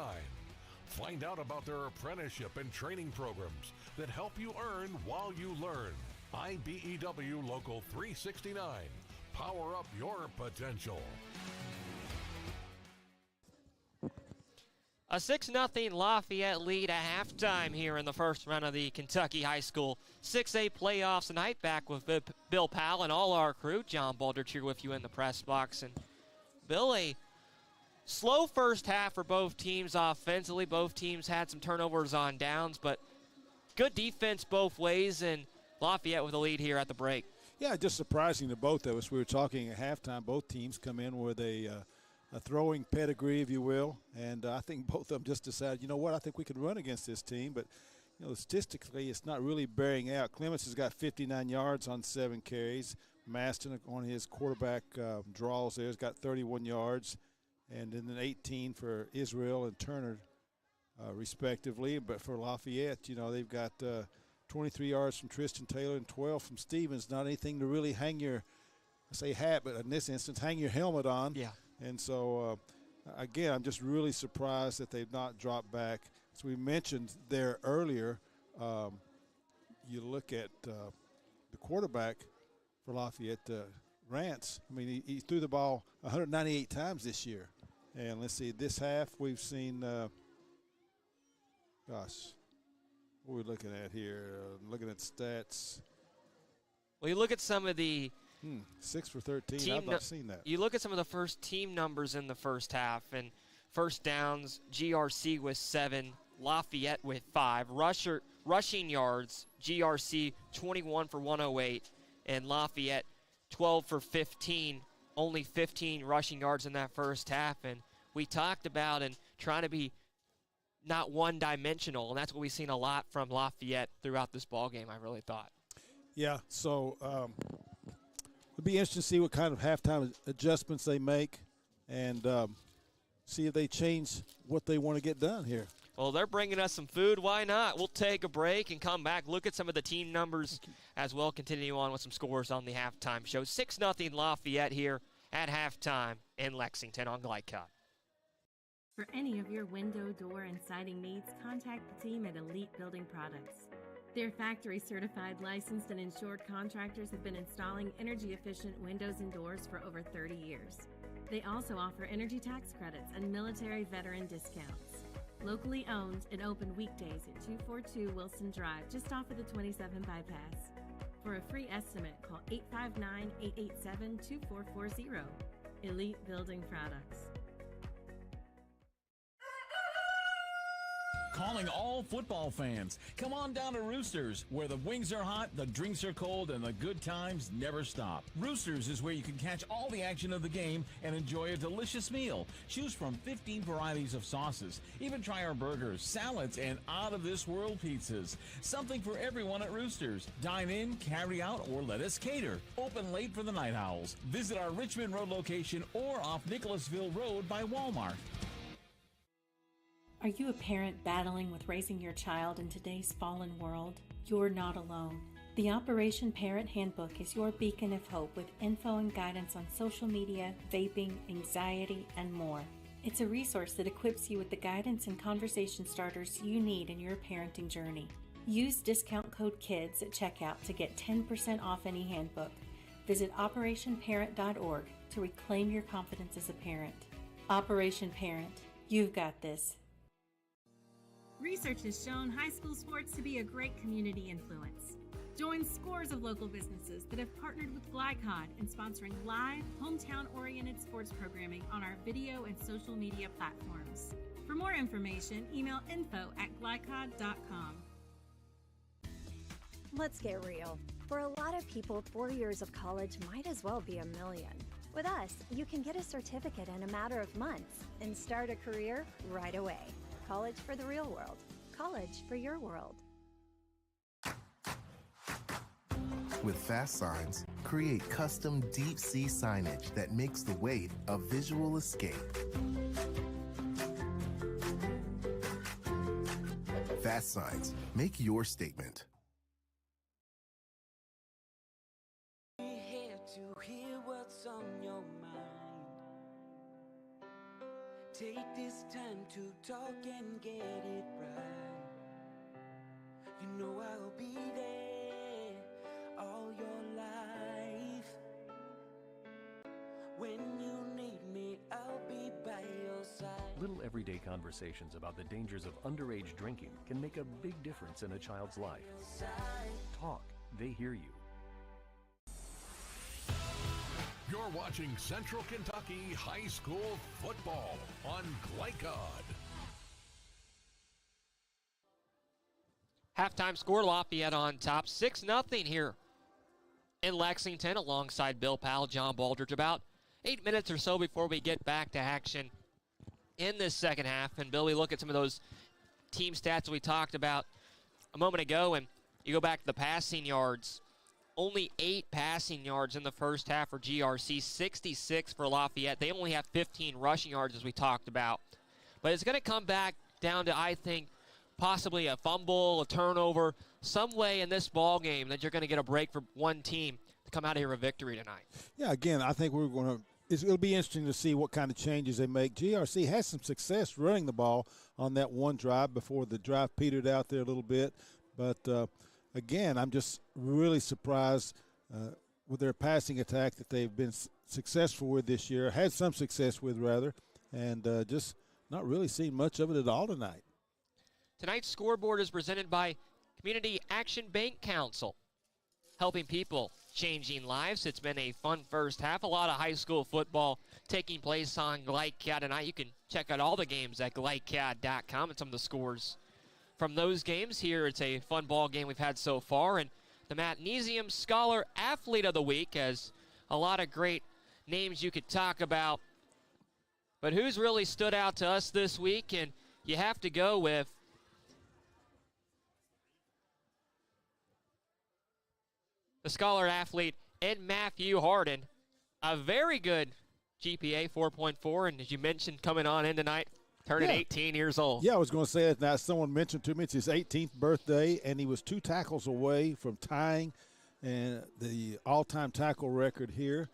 Find out about their apprenticeship and training programs that help you earn while you learn. IBEW Local 369. Power up your potential. A 6-0 Lafayette lead at halftime here in the first round of the Kentucky High School 6A playoffs tonight. Back with Bill Powell and all our crew. John Baldrige here with you in the press box. And Bill, a slow first half for both teams offensively. Both teams had some turnovers on downs, but good defense both ways, and Lafayette with a lead here at the break. Yeah, just surprising to both of us. We were talking at halftime. Both teams come in with a throwing pedigree, if you will, and I think both of them just decided, you know what, I think we can run against this team, but statistically it's not really bearing out. Clements has got 59 yards on 7 carries. Maston on his quarterback draws there has got 31 yards, and then 18 for Israel and Turner respectively. But for Lafayette, they've got 23 yards from Tristan Taylor and 12 from Stevens. Not anything to really hang your, I say hat, but in this instance, hang your helmet on. Yeah. And so, again, I'm just really surprised that they've not dropped back. As we mentioned there earlier, you look at the quarterback for Lafayette, Rance. I mean, he threw the ball 198 times this year. And let's see, this half we've seen, what are we looking at here? Looking at stats. Well, you look at some of the 6 for 13. I've not seen that. You look at some of the first team numbers in the first half, and first downs, GRC with 7, Lafayette with 5. Rushing yards, GRC 21 for 108, and Lafayette 12 for 15. Only 15 rushing yards in that first half, and we talked about and trying to be not one-dimensional, and that's what we've seen a lot from Lafayette throughout this ball game, I really thought. Yeah, so it'll be interesting to see what kind of halftime adjustments they make and see if they change what they want to get done here. Well, they're bringing us some food. Why not? We'll take a break and come back, look at some of the team numbers as well, continue on with some scores on the halftime show. 6-0 Lafayette here at halftime in Lexington on Glide Cup. For any of your window, door, and siding needs, contact the team at Elite Building Products. Their factory-certified, licensed, and insured contractors have been installing energy-efficient windows and doors for over 30 years. They also offer energy tax credits and military veteran discounts. Locally owned and open weekdays at 242 Wilson Drive, just off of the 27 bypass. For a free estimate, call 859-887-2440. Elite Building Products. Calling all football fans. Come on down to Roosters, where the wings are hot, the drinks are cold, and the good times never stop. Roosters is where you can catch all the action of the game and enjoy a delicious meal. Choose from 15 varieties of sauces. Even try our burgers, salads, and out-of-this-world pizzas. Something for everyone at Roosters. Dine in, carry out, or let us cater. Open late for the Night Owls. Visit our Richmond Road location or off Nicholasville Road by Walmart. Are you a parent battling with raising your child in today's fallen world? You're not alone. The Operation Parent Handbook is your beacon of hope with info and guidance on social media, vaping, anxiety, and more. It's a resource that equips you with the guidance and conversation starters you need in your parenting journey. Use discount code KIDS at checkout to get 10% off any handbook. Visit operationparent.org to reclaim your confidence as a parent. Operation Parent, you've got this. Research has shown high school sports to be a great community influence. Join scores of local businesses that have partnered with Glycod in sponsoring live, hometown-oriented sports programming on our video and social media platforms. For more information, email info@glycod.com. Let's get real. For a lot of people, 4 years of college might as well be a million. With us, you can get a certificate in a matter of months and start a career right away. College for the real world. College for your world. With Fast Signs, create custom deep sea signage that makes the wait a visual escape. Fast Signs, make your statement. We're here to hear what's on your mind. Take this time to talk and get it right. You know I'll be there all your life. When you need me, I'll be by your side. Little everyday conversations about the dangers of underage drinking can make a big difference in a child's life. Talk, they hear you. You're watching Central Kentucky High School Football on Glycod. Halftime score, Lafayette on top, 6-0 here in Lexington alongside Bill Powell, John Baldridge. About 8 minutes or so before we get back to action in this second half. And Bill, we look at some of those team stats we talked about a moment ago, and you go back to the passing yards. Only 8 passing yards in the first half for GRC, 66 for Lafayette. They only have 15 rushing yards, as we talked about. But it's going to come back down to, I think, possibly a fumble, a turnover, some way in this ball game that you're going to get a break for one team to come out of here with a victory tonight. Yeah, again, I think we're going to it'll be interesting to see what kind of changes they make. GRC has some success running the ball on that one drive before the drive petered out there a little bit. But, again, I'm just really surprised with their passing attack that they've been successful with this year, had some success with, rather, and just not really seen much of it at all tonight. Tonight's scoreboard is presented by Community Action Bank Council, helping people, changing lives. It's been a fun first half. A lot of high school football taking place on Glycod tonight. You can check out all the games at glycod.com and some of the scores from those games. Here, it's a fun ball game we've had so far. And the Magnesium Scholar Athlete of the Week has a lot of great names you could talk about. But who's really stood out to us this week? And you have to go with the Scholar Athlete in Matthew Harden. A very good GPA, 4.4. And as you mentioned, coming on in tonight, turning 18 years old. Yeah, I was going to say it now. Someone mentioned to me it's his 18th birthday, and he was 2 tackles away from tying the all-time tackle record here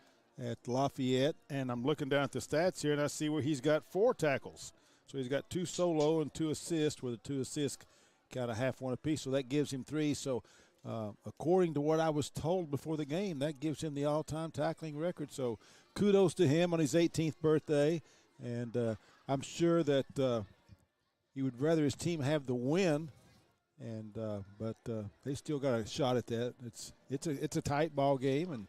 at Lafayette. And I'm looking down at the stats here, and I see where he's got 4 tackles. So he's got 2 solo and 2 assists, where the 2 assists kind of half one apiece. So that gives him 3. So according to what I was told before the game, that gives him the all-time tackling record. So kudos to him on his 18th birthday. And I'm sure that he would rather his team have the win and but they still got a shot at that. It's a tight ball game, and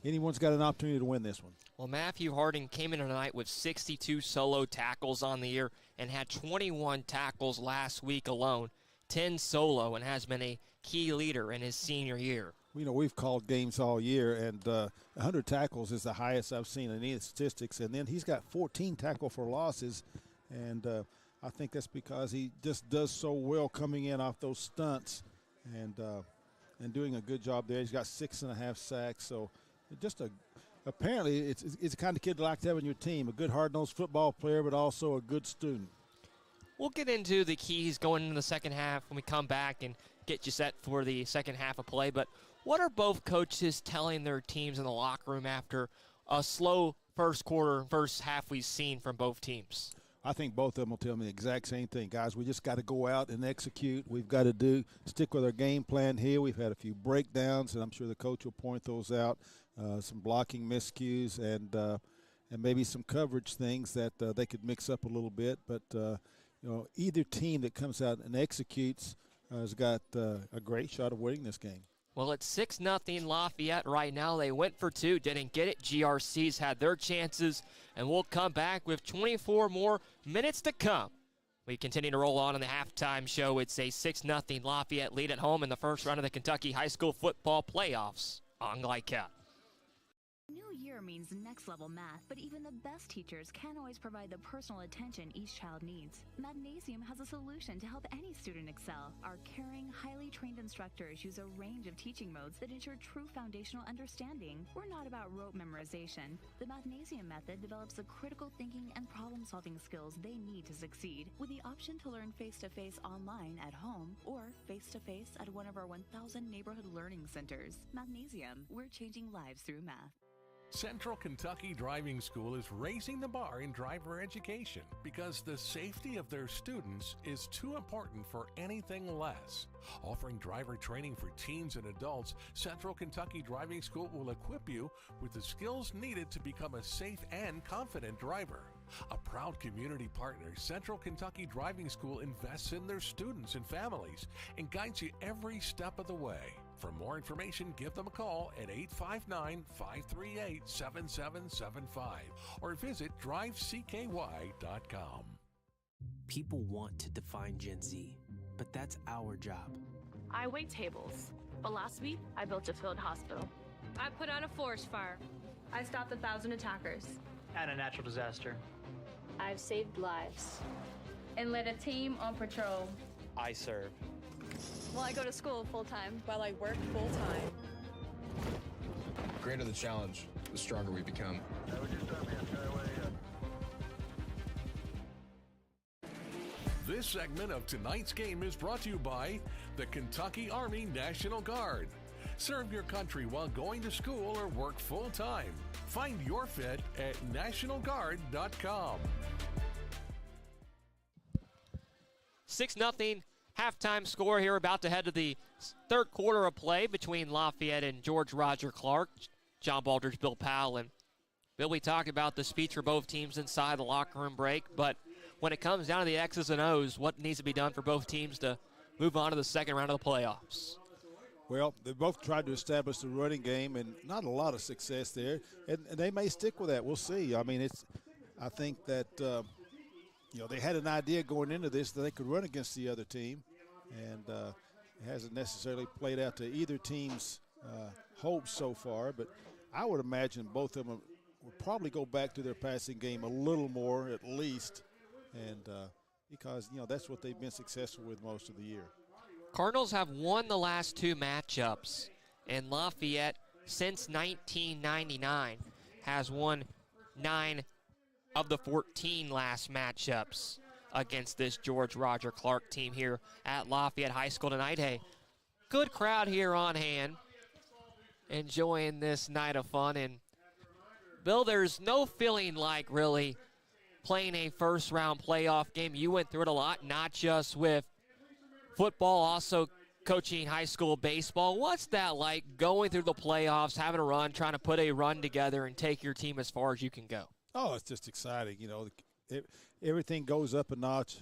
anyone's got an opportunity to win this one. Well, Matthew Harding came in tonight with 62 solo tackles on the year and had 21 tackles last week alone, 10 solo, and has been a key leader in his senior year. You know, we've called games all year, and 100 tackles is the highest I've seen in any statistics. And then he's got 14 tackle for losses, and I think that's because he just does so well coming in off those stunts and doing a good job there. He's got 6.5 sacks, so just apparently it's the kind of kid you like to have on your team, a good hard-nosed football player, but also a good student. We'll get into the keys going into the second half when we come back and get you set for the second half of play. But what are both coaches telling their teams in the locker room after a slow first quarter, first half we've seen from both teams? I think both of them will tell me the exact same thing. Guys, we just got to go out and execute. We've got to stick with our game plan here. We've had a few breakdowns, and I'm sure the coach will point those out, some blocking miscues and maybe some coverage things that they could mix up a little bit. But, either team that comes out and executes has got a great shot of winning this game. Well, it's 6-0 Lafayette right now. They went for two, didn't get it. GRC's had their chances, and we'll come back with 24 more minutes to come. We continue to roll on in the halftime show. It's a 6-0 Lafayette lead at home in the first round of the Kentucky High School Football Playoffs on Glycat. New year means next-level math, but even the best teachers can't always provide the personal attention each child needs. Magnesium has a solution to help any student excel. Our caring, highly trained instructors use a range of teaching modes that ensure true foundational understanding. We're not about rote memorization. The Magnesium method develops the critical thinking and problem-solving skills they need to succeed, with the option to learn face-to-face online at home or face-to-face at one of our 1,000 neighborhood learning centers. Magnesium, we're changing lives through math. Central Kentucky Driving School is raising the bar in driver education because the safety of their students is too important for anything less. Offering driver training for teens and adults, Central Kentucky Driving School will equip you with the skills needed to become a safe and confident driver. A proud community partner, Central Kentucky Driving School invests in their students and families and guides you every step of the way. For more information, give them a call at 859-538-7775 or visit drivecky.com. People want to define Gen Z, but that's our job. I wait tables, but last week I built a field hospital. I put out a forest fire. I stopped 1,000 attackers. And a natural disaster. I've saved lives. And led a team on patrol. I serve. Well, I go to school full-time. While I work full-time. The greater the challenge, the stronger we become. This segment of tonight's game is brought to you by the Kentucky Army National Guard. Serve your country while going to school or work full-time. Find your fit at nationalguard.com. 6-0 halftime score here, about to head to the third quarter of play between Lafayette and George Roger Clark. John Baldridge, Bill Powell, and Bill, we talked about the speech for both teams inside the locker room break, but when it comes down to the X's and O's, what needs to be done for both teams to move on to the second round of the playoffs? Well, they both tried to establish the running game, and not a lot of success there, and they may stick with that. We'll see. I mean, I think that they had an idea going into this that they could run against the other team, and it hasn't necessarily played out to either team's hopes so far. But I would imagine both of them would probably go back to their passing game a little more at least, and because that's what they've been successful with most of the year. Cardinals have won the last two matchups, and Lafayette, since 1999, has won 9 of the 14 last matchups against this George Roger Clark team here at Lafayette High School tonight. Hey, good crowd here on hand, enjoying this night of fun. And Bill, there's no feeling like really playing a first-round playoff game. You went through it a lot, not just with football, also coaching high school baseball. What's that like, going through the playoffs, having a run, trying to put a run together and take your team as far as you can go? Oh, it's just exciting. Everything goes up a notch,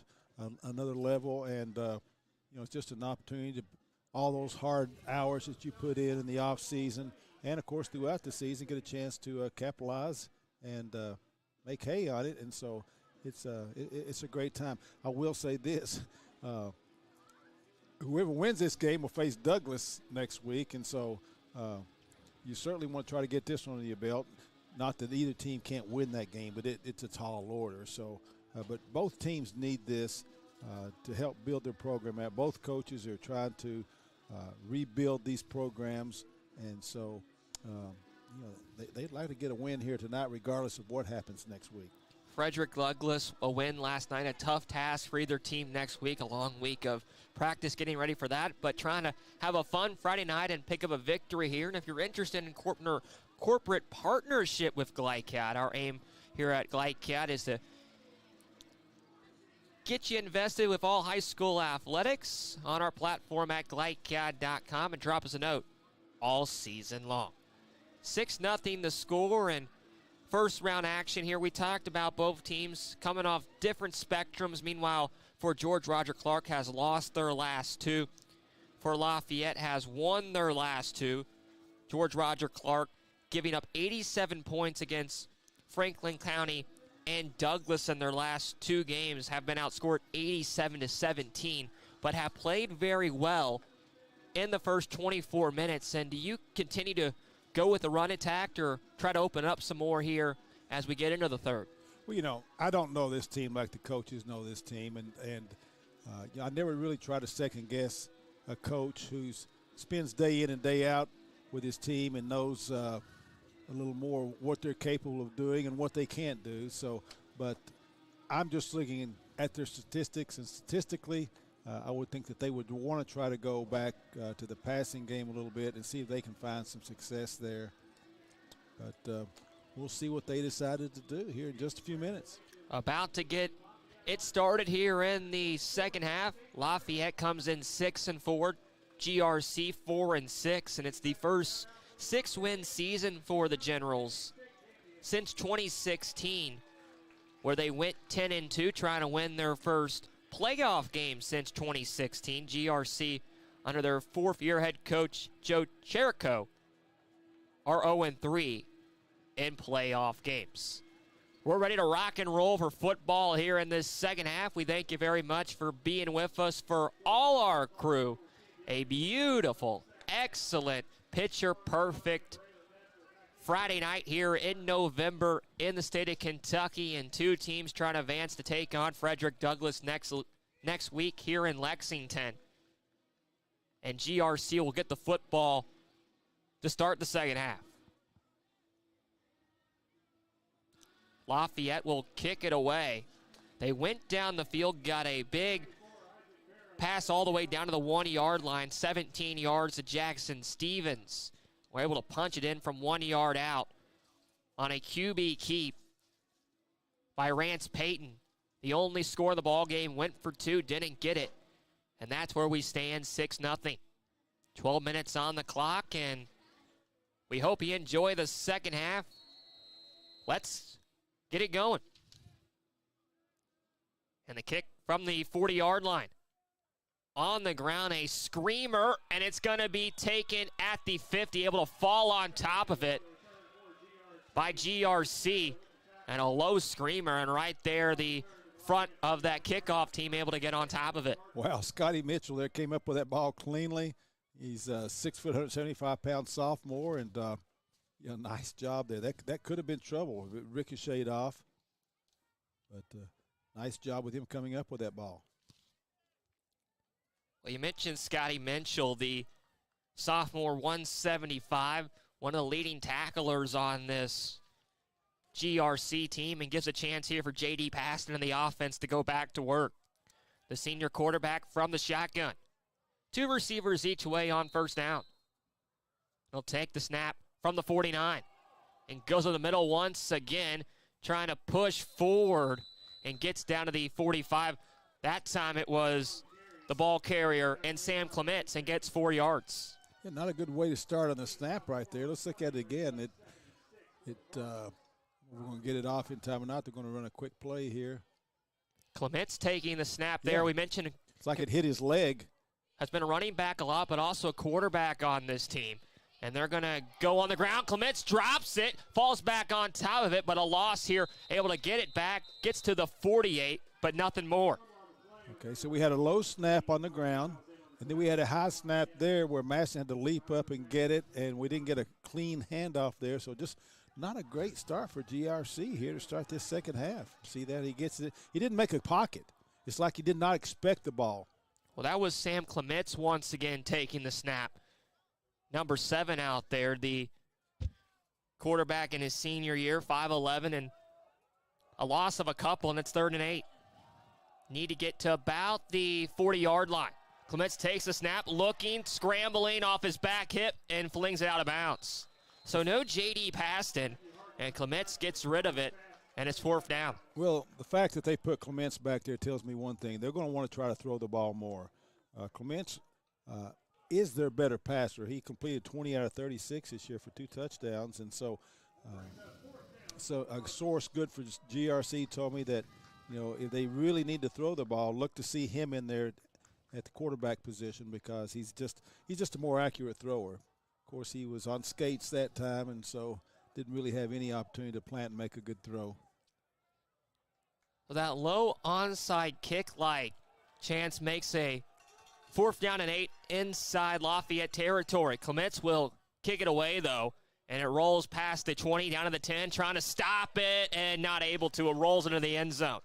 another level, and it's just an opportunity to all those hard hours that you put in the off season, and of course throughout the season, get a chance to capitalize and make hay on it. And so it's a great time. I will say this: whoever wins this game will face Douglas next week, and so you certainly want to try to get this one under your belt. Not that either team can't win that game, but it's a tall order. So, but both teams need this to help build their program out. Both coaches are trying to rebuild these programs, and so they'd like to get a win here tonight, regardless of what happens next week. Frederick Douglass, a win last night, a tough task for either team next week, a long week of practice getting ready for that, but trying to have a fun Friday night and pick up a victory here. And if you're interested in corporate partnership with GlideCat, our aim here at GlideCat is to get you invested with all high school athletics on our platform at GlideCat.com, and drop us a note all season long. 6-0 the score, and first round action here. We talked about both teams coming off different spectrums. Meanwhile, for George Roger Clark has lost their last two. For Lafayette has won their last two. George Roger Clark giving up 87 points against Franklin County and Douglas in their last two games, have been outscored 87-17, but have played very well in the first 24 minutes. And do you continue to go with the run attack or try to open up some more here as we get into the third? Well, I don't know this team like the coaches know this team, and I never really try to second guess a coach who spends day in and day out with his team and knows a little more what they're capable of doing and what they can't do. So, but I'm just looking at their statistics, and statistically, I would think that they would want to try to go back to the passing game a little bit and see if they can find some success there. But we'll see what they decided to do here in just a few minutes. About to get it started here in the second half. Lafayette comes in 6-4, GRC 4-6, and it's the first 6-win season for the Generals since 2016, where they went 10-2, trying to win their first playoff game since 2016. GRC, under their fourth-year head coach Joe Cherico, are 0-3 in playoff games. We're ready to rock and roll for football here in this second half. We thank you very much for being with us. For all our crew, a beautiful, excellent, picture-perfect Friday night here in November in the state of Kentucky, and two teams trying to advance to take on Frederick Douglass next week here in Lexington. And GRC will get the football to start the second half. Lafayette will kick it away. They went down the field, got a big pass all the way down to the 1-yard line, 17 yards to Jackson Stevens. We're able to punch it in from 1 yard out on a QB keep by Rance Payton. The only score of the ball game, went for two, didn't get it. And that's where we stand, 6-0. 12 minutes on the clock, and we hope you enjoy the second half. Let's get it going. And the kick from the 40-yard line. On the ground, a screamer, and it's going to be taken at the 50, able to fall on top of it by GRC. And a low screamer, and right there, the front of that kickoff team able to get on top of it. Wow, Scotty Mitchell there came up with that ball cleanly. He's a 6 foot, 175-pound sophomore, and nice job there. That could have been trouble if it ricocheted off. But nice job with him coming up with that ball. Well, you mentioned Scotty Mitchell, the sophomore 175, one of the leading tacklers on this GRC team, and gives a chance here for J.D. Paston and the offense to go back to work. The senior quarterback from the shotgun. Two receivers each way on first down. He'll take the snap from the 49 and goes to the middle once again, trying to push forward and gets down to the 45. That time it was the ball carrier and Sam Clements, and gets 4 yards. Yeah, not a good way to start on the snap right there. Let's look at it again. We're going to get it off in time or not. They're going to run a quick play here. Clements taking the snap there. Yeah. We mentioned it's like it hit his leg. has been a running back a lot, but also a quarterback on this team. And they're going to go on the ground. Clements drops it, falls back on top of it, but a loss here, able to get it back, gets to the 48, but nothing more. Okay, so we had a low snap on the ground, and then we had a high snap there where Maston had to leap up and get it, and we didn't get a clean handoff there. So just not a great start for GRC here to start this second half. See that? He gets it. He didn't make a pocket. It's like he did not expect the ball. Well, that was Sam Clements once again taking the snap. Number 7 out there, the quarterback in his senior year, 5'11", and a loss of a couple, and it's 3rd and 8. Need to get to about the 40-yard line. Clements takes the snap, looking, scrambling off his back hip, and flings it out of bounds. So no J.D. Paston, and Clements gets rid of it, and it's 4th down. Well, the fact that they put Clements back there tells me one thing. They're going to want to try to throw the ball more. Clements is their better passer. He completed 20 out of 36 this year for 2 touchdowns, and so a source good for GRC told me that, you know, if they really need to throw the ball, look to see him in there at the quarterback position because he's just a more accurate thrower. Of course, he was on skates that time, and so didn't really have any opportunity to plant and make a good throw. Well, that low onside kick like chance makes a 4th down and 8 inside Lafayette territory. Clements will kick it away, though, and it rolls past the 20, down to the 10, trying to stop it, and not able to. It rolls into the end zone.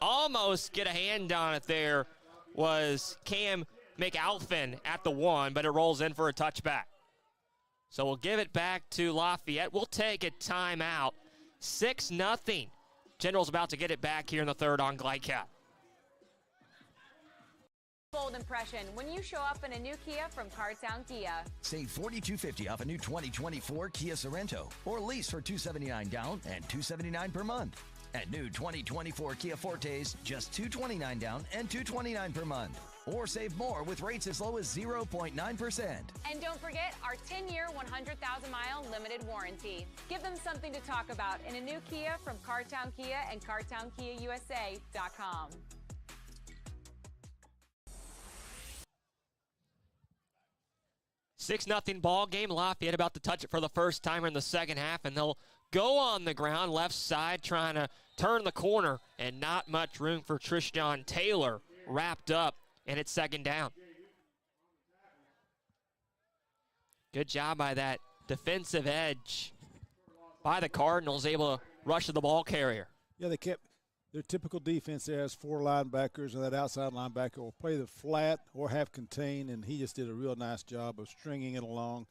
Almost get a hand on it there was Cam McAlphin at the 1, but it rolls in for a touchback. So we'll give it back to Lafayette. We'll take a timeout. 6-0. General's about to get it back here in the 3rd on Glycat. Bold impression when you show up in a new Kia from Cardtown Kia. Save $4,250 off a new 2024 Kia Sorento or lease for $279 down and $279 per month. At new 2024 Kia Fortes, just $229 down and $229 per month. Or save more with rates as low as 0.9%. And don't forget our 10-year, 100,000-mile limited warranty. Give them something to talk about in a new Kia from Cardtown Kia and CardtownKiaUSA.com. Six-0 ball game. Lafayette about to touch it for the first time in the second half, and they'll go on the ground, left side, trying to turn the corner, and not much room for Tristan Taylor. Wrapped up, and it's 2nd down. Good job by that defensive edge by the Cardinals, able to rush to the ball carrier. Yeah, they kept their typical defense there has 4 linebackers, and that outside linebacker will play the flat or have contain, and he just did a real nice job of stringing it along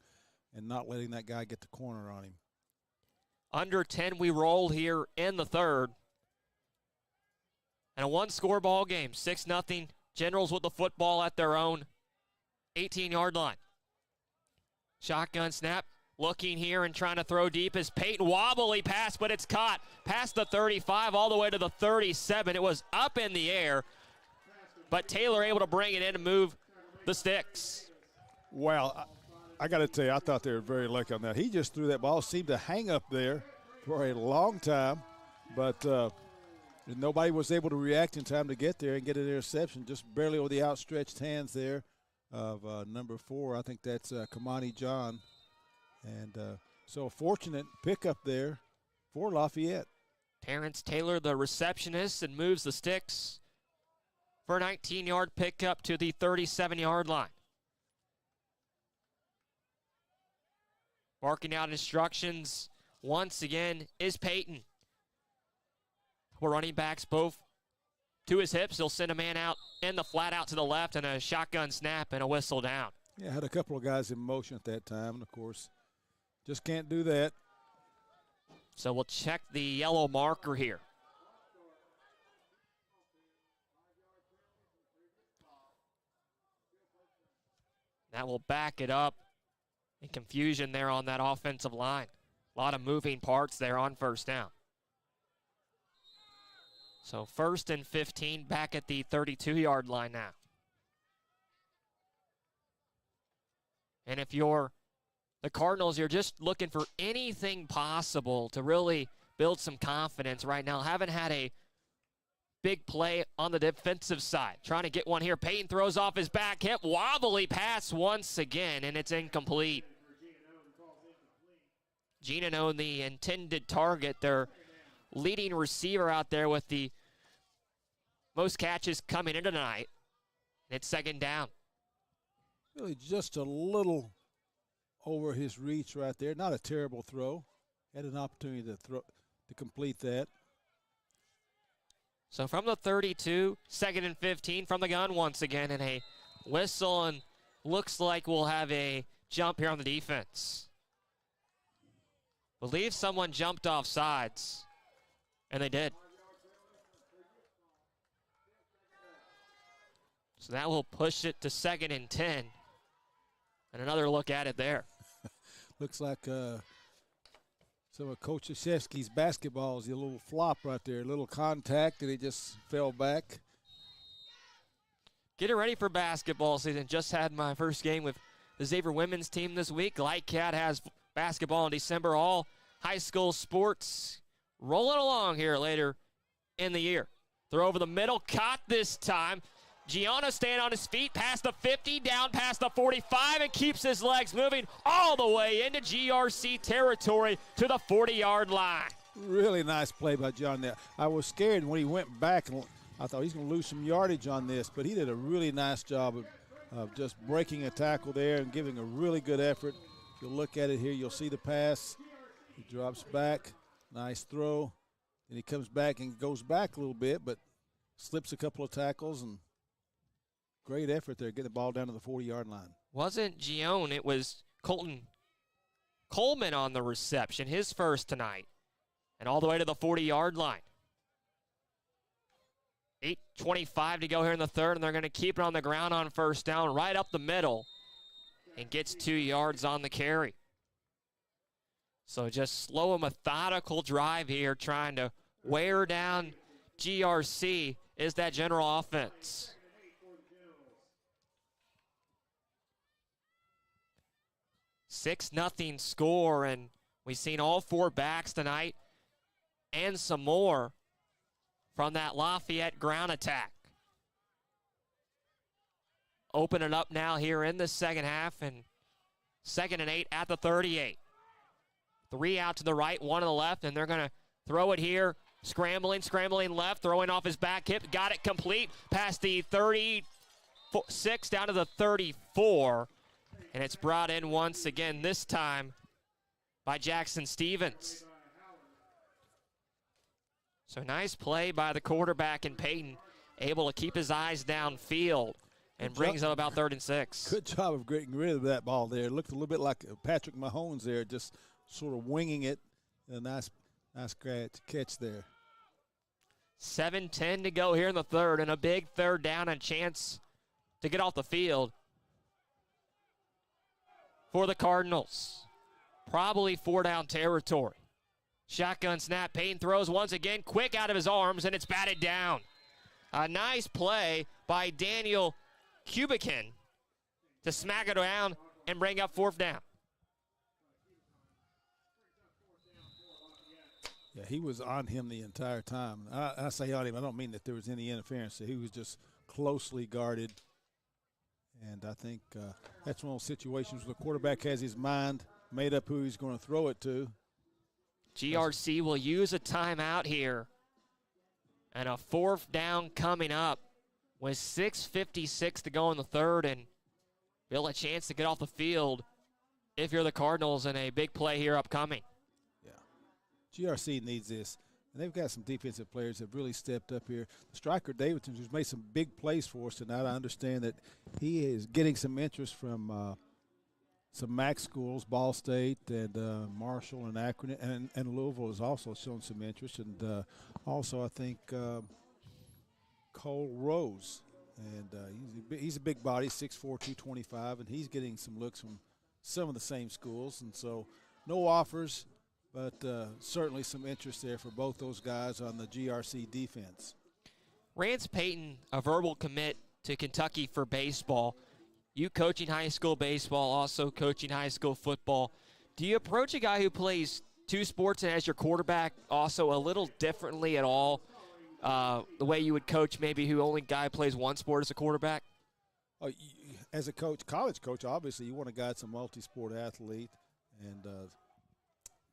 and not letting that guy get the corner on him. Under 10 we roll here in the 3rd. And a 1-score ball game, 6-0. Generals with the football at their own 18-yard line. Shotgun snap, looking here and trying to throw deep as Peyton. Wobbly pass, but it's caught past the 35 all the way to the 37. It was up in the air, but Taylor able to bring it in and move the sticks. Wow, I got to tell you, I thought they were very lucky on that. He just threw that ball, seemed to hang up there for a long time, but nobody was able to react in time to get there and get an interception, just barely over the outstretched hands there of number 4. I think that's Kamani John. And so a fortunate pickup there for Lafayette. Terrence Taylor, the receptionist, and moves the sticks for a 19-yard pickup to the 37-yard line. Barking out instructions once again is Peyton. We're running backs both to his hips. He'll send a man out in the flat out to the left, and a shotgun snap and a whistle down. Yeah, had a couple of guys in motion at that time, and of course, just can't do that. So we'll check the yellow marker here. That will back it up. And confusion there on that offensive line. A lot of moving parts there on 1st down. So 1st and 15 back at the 32-yard line now. And if you're the Cardinals, you're just looking for anything possible to really build some confidence right now. Haven't had a big play on the defensive side. Trying to get one here. Payton throws off his back hip. Wobbly pass once again, and it's incomplete. Gino, the intended target, their leading receiver out there with the most catches coming into tonight. It's second down. Really just a little over his reach right there. Not a terrible throw. Had an opportunity to complete that. So from the 32, 2nd and 15 from the gun once again, and a whistle, and looks like we'll have a jump here on the defense. Believe someone jumped off sides, and they did. So that will push it to 2nd and 10. And another look at it there. Looks like some of Coach Krzyzewski's basketballs, a little flop right there, a little contact, and he just fell back. Getting ready for basketball season. Just had my first game with the Xavier women's team this week. Lightcat has basketball in December. All high school sports rolling along here later in the year. Throw over the middle, caught this time. Gianna staying on his feet past the 50, down past the 45, and keeps his legs moving all the way into GRC territory to the 40-yard line. Really nice play by John there. I was scared when he went back, and I thought he's going to lose some yardage on this, but he did a really nice job of just breaking a tackle there and giving a really good effort. If you look at it here, you'll see the pass. He drops back, nice throw. Then he comes back and goes back a little bit, but slips a couple of tackles, and great effort there, getting the ball down to the 40-yard line. Wasn't Gion, it was Colton Coleman on the reception, his first tonight, and all the way to the 40-yard line. 8:25 to go here in the third, and they're going to keep it on the ground on first down, right up the middle, and gets 2 yards on the carry. So just slow and methodical drive here, trying to wear down GRC is that general offense. 6-0 score, and we've seen all 4 backs tonight and some more from that Lafayette ground attack. Open it up now here in the second half, and 2nd and 8 at the 38. 3 out to the right, 1 to the left, and they're going to throw it here. Scrambling left, throwing off his back hip. Got it complete past the 36 down to the 34. And it's brought in once again, this time by Jackson Stevens. So nice play by the quarterback in Payton, able to keep his eyes downfield and brings up about 3rd and 6. Good job of getting rid of that ball there. It looked a little bit like Patrick Mahomes there, just sort of winging it. A nice catch there. 7:10 to go here in the third, and a big third down and chance to get off the field for the Cardinals. Probably 4-down territory. Shotgun snap, Payton throws once again, quick out of his arms, and it's batted down. A nice play by Daniel Kubikin to smack it down and bring up 4th down. Yeah, he was on him the entire time. I say on him, I don't mean that there was any interference. He was just closely guarded. And I think that's one of those situations where the quarterback has his mind made up who he's going to throw it to. GRC will use a timeout here. And a 4th down coming up with 6:56 to go in the third, and Bill a chance to get off the field if you're the Cardinals, and a big play here upcoming. GRC needs this. And they've got some defensive players that have really stepped up here. Striker Davidson, who's made some big plays for us tonight. I understand that he is getting some interest from some MAC schools, Ball State and Marshall and Akron, and Louisville has also shown some interest. And also I think Cole Rose. And he's a big body, 6'4", 225, and he's getting some looks from some of the same schools. And so no offers, but certainly some interest there for both those guys on the GRC defense. Rance Payton, a verbal commit to Kentucky for baseball. You coaching high school baseball, also coaching high school football. Do you approach a guy who plays 2 sports and as your quarterback also a little differently at all the way you would coach maybe who only guy plays one sport as a quarterback? Oh, as a coach, college coach, obviously you want a guy that's a multi-sport athlete.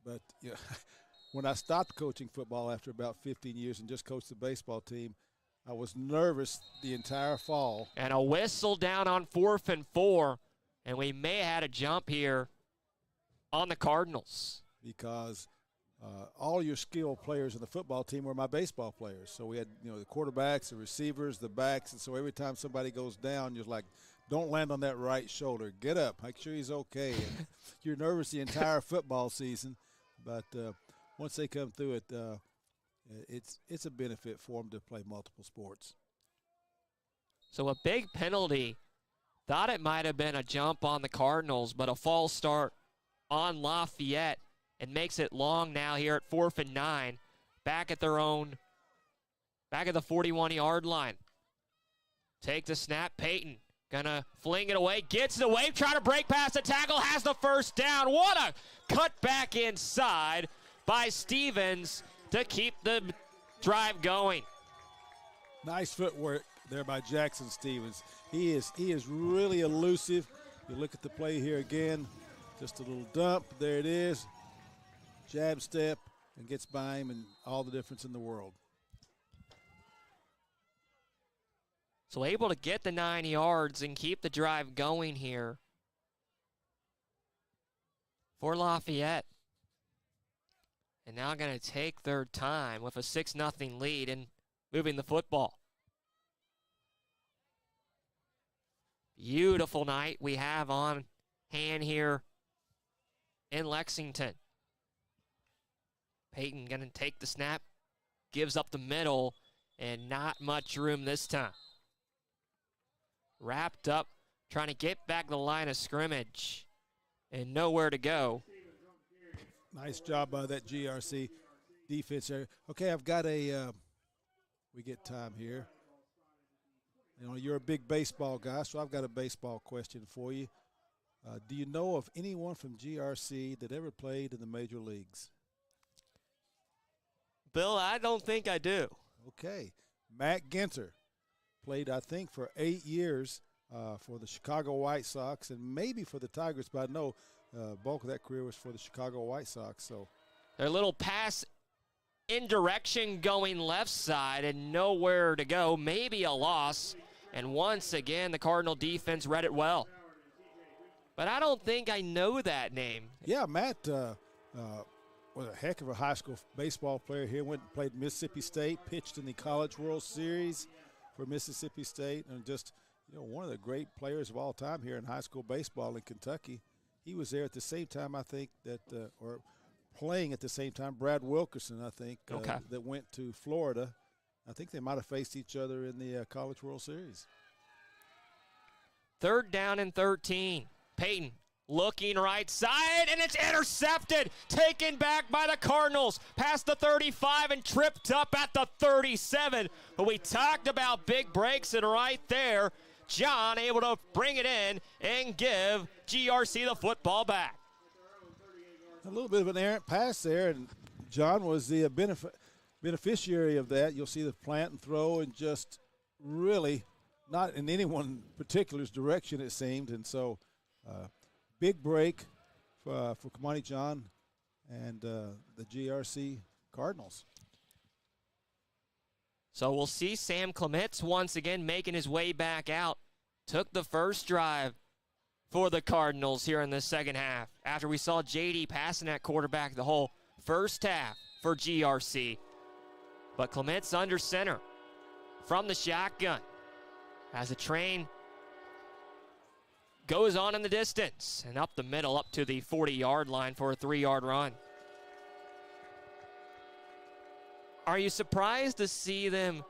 But you know, when I stopped coaching football after about 15 years and just coached the baseball team, I was nervous the entire fall. And a whistle down on 4th and 4, and we may have had a jump here on the Cardinals. Because all your skilled players in the football team were my baseball players. So we had, the quarterbacks, the receivers, the backs, and so every time somebody goes down, you're like, don't land on that right shoulder. Get up. Make sure he's okay. And you're nervous the entire football season. But once they come through it, it's a benefit for them to play multiple sports. So a big penalty. Thought it might have been a jump on the Cardinals, but a false start on Lafayette, and makes it long now here at 4th and 9, back at the 41-yard line. Take the snap, Peyton. Gonna fling it away, gets it away, trying to break past the tackle, has the first down. What a cut back inside by Stevens to keep the drive going. Nice footwork there by Jackson Stevens. He is really elusive. You look at the play here again, just a little dump. There it is. Jab step and gets by him, and all the difference in the world. So able to get the 9 yards and keep the drive going here for Lafayette. And now going to take their time with a 6-0 lead and moving the football. Beautiful night we have on hand here in Lexington. Peyton going to take the snap, gives up the middle, and not much room this time. Wrapped up, trying to get back the line of scrimmage, and nowhere to go. Nice job by that GRC defense there. Okay, I've got we get time here. You're a big baseball guy, so I've got a baseball question for you. Do you know of anyone from GRC that ever played in the major leagues? Bill, I don't think I do. Okay. Matt Ginter played, I think, for 8 years for the Chicago White Sox and maybe for the Tigers, but I know bulk of that career was for the Chicago White Sox. So their little pass in direction going left side and nowhere to go, maybe a loss. And once again, the Cardinal defense read it well. But I don't think I know that name. Yeah, Matt was a heck of a high school baseball player here. Went and played Mississippi State, pitched in the College World Series for Mississippi State, and just one of the great players of all time here in high school baseball in Kentucky. He was there at the same time, I think, or playing at the same time, Brad Wilkerson, I think, that went to Florida. I think they might have faced each other in the College World Series. 3rd down and 13. Peyton looking right side, and it's intercepted. Taken back by the Cardinals. Past the 35 and tripped up at the 37. But we talked about big breaks, and right there, John able to bring it in and give GRC the football back. A little bit of an errant pass there, and John was the beneficiary of that. You'll see the plant and throw, and just really not in any one particular's direction, it seemed. And so big break for Kamani John and the GRC Cardinals. So we'll see Sam Clements once again making his way back out. Took the first drive for the Cardinals here in the second half, after we saw JD passing at quarterback the whole first half for GRC. But Clements under center from the shotgun as the train goes on in the distance and up the middle up to the 40-yard line for a 3-yard run. Are you surprised to see them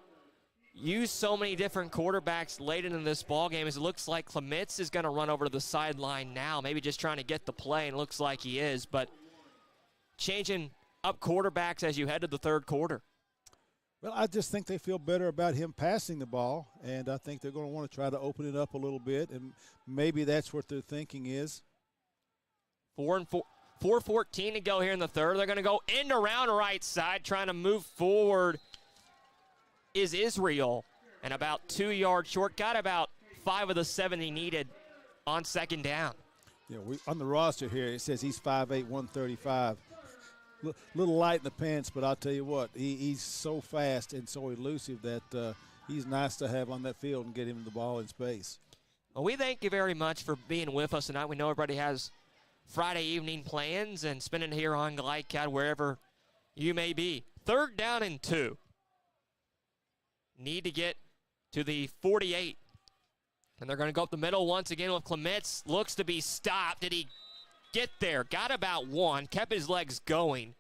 use so many different quarterbacks late into this ballgame, as it looks like Clements is going to run over to the sideline now, maybe just trying to get the play, and it looks like he is, but changing up quarterbacks as you head to the third quarter? Well, I just think they feel better about him passing the ball, and I think they're going to want to try to open it up a little bit, and maybe that's what their thinking is. 4:14 to go here in the third. They're going to go in around right side, trying to move forward is Israel, and about 2 yards short. Got about 5 of the 7 he needed on second down. Yeah, on the roster here, it says he's 5'8", 135. Little light in the pants, but I'll tell you what, he's so fast and so elusive that he's nice to have on that field and get him the ball in space. Well, we thank you very much for being with us tonight. We know everybody has Friday evening plans and spending here on GlideCat wherever you may be. 3rd down and 2. Need to get to the 48. And they're going to go up the middle once again with Clements. Looks to be stopped. Did he get there? Got about 1. Kept his legs going.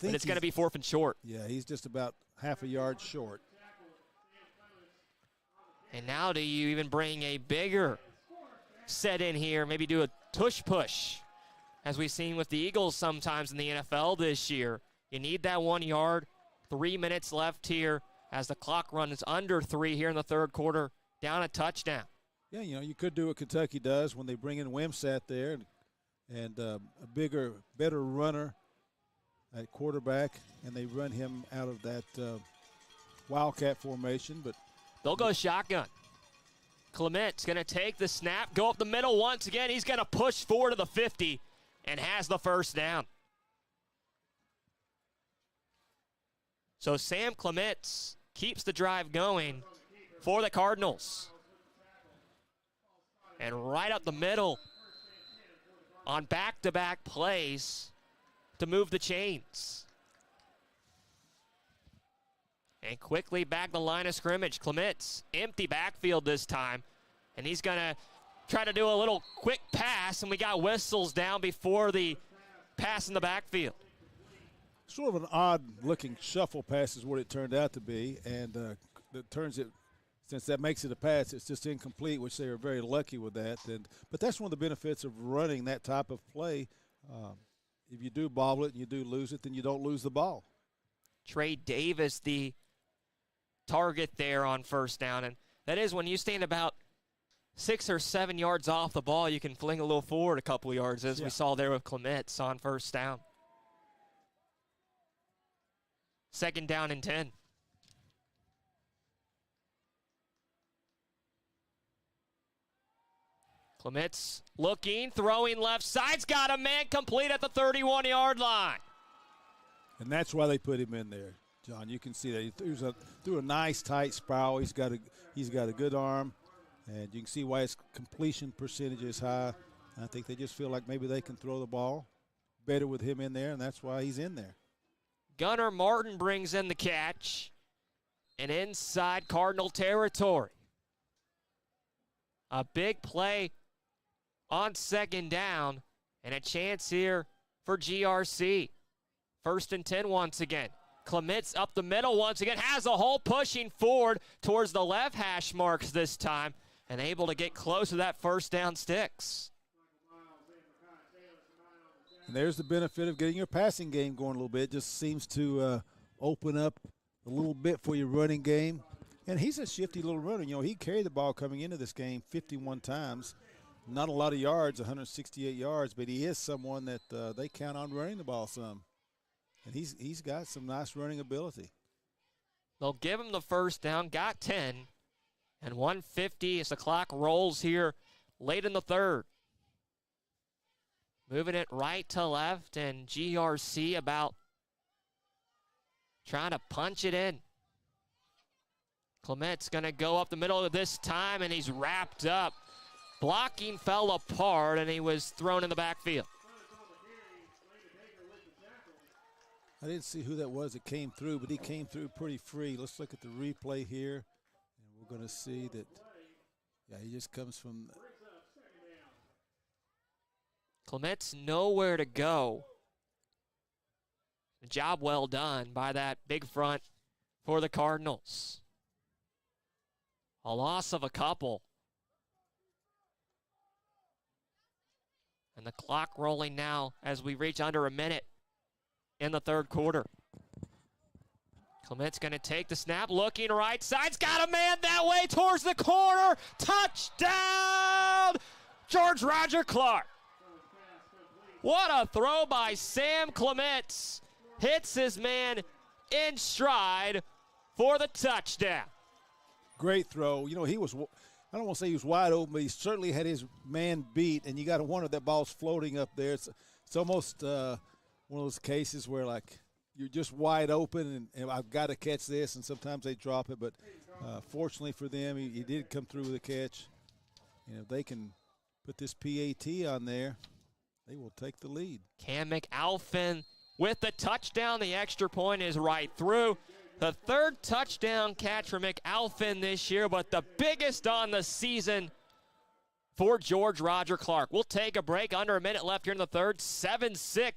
But it's going to be 4th and short. Yeah, he's just about half a yard short. And now do you even bring a bigger set in here, maybe do a tush push, as we've seen with the Eagles sometimes in the NFL this year. You need that 1 yard. 3 minutes left here as the clock runs under 3 here in the third quarter. Down a touchdown. Yeah, you could do what Kentucky does when they bring in Wimsatt there and a bigger, better runner at quarterback, and they run him out of that Wildcat formation. But they'll go shotgun. Clement's going to take the snap, go up the middle once again. He's going to push forward to the 50 and has the first down. So Sam Clements keeps the drive going for the Cardinals. And right up the middle on back-to-back plays to move the chains. And quickly back the line of scrimmage. Clements, empty backfield this time. And he's going to try to do a little quick pass, and we got whistles down before the pass in the backfield. Sort of an odd-looking shuffle pass is what it turned out to be, and that turns it, since that makes it a pass, it's just incomplete, which they are very lucky with that. But that's one of the benefits of running that type of play. If you do bobble it and you do lose it, then you don't lose the ball. Trey Davis, the target there on first down, and that is when you stand about 6 or 7 yards off the ball, you can fling a little forward a couple yards, as we saw there with Clements on first down. 2nd down and 10. Clements looking, throwing left side's got a man complete at the 31-yard line. And that's why they put him in there, John. You can see that he threw a nice tight spiral. He's got a good arm, and you can see why his completion percentage is high. I think they just feel like maybe they can throw the ball better with him in there, and that's why he's in there. Gunnar Martin brings in the catch, and inside Cardinal territory. A big play on 2nd down, and a chance here for GRC. 1st and 10 once again. Clements up the middle once again, has a hole, pushing forward towards the left hash marks this time, and able to get close to that first down sticks. And there's the benefit of getting your passing game going a little bit. Just seems to open up a little bit for your running game. And he's a shifty little runner. He carried the ball coming into this game 51 times. Not a lot of yards, 168 yards, but he is someone that they count on running the ball some. And he's got some nice running ability. They'll give him the first down, got 10, and 150 as the clock rolls here late in the third. Moving it right to left, and GRC about trying to punch it in. Clement's going to go up the middle of this time, and he's wrapped up. Blocking fell apart, and he was thrown in the backfield. I didn't see who that was that came through, but he came through pretty free. Let's look at the replay here, and we're going to see that, he just comes from. Clement's nowhere to go. A job well done by that big front for the Cardinals. A loss of a couple. And the clock rolling now as we reach under a minute in the third quarter. Clement's going to take the snap, looking right side's got a man that way towards the corner. Touchdown, George Roger Clark. What a throw by Sam Clements. Hits his man in stride for the touchdown. Great throw. You know, he was, I don't want to say he was wide open, but he certainly had his man beat, and you got to wonder that ball's floating up there. It's almost one of those cases where, like, you're just wide open, and I've got to catch this, and sometimes they drop it. But fortunately for them, he did come through with a catch. And if they can put this PAT on there, they will take the lead. Cam McAlphin with the touchdown. The extra point is right through. The third touchdown catch for McAlphin this year, but the biggest on the season for George Roger Clark. We'll take a break. Under a minute left here in the third. 7-6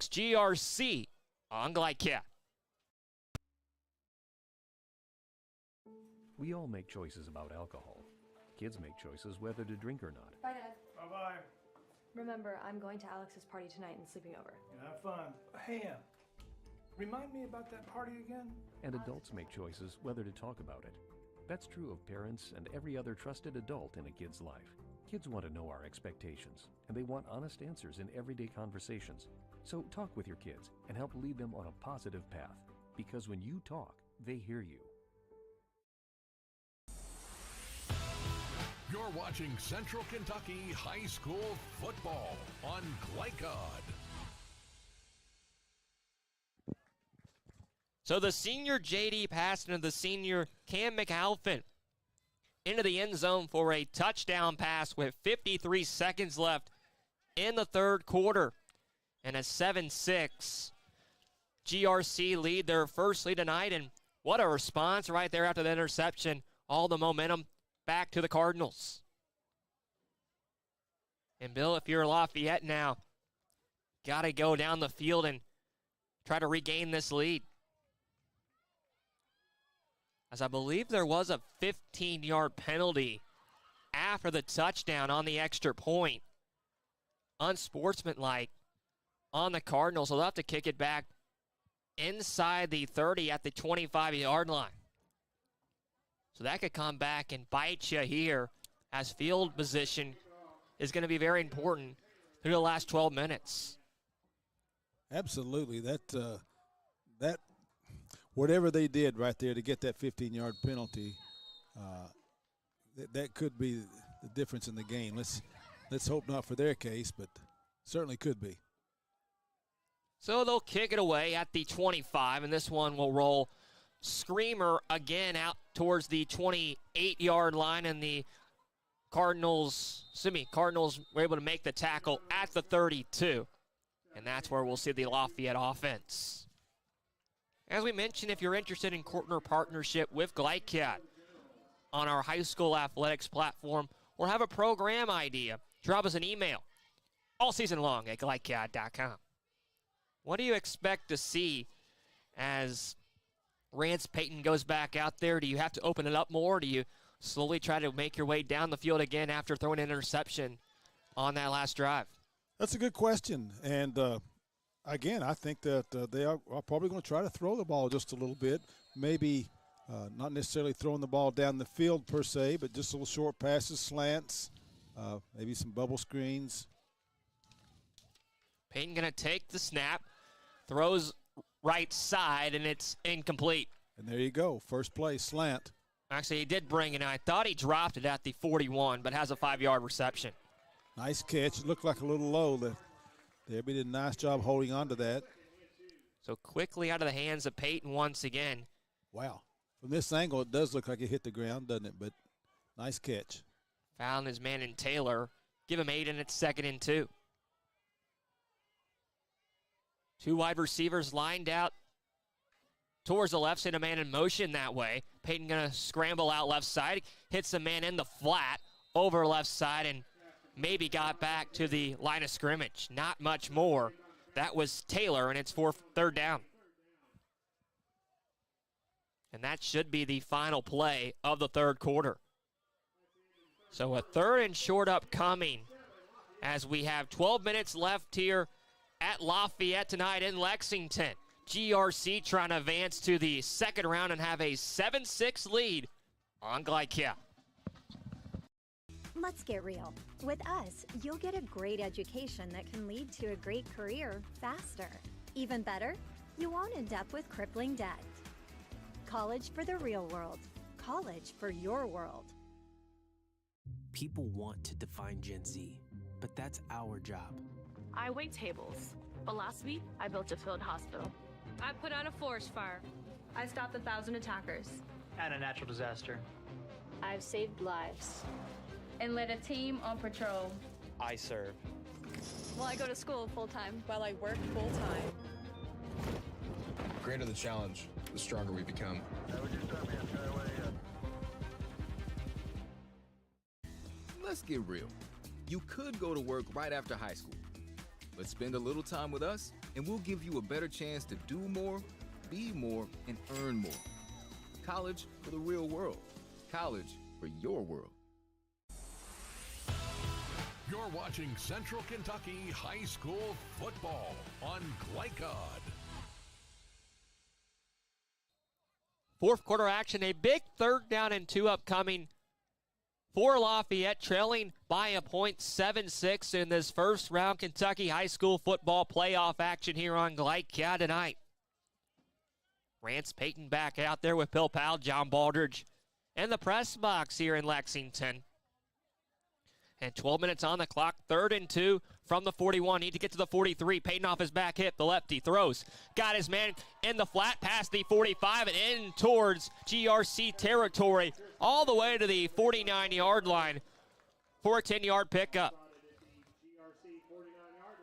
GRC on Glycat. We all make choices about alcohol. Kids make choices whether to drink or not. Bye, Dad. Bye-bye. Remember, I'm going to Alex's party tonight and sleeping over. Have fun. Hey, remind me about that party again? And adults make choices whether to talk about it. That's true of parents and every other trusted adult in a kid's life. Kids want to know our expectations, and they want honest answers in everyday conversations. So talk with your kids and help lead them on a positive path. Because when you talk, they hear you. You're watching Central Kentucky High School football on Glycod. So the senior J.D. pass into the senior Cam McAlphin into the end zone for a touchdown pass with 53 seconds left in the third quarter. And a 7-6 GRC lead, their first lead tonight. And what a response right there after the interception. All the momentum back to the Cardinals. And Bill, if you're Lafayette now, got to go down the field and try to regain this lead. As I believe there was a 15-yard penalty after the touchdown on the extra point. Unsportsmanlike on the Cardinals. So they'll have to kick it back inside the 30 at the 25-yard line. So that could come back and bite you here, as field position is going to be very important through the last 12 minutes. Absolutely. That whatever they did right there to get that 15-yard penalty, that could be the difference in the game. Let's hope not for their case, but certainly could be. So they'll kick it away at the 25, and this one will roll screamer again out towards the 28-yard line, and the Cardinals were able to make the tackle at the 32. And that's where we'll see the Lafayette offense. As we mentioned, if you're interested in partner partnership with Glycat on our high school athletics platform or have a program idea, drop us an email all season long at glycat.com. What do you expect to see as Rance Payton goes back out there? Do you have to open it up more? Do you slowly try to make your way down the field again after throwing an interception on that last drive? That's a good question. And, again, I think that they are probably going to try to throw the ball just a little bit. Maybe not necessarily throwing the ball down the field per se, but just little short passes, slants, maybe some bubble screens. Payton going to take the snap, throws right side, and it's incomplete. And there you go, first play, slant. Actually, he did bring it in. I thought he dropped it at the 41, but has a 5-yard reception. Nice catch. It looked like a little low there. He did a nice job holding on to that. So quickly out of the hands of Payton once again. Wow. From this angle, it does look like it hit the ground, doesn't it? But nice catch. Found his man in Taylor. Give him 8, and it's 2nd and 2. Two wide receivers lined out towards the left side, a man in motion that way. Payton going to scramble out left side, hits the man in the flat over left side, and maybe got back to the line of scrimmage. Not much more. That was Taylor, and it's for 3rd down. And that should be the final play of the third quarter. So a 3rd and short upcoming as we have 12 minutes left here at Lafayette tonight in Lexington. GRC trying to advance to the second round and have a 7-6 lead on Glycat. Let's get real. With us, you'll get a great education that can lead to a great career faster. Even better, you won't end up with crippling debt. College for the real world. College for your world. People want to define Gen Z, but that's our job. I wait tables, but last week I built a field hospital. I put out a forest fire. I stopped 1,000 attackers. And a natural disaster. I've saved lives. And led a team on patrol. I serve. Well, I go to school full-time. While I work full-time. The greater the challenge, the stronger we become. Let's get real. You could go to work right after high school, but spend a little time with us and we'll give you a better chance to do more, be more, and earn more. College for the real world. College for your world. You're watching Central Kentucky High School football on Glycod. Fourth quarter action, a big 3rd down and 2 upcoming for Lafayette, trailing by a point, 7-6 in this first round Kentucky high school football playoff action here on Glycod tonight. Rance Payton back out there with Bill Powell, John Baldridge, and the press box here in Lexington. And 12 minutes on the clock, 3rd and 2 from the 41. Need to get to the 43. Payton off his back hip, the lefty throws. Got his man in the flat past the 45 and in towards GRC territory, all the way to the 49-yard line for a 10-yard pickup.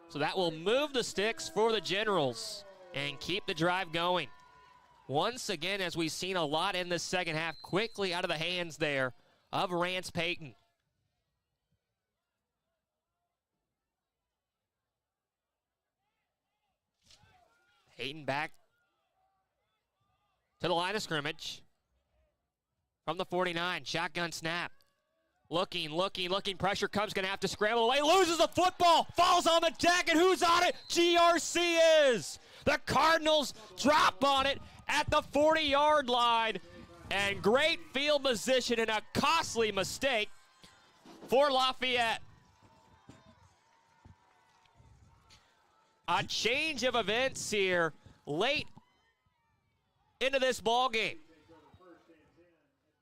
So that will move the sticks for the Generals and keep the drive going. Once again, as we've seen a lot in the second half, quickly out of the hands there of Rance Payton. Payton back to the line of scrimmage from the 49. Shotgun snap. Looking. Pressure comes, going to have to scramble away. Loses the football. Falls on the deck, and who's on it? GRC is. The Cardinals drop on it at the 40-yard line. And great field position and a costly mistake for Lafayette. A change of events here late into this ball game.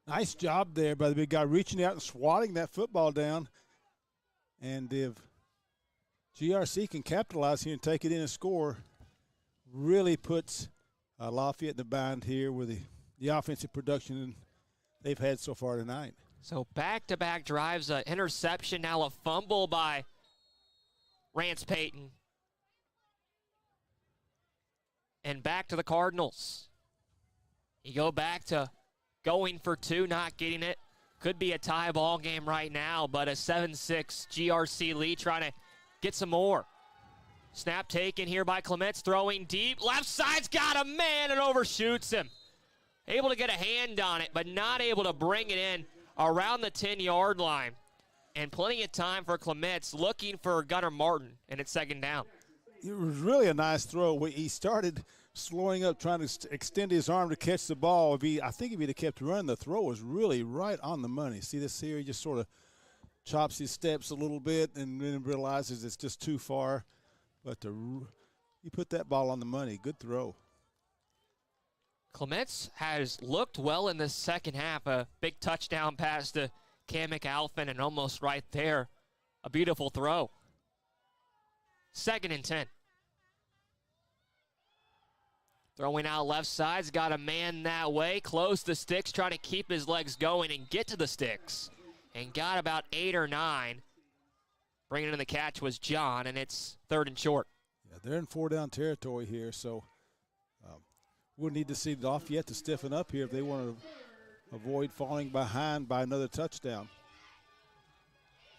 Nice job there by the big guy reaching out and swatting that football down. And if GRC can capitalize here and take it in and score, really puts Lafayette in the bind here with the offensive production they've had so far tonight. So back-to-back drives, an interception, now a fumble by Rance Payton. And back to the Cardinals. You go back to going for 2, not getting it. Could be a tie ball game right now, but a 7-6 GRC lead, trying to get some more. Snap taken here by Clements, throwing deep. Left side's got a man and overshoots him. Able to get a hand on it, but not able to bring it in around the 10-yard line. And plenty of time for Clements, looking for Gunnar Martin, and it's 2nd down. It was really a nice throw. He started slowing up, trying to extend his arm to catch the ball. I think if he'd have kept running, the throw was really right on the money. See this here? He just sort of chops his steps a little bit and then realizes it's just too far. But he put that ball on the money. Good throw. Clements has looked well in the second half. A big touchdown pass to Cam McAlphin, and almost right there, a beautiful throw. 2nd and 10. Throwing out left side's got a man that way. Close the sticks, trying to keep his legs going and get to the sticks. And got about 8 or 9. Bringing in the catch was John, and it's 3rd and short. Yeah, they're in 4-down territory here, so we'll need to see Lafayette to stiffen up here if they want to avoid falling behind by another touchdown.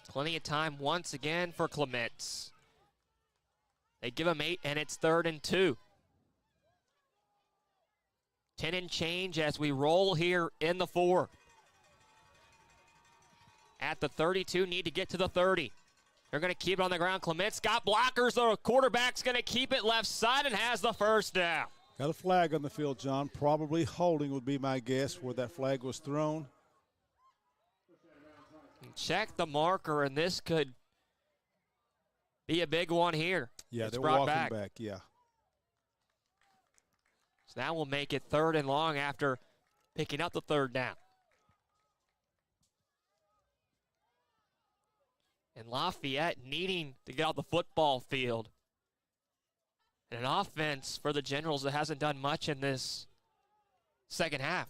Plenty of time once again for Clements. They give him 8, and it's 3rd and 2. 10 and change as we roll here in the 4. At the 32, need to get to the 30. They're going to keep it on the ground. Clements got blockers. The quarterback's going to keep it left side and has the 1st down. Got a flag on the field, John. Probably holding would be my guess where that flag was thrown. Check the marker, and this could be a big one here. Yeah, it's they're brought walking back, yeah. So that will make it 3rd and long after picking up the third down. And Lafayette needing to get out the football field. And an offense for the Generals that hasn't done much in this second half.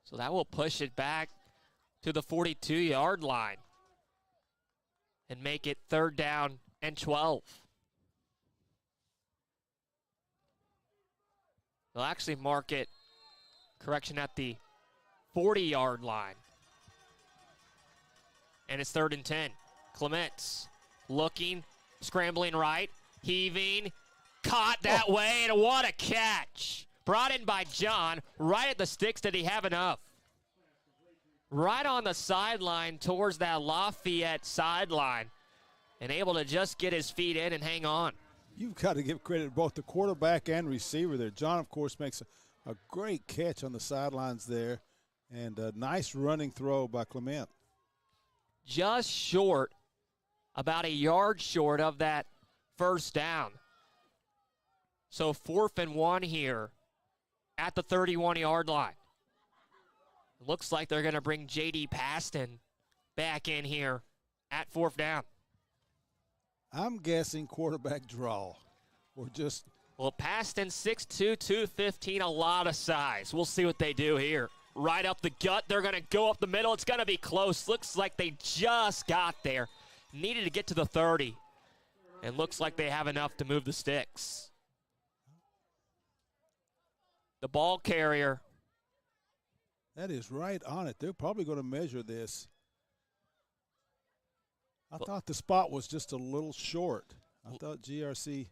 So that will push it back to the 42-yard line and make it 3rd down and 12. They'll actually mark it, correction, at the 40-yard line. And it's 3rd and 10. Clements looking, scrambling right, heaving, caught that way, and what a catch. Brought in by John, right at the sticks. Did he have enough? Right on the sideline towards that Lafayette sideline, and able to just get his feet in and hang on. You've got to give credit to both the quarterback and receiver there. John, of course, makes a great catch on the sidelines there, and a nice running throw by Clement. Just short, about a yard short of that first down. So 4th and 1 here at the 31-yard line. Looks like they're going to bring J.D. Paston back in here at 4th down. I'm guessing quarterback draw, or just. Well, Paston 6'2", 215, a lot of size. We'll see what they do here. Right up the gut, they're going to go up the middle. It's going to be close. Looks like they just got there. Needed to get to the 30. And looks like they have enough to move the sticks. The ball carrier. That is right on it. They're probably going to measure this. I thought the spot was just a little short. I thought GRC.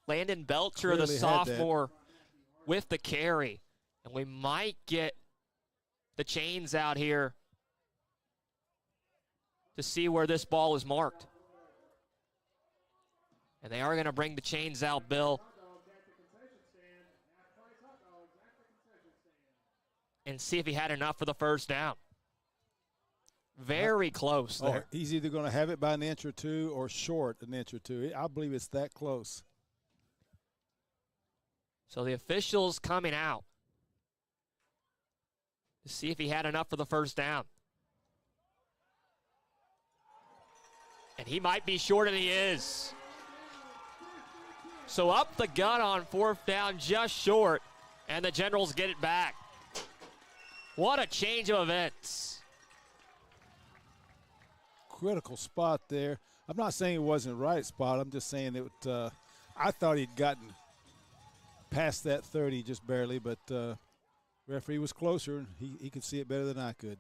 Landon Belcher, the sophomore, with the carry. And we might get the chains out here to see where this ball is marked. And they are going to bring the chains out, Bill. And see if he had enough for the first down. Very close there. He's either going to have it by an inch or two or short an inch or two. I believe it's that close. So the officials coming out to see if he had enough for the first down. And he might be short, and he is. So up the gut on 4th down, just short, and the Generals get it back. What a change of events. Critical spot there. I'm not saying it wasn't the right spot. I'm just saying it. I thought he'd gotten past that 30 just barely, but referee was closer, and he could see it better than I could.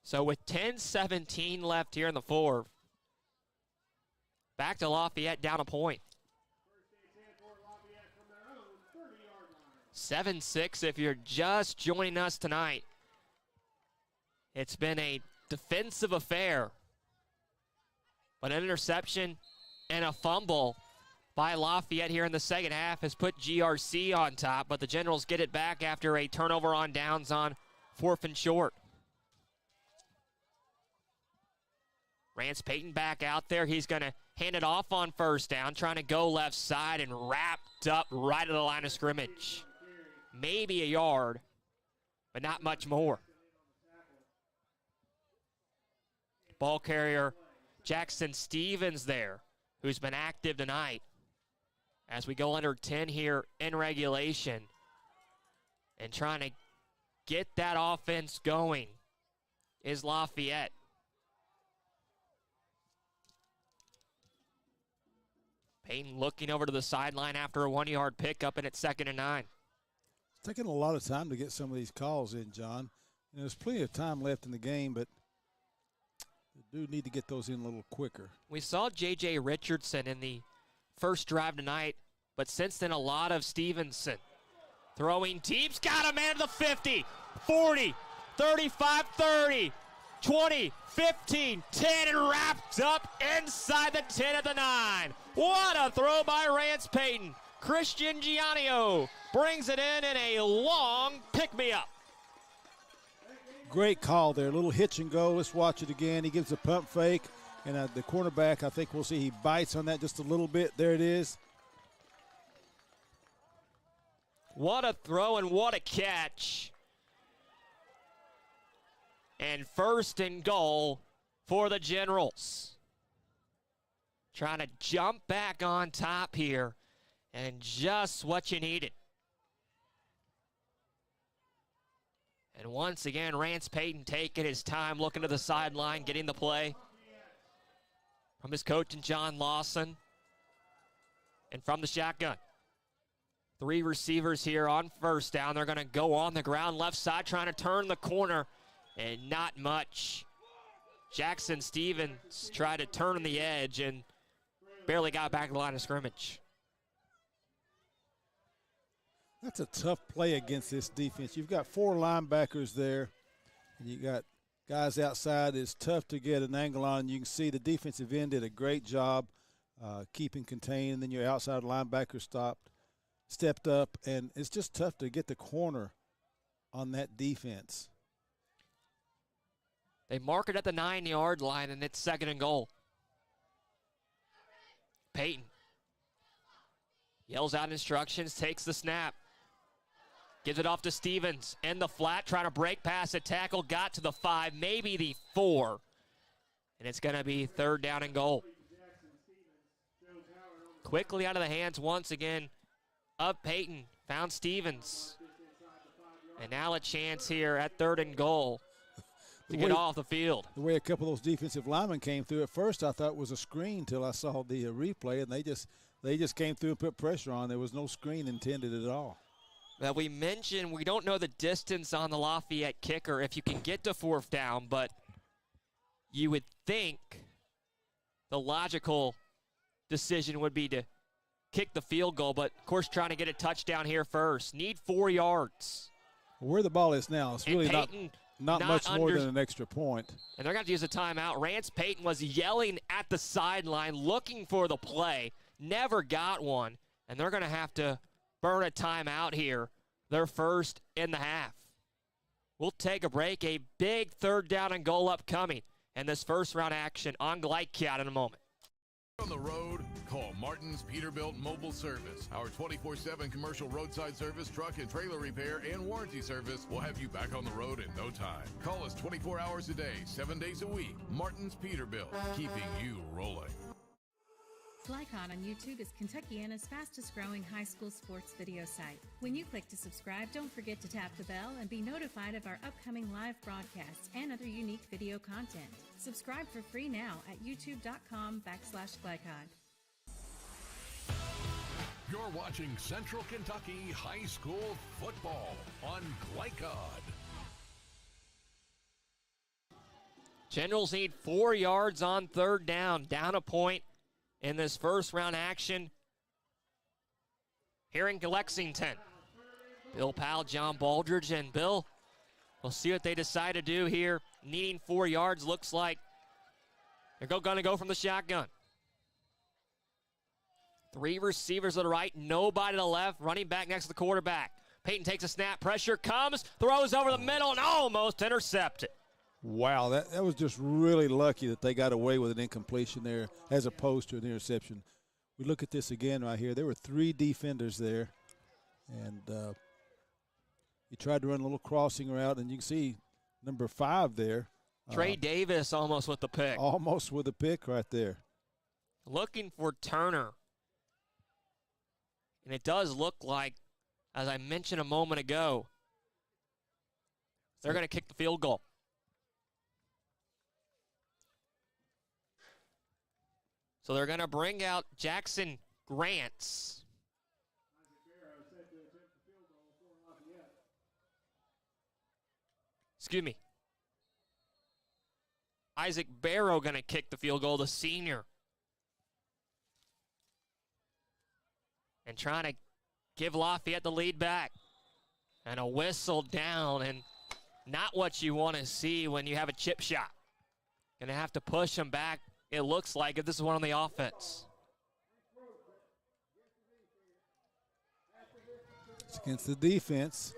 So with 10:17 left here in the 4th, back to Lafayette down a point. 7-6 if you're just joining us tonight. It's been a defensive affair, but an interception and a fumble by Lafayette here in the second half has put GRC on top, but the Generals get it back after a turnover on downs on 4th and short. Rance Payton back out there. He's going to hand it off on first down, trying to go left side and wrapped up right at the line of scrimmage. Maybe a yard, but not much more. Ball carrier Jackson Stevens there, who's been active tonight. As we go under 10 here in regulation and trying to get that offense going is Lafayette. Payton looking over to the sideline after a 1-yard pickup, and it's 2nd and 9. It's taking a lot of time to get some of these calls in, John. And there's plenty of time left in the game, but they do need to get those in a little quicker. We saw J.J. Richardson in the first drive tonight, but since then a lot of Stevenson. Throwing deep, got a man to the 50, 40, 35, 30, 20, 15, 10, and wrapped up inside the 10 at the 9. What a throw by Rance Payton. Christian Giannio brings it in a long pick-me-up. Great call there, a little hitch and go. Let's watch it again. He gives a pump fake, And the cornerback, I think we'll see he bites on that just a little bit. There it is. What a throw and what a catch. And 1st and goal for the Generals. Trying to jump back on top here, and just what you needed. And once again, Rance Payton taking his time, looking to the sideline, getting the play from his coach and John Lawson. And from the shotgun. 3 receivers here on 1st down. They're going to go on the ground left side, trying to turn the corner, and not much. Jackson Stevens tried to turn on the edge and barely got back to the line of scrimmage. That's a tough play against this defense. You've got 4 linebackers there, and you got guys outside. It's tough to get an angle on. You can see the defensive end did a great job keeping contained, and then your outside linebacker stepped up, and it's just tough to get the corner on that defense. They mark it at the 9-yard line, and it's 2nd and goal. Payton yells out instructions, takes the snap, gives it off to Stevens in the flat, trying to break past a tackle, got to the 5, maybe the 4, and it's going to be 3rd down and goal. Quickly out of the hands once again of Payton, found Stevens, and now a chance here at 3rd and goal to get off the field. The way a couple of those defensive linemen came through at first, I thought it was a screen till I saw the replay, and they just came through and put pressure on. There was no screen intended at all. Now, we mentioned we don't know the distance on the Lafayette kicker if you can get to 4th down, but you would think the logical decision would be to kick the field goal, but of course trying to get a touchdown here first. Need 4 yards. Where the ball is now, it's really not much more than an extra point. And they're going to use a timeout. Rance Payton was yelling at the sideline, looking for the play, never got one, and they're going to have to burn a timeout here, their 1st in the half. We'll take a break. A big 3rd down and goal upcoming in this 1st round action on Glycad in a moment. On the road, call Martin's Peterbilt Mobile Service. Our 24/7 commercial roadside service, truck and trailer repair, and warranty service will have you back on the road in no time. Call us 24 hours a day, 7 days a week. Martin's Peterbilt, keeping you rolling. Glycon on YouTube is Kentuckiana's fastest growing high school sports video site. When you click to subscribe, don't forget to tap the bell and be notified of our upcoming live broadcasts and other unique video content. Subscribe for free now at youtube.com/Glycon. You're watching Central Kentucky High School Football on Glycod. Generals need 4 yards on 3rd down, down a point in this 1st round action here in Lexington. Bill Powell, John Baldridge, and Bill, we'll see what they decide to do here. Needing 4 yards, looks like they're going to go from the shotgun. 3 receivers to the right, nobody to the left, running back next to the quarterback. Payton takes a snap, pressure comes, throws over the middle, and almost intercepted. Wow, that was just really lucky that they got away with an incompletion there as opposed to an interception. We look at this again right here. There were 3 defenders there, and he tried to run a little crossing route, and you can see number 5 there. Trey Davis almost with the pick. Almost with a pick right there. Looking for Turner. And it does look like, as I mentioned a moment ago, they're going to kick the field goal. So they're going to bring out Jackson Grants. Excuse me. Isaac Barrow going to kick the field goal, the senior. And trying to give Lafayette the lead back. And a whistle down, and not what you want to see when you have a chip shot. Going to have to push them back, it looks like, if this is one on the offense. It's against the defense.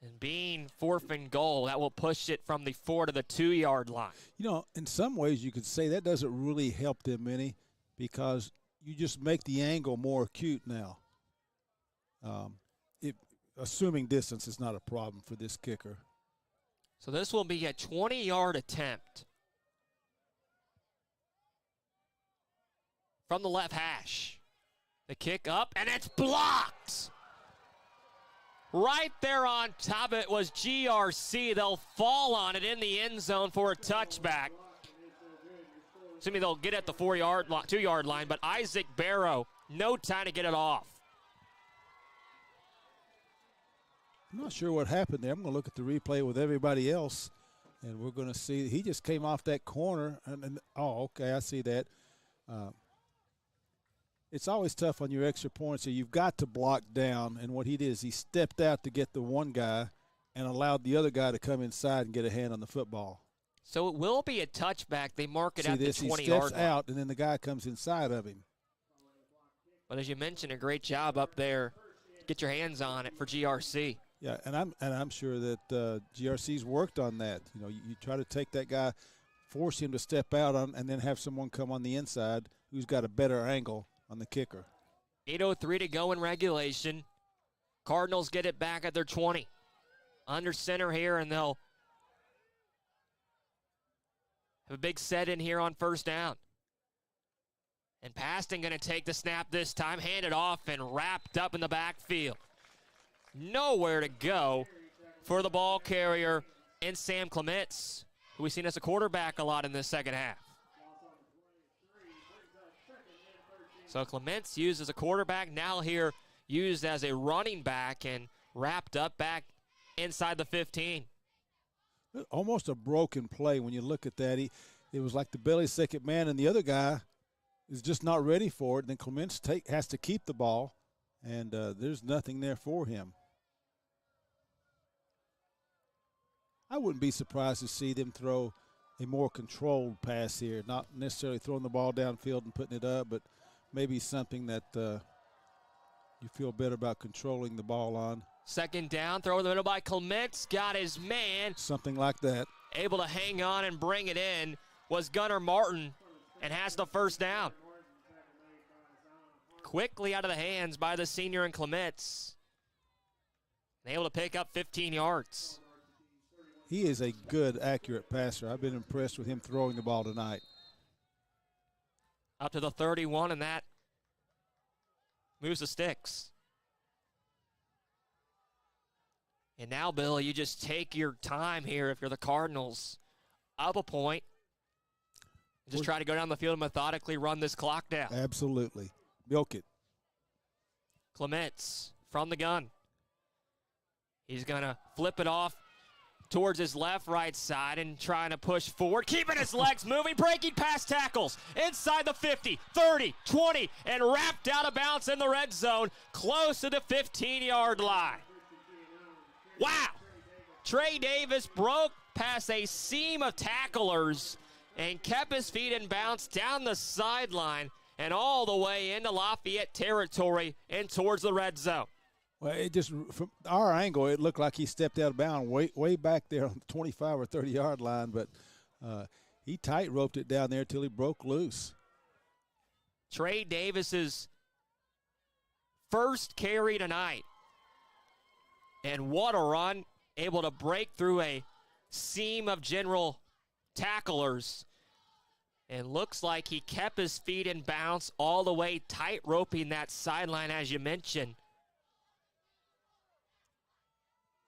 And being 4th and goal, that will push it from the 4 to the 2-yard line. You know, in some ways you could say that doesn't really help them any because you just make the angle more acute now. Assuming distance is not a problem for this kicker. So this will be a 20-yard attempt from the left hash. The kick up, and it's blocked. Right there on top of it was GRC. They'll fall on it in the end zone for a touchback. Assuming they'll get at the 2-yard line, but Isaac Barrow, no time to get it off. I'm not sure what happened there. I'm going to look at the replay with everybody else, and we're going to see he just came off that corner. Oh, okay, I see that. It's always tough on your extra points, so you've got to block down. And what he did is he stepped out to get the one guy and allowed the other guy to come inside and get a hand on the football. So it will be a touchback. They mark it See at this? the 20-yard line. He steps out, and then the guy comes inside of him. But as you mentioned, a great job up there. Get your hands on it for GRC. Yeah, and I'm sure that GRC's worked on that. You know, you try to take that guy, force him to step out on, and then have someone come on the inside who's got a better angle on the kicker. 8:03 to go in regulation. Cardinals get it back at their 20. Under center here, and they'll have a big set in here on first down. And Paston going to take the snap this time, hand it off, and wrapped up in the backfield. Nowhere to go for the ball carrier and Sam Clements, who we've seen as a quarterback a lot in this second half. So Clements used as a quarterback, now here used as a running back and wrapped up back inside the 15. Almost a broken play when you look at that. It was like the belly second man, and the other guy is just not ready for it. And then Clements has to keep the ball, and there's nothing there for him. I wouldn't be surprised to see them throw a more controlled pass here, not necessarily throwing the ball downfield and putting it up, but maybe something that you feel better about controlling the ball on. Second down, throw in the middle by Clements, got his man. Something like that. Able to hang on and bring it in was Gunnar Martin and has the first down. Quickly out of the hands by the senior and Clements. Able to pick up 15 yards. He is a good, accurate passer. I've been impressed with him throwing the ball tonight. Up to the 31, and that moves the sticks. And now, Bill, you just take your time here if you're the Cardinals. Up a point. Just try to go down the field and methodically run this clock down. Absolutely. Milk it. Clements from the gun. He's going to flip it off towards his right side and trying to push forward, keeping his legs moving, breaking past tackles inside the 50, 30, 20, and wrapped out of bounds in the red zone, close to the 15-yard line. Wow. Trey Davis broke past a seam of tacklers and kept his feet in bounds down the sideline and all the way into Lafayette territory and towards the red zone. Well, it just, from our angle, it looked like he stepped out of bounds way back there on the 25 or 30-yard line, but he tight-roped it down there till he broke loose. Trey Davis's first carry tonight. And what a run, able to break through a seam of general tacklers. And looks like he kept his feet in bounds all the way, tight-roping that sideline, as you mentioned.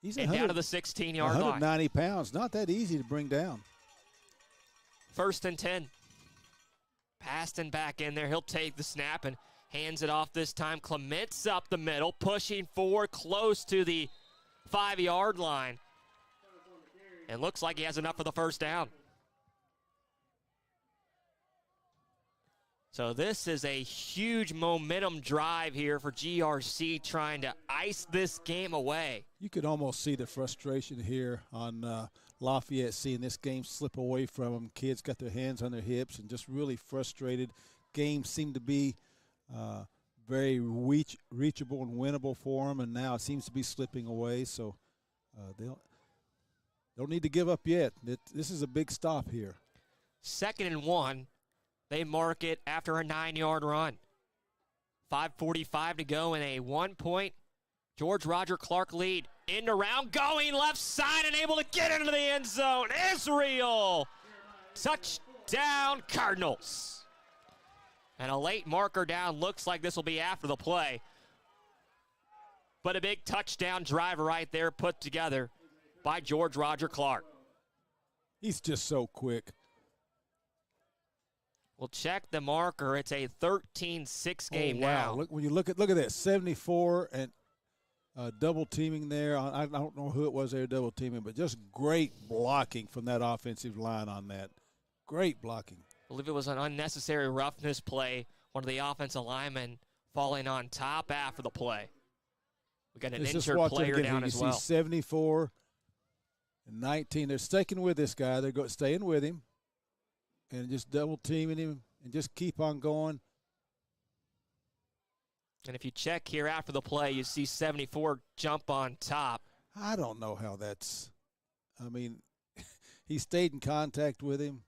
And down to the 16-yard line. 190 pounds, not that easy to bring down. First and 10. Paston back in there. He'll take the snap and hands it off this time. Clements up the middle, pushing forward close to the 5-yard line. And looks like he has enough for the first down. So this is a huge momentum drive here for GRC, trying to ice this game away. You could almost see the frustration here on Lafayette, seeing this game slip away from them. Kids got their hands on their hips and just really frustrated. Games seem to be very reachable and winnable for them, and now it seems to be slipping away. So They don't need to give up yet. This is a big stop here. 2nd and 1. They mark it after a 9-yard run. 5:45 to go in a 1-point George Roger Clark lead. In around, going left side and able to get into the end zone. Israel! Touchdown Cardinals. And a late marker down. Looks like this will be after the play. But a big touchdown drive right there put together by George Roger Clark. He's just so quick. We'll check the marker. It's a 13-6 game now. Look, when you look at that 74 and double teaming there. I don't know who it was they were double teaming, but just great blocking from that offensive line on that. Great blocking. I believe it was an unnecessary roughness play. One of the offensive linemen falling on top after the play. We got an injured player down as well. You see 74 and 19. They're sticking with this guy. They're staying with him and just double teaming him and just keep on going. And if you check here after the play, you see 74 jump on top. I don't know how that's – I mean, he stayed in contact with him.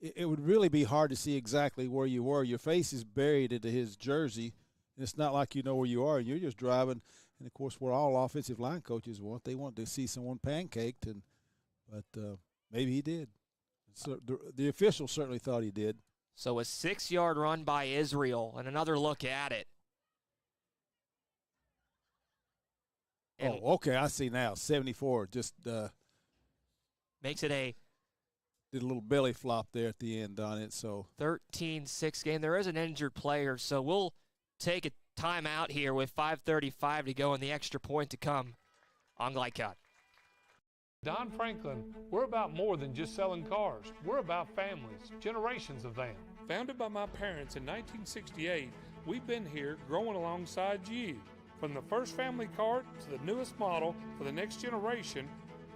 It would really be hard to see exactly where you were. Your face is buried into his jersey, and it's not like you know where you are, and you're just driving. And, of course, what all offensive line coaches want, they want to see someone pancaked, but maybe he did. So the official certainly thought he did. So a 6-yard run by Israel, and another look at it. And okay, I see now. 74 just makes it a did a little belly flop there at the end on it. So 13-6 game. There is an injured player, so we'll take a timeout here with 5:35 to go and the extra point to come on Glycott. Don Franklin, we're about more than just selling cars. We're about families, generations of them. Founded by my parents in 1968, we've been here growing alongside you. From the first family car to the newest model for the next generation,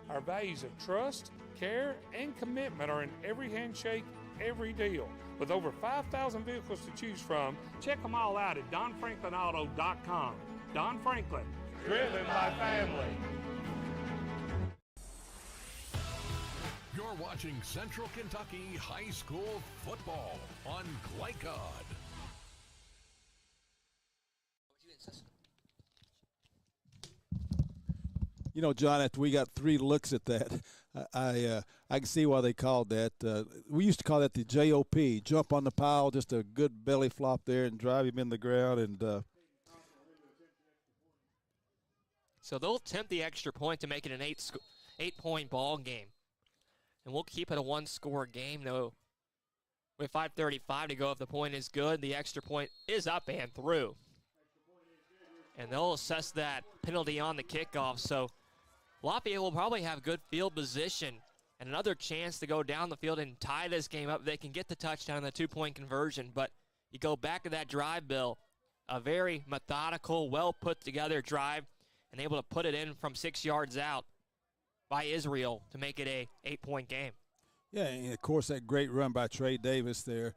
our values of trust, care, and commitment are in every handshake, every deal. With over 5,000 vehicles to choose from, check them all out at DonFranklinAuto.com. Don Franklin, driven by family. You're watching Central Kentucky High School football on Glycod. You know, John, after we got 3 looks at that, I can see why they called that. We used to call that the JOP, jump on the pile, just a good belly flop there and drive him in the ground. And so they'll attempt the extra point to make it an 8-point ball game. And we'll keep it a 1-score game, though. With 5:35 to go, if the point is good, the extra point is up and through. And they'll assess that penalty on the kickoff. So Lafayette will probably have good field position and another chance to go down the field and tie this game up. They can get the touchdown and the 2-point conversion. But you go back to that drive, Bill, a very methodical, well-put-together drive, and able to put it in from 6 yards out by Israel to make it a 8-point game. Yeah, and of course that great run by Trey Davis there,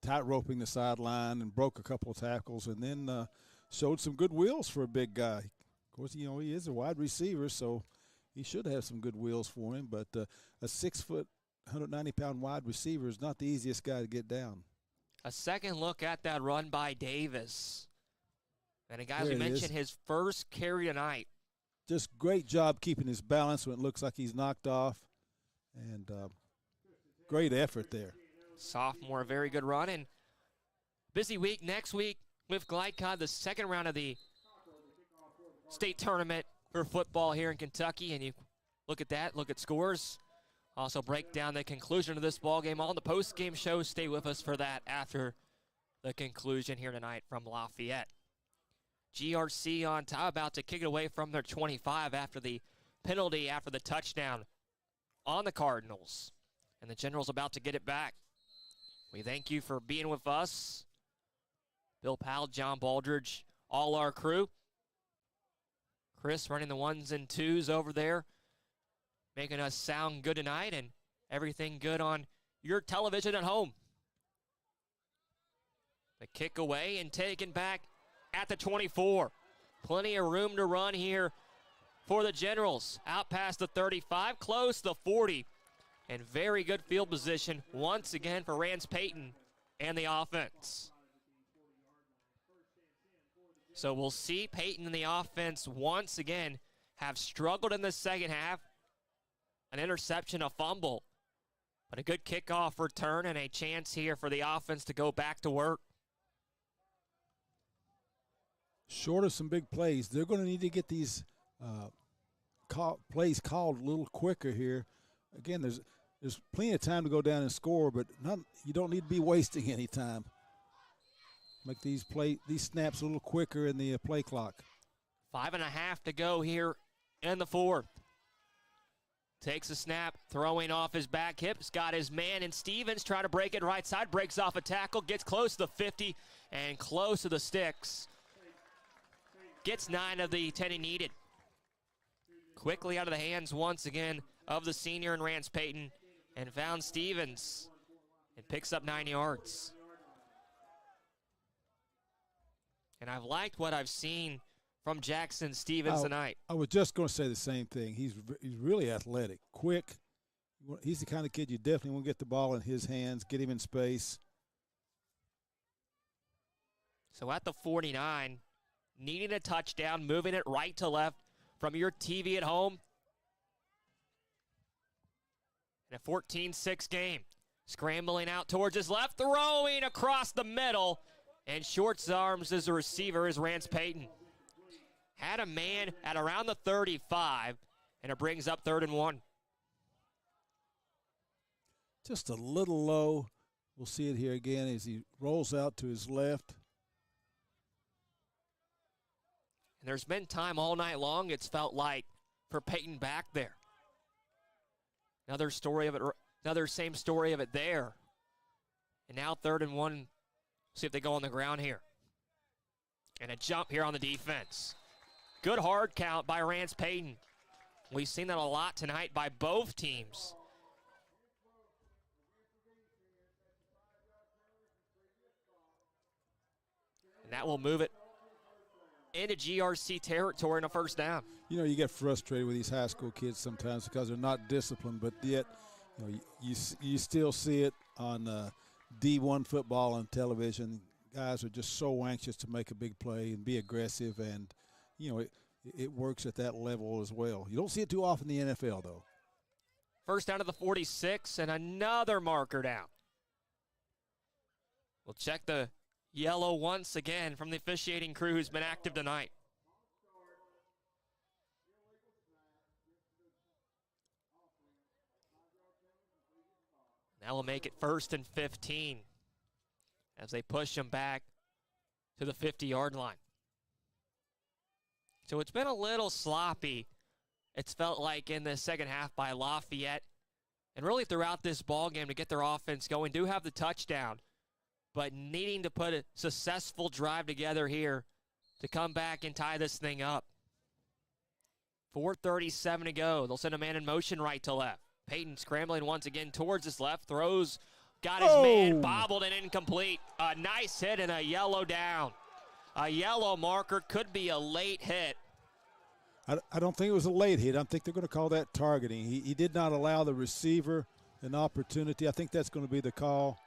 tight-roping the sideline and broke a couple of tackles, and then showed some good wheels for a big guy. Of course, you know, he is a wide receiver, so he should have some good wheels for him. But a 6-foot, 190-pound wide receiver is not the easiest guy to get down. A second look at that run by Davis. And a guy, as we There it mentioned, is. his first carry tonight. Just great job keeping his balance when it looks like he's knocked off. And great effort there. Sophomore, a very good run. And busy week next week with Glycod, the second round of the state tournament for football here in Kentucky. And you look at that, look at scores. Also break down the conclusion of this ball game. All the post-game shows, stay with us for that after the conclusion here tonight from Lafayette. GRC on top, about to kick it away from their 25 after the penalty, after the touchdown on the Cardinals. And the Generals about to get it back. We thank you for being with us. Bill Powell, John Baldridge, all our crew. Chris running the 1s and 2s over there, making us sound good tonight and everything good on your television at home. The kick away and taken back at the 24. Plenty of room to run here for the Generals. Out past the 35, close to the 40. And very good field position once again for Rance Payton and the offense. So we'll see Payton and the offense once again have struggled in the second half. An interception, a fumble. But a good kickoff return and a chance here for the offense to go back to work. Short of some big plays, they're going to need to get these plays called a little quicker here. Again, there's plenty of time to go down and score, but you don't need to be wasting any time. Make these snaps a little quicker in the play clock. 5.5 to go here in the fourth. Takes a snap, throwing off his back hips, got his man, and Stevens trying to break it right side, breaks off a tackle, gets close to the 50 and close to the sticks. Gets 9 of the 10 he needed. Quickly out of the hands once again of the senior and Rance Payton, and found Stevens and picks up 9 yards. And I've liked what I've seen from Jackson Stevens tonight. I was just going to say the same thing. He's really athletic, quick. He's the kind of kid you definitely want to get the ball in his hands, get him in space. So at the 49, needing a touchdown, moving it right to left from your TV at home. In a 14-6 game. Scrambling out towards his left, throwing across the middle, and short arms as a receiver is Rance Payton. Had a man at around the 35, and it brings up 3rd and 1. Just a little low. We'll see it here again as he rolls out to his left. And there's been time all night long, it's felt like, for Payton back there. Another same story of it there. And now 3rd and 1. See if they go on the ground here. And a jump here on the defense. Good hard count by Rance Payton. We've seen that a lot tonight by both teams. And that will move it into GRC territory in a first down. You know, you get frustrated with these high school kids sometimes because they're not disciplined, but yet you still see it on D1 football on television. Guys are just so anxious to make a big play and be aggressive, and it works at that level as well. You don't see it too often in the NFL, though. First down to the 46, and another marker down. We'll check the yellow once again from the officiating crew who's been active tonight. That will make it 1st and 15 as they push him back to the 50-yard line. So it's been a little sloppy, it's felt like, in the second half by Lafayette. And really throughout this ball game to get their offense going. Do have the touchdown, but needing to put a successful drive together here to come back and tie this thing up. 4:37 to go. They'll send a man in motion right to left. Payton scrambling once again towards his left. Throws, got his man bobbled and incomplete. A nice hit and a yellow down. A yellow marker, could be a late hit. I don't think it was a late hit. I think they're going to call that targeting. He did not allow the receiver an opportunity. I think that's going to be the call.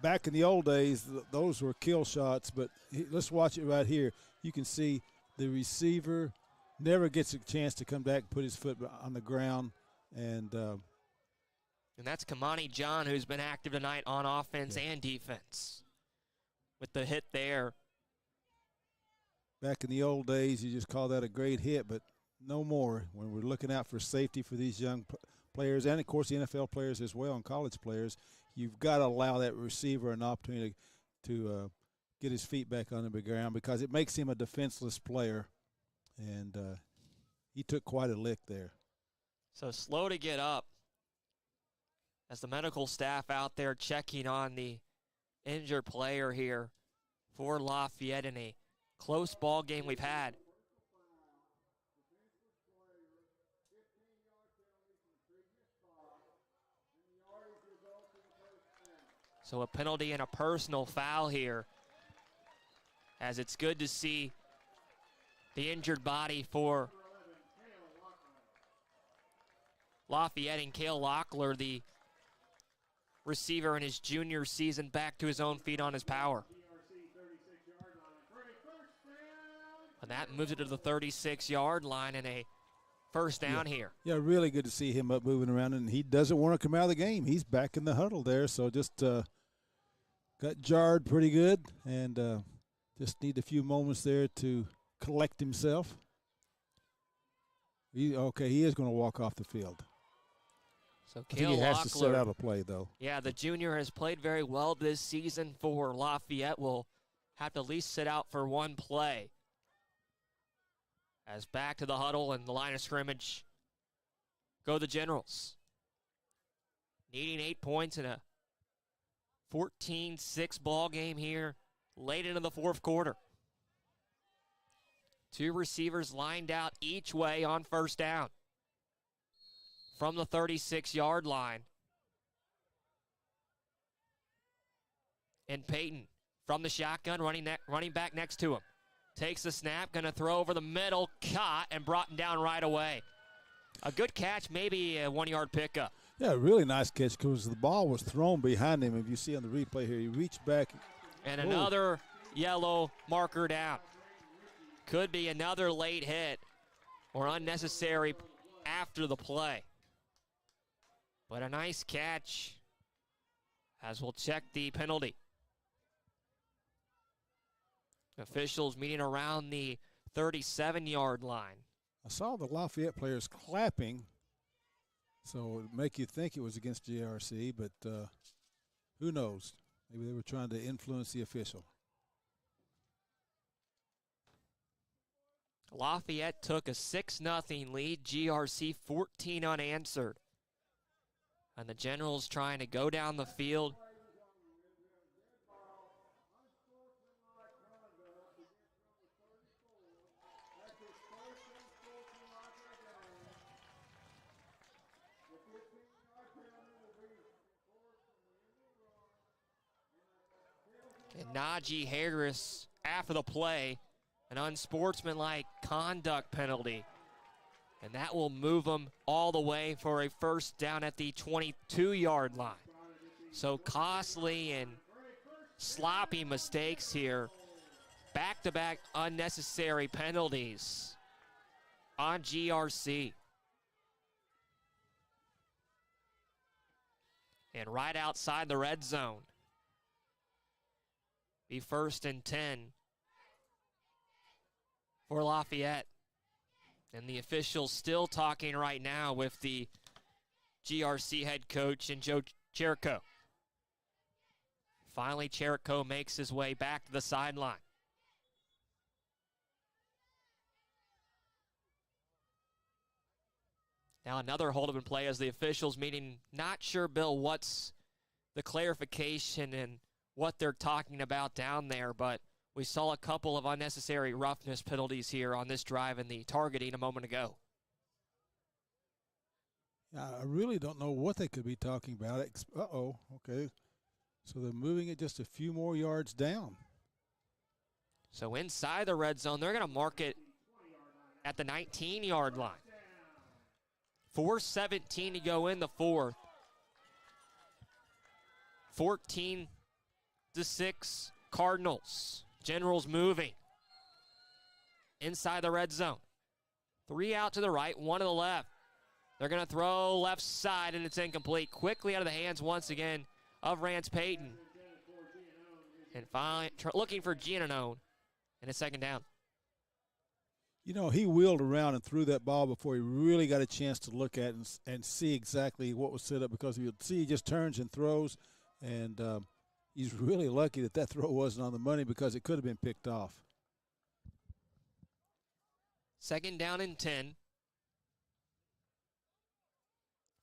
Back in the old days, those were kill shots, but let's watch it right here. You can see the receiver never gets a chance to come back and put his foot on the ground. And that's Kamani John, who's been active tonight on offense and defense with the hit there. Back in the old days, you just call that a great hit, but no more. When we're looking out for safety for these young players, and of course the NFL players as well and college players, you've got to allow that receiver an opportunity to get his feet back on the ground, because it makes him a defenseless player, and he took quite a lick there. So slow to get up as the medical staff out there checking on the injured player here for Lafayette in a close ball game we've had. So a penalty and a personal foul here, as it's good to see the injured body for Lafayette and Cale Locklear, the receiver in his junior season, back to his own feet on his power. And that moves it to the 36-yard line and a first down here. Yeah, really good to see him up moving around, and he doesn't want to come out of the game. He's back in the huddle there, so just got jarred pretty good and just need a few moments there to collect himself. He is going to walk off the field. So I think he has to set out a play, though. Yeah, the junior has played very well this season for Lafayette. Will have to at least sit out for one play. As back to the huddle and the line of scrimmage go the Generals. Needing 8 points in a 14-6 ball game here late into the fourth quarter. Two receivers lined out each way on first down. From the 36-yard line. And Peyton from the shotgun running back next to him. Takes the snap, going to throw over the middle, caught and brought down right away. A good catch, maybe a 1-yard pickup. Yeah, really nice catch because the ball was thrown behind him. If you see on the replay here, he reached back. And another yellow marker down. Could be another late hit or unnecessary after the play. But a nice catch as we'll check the penalty. Officials meeting around the 37-yard line. I saw the Lafayette players clapping, so it would make you think it was against GRC, but who knows? Maybe they were trying to influence the official. Lafayette took a 6-0 lead, GRC 14 unanswered. And the Generals trying to go down the field. And Najee Harris, after the play, an unsportsmanlike conduct penalty. And that will move them all the way for a first down at the 22-yard line. So costly and sloppy mistakes here. Back-to-back unnecessary penalties on GRC. And right outside the red zone. Be 1st and 10 for Lafayette. And the officials still talking right now with the GRC head coach and Joe Cherico. Finally, Cherico makes his way back to the sideline. Now another hold-up in play as the officials meeting. Not sure, Bill, what's the clarification and what they're talking about down there, but we saw a couple of unnecessary roughness penalties here on this drive in the targeting a moment ago. I really don't know what they could be talking about. Okay. So they're moving it just a few more yards down. So inside the red zone, they're going to mark it at the 19-yard line. 4:17 to go in the fourth. 14-6 Cardinals. Generals moving. Inside the red zone. 3 out to the right, 1 to the left. They're going to throw left side, and it's incomplete. Quickly out of the hands once again of Rance Payton. And finally looking for Giannone, and it's second down. You know, he wheeled around and threw that ball before he really got a chance to look at it and see exactly what was set up, because you'd see he just turns and throws, and he's really lucky that that throw wasn't on the money because it could have been picked off. Second down and 10.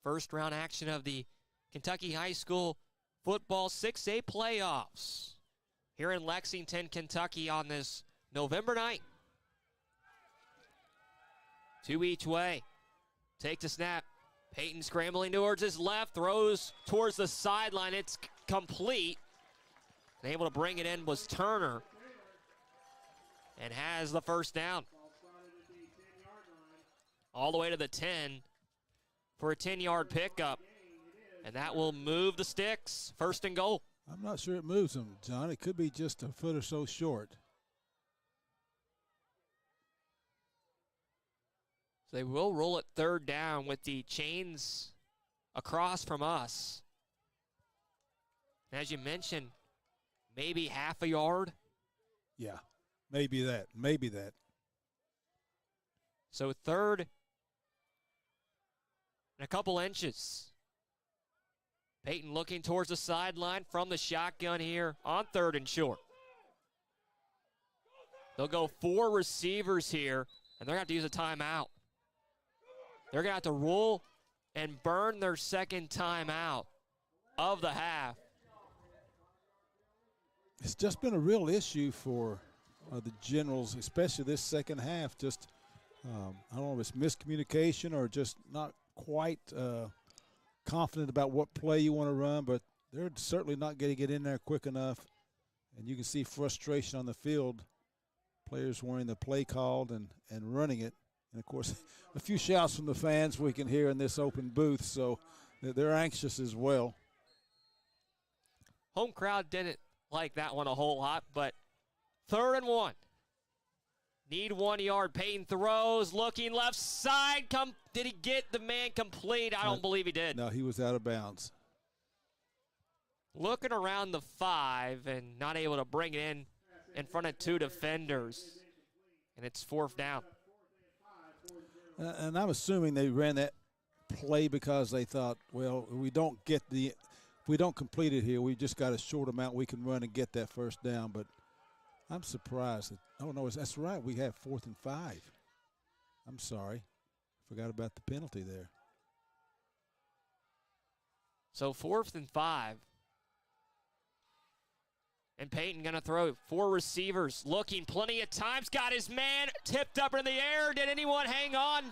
First round action of the Kentucky High School Football 6A playoffs here in Lexington, Kentucky on this November night. 2 each way. Take the snap. Peyton scrambling towards his left, throws towards the sideline. It's complete. And able to bring it in was Turner, and has the first down. All the way to the 10 for a 10-yard pickup. And that will move the sticks. First and goal. I'm not sure it moves them, John. It could be just a foot or so short. So they will roll it third down with the chains across from us. And as you mentioned, maybe half a yard. Yeah, maybe that. Maybe that. So third and a couple inches. Peyton looking towards the sideline from the shotgun here on third and short. They'll go 4 receivers here, and they're going to have to use a timeout. They're going to have to roll and burn their second timeout of the half. It's just been a real issue for the Generals, especially this second half. Just, I don't know if it's miscommunication or just not quite confident about what play you want to run, but they're certainly not getting it in there quick enough. And you can see frustration on the field, players wanting the play called and running it. And, of course, a few shouts from the fans we can hear in this open booth, so they're anxious as well. Home crowd didn't like that one a whole lot, but 3rd and 1. Need 1 yard. Payton throws, looking left side. Did he get the man complete? I don't believe he did. No, he was out of bounds. Looking around the 5 and not able to bring it in front of 2 defenders. And it's 4th down. And I'm assuming they ran that play because they thought, well, if we don't complete it here, we just got a short amount we can run and get that first down. But I'm surprised. That's right. We have 4th and 5. I'm sorry. Forgot about the penalty there. So 4th and 5. And Peyton going to throw 4 receivers. Looking plenty of times. Got his man tipped up in the air. Did anyone hang on?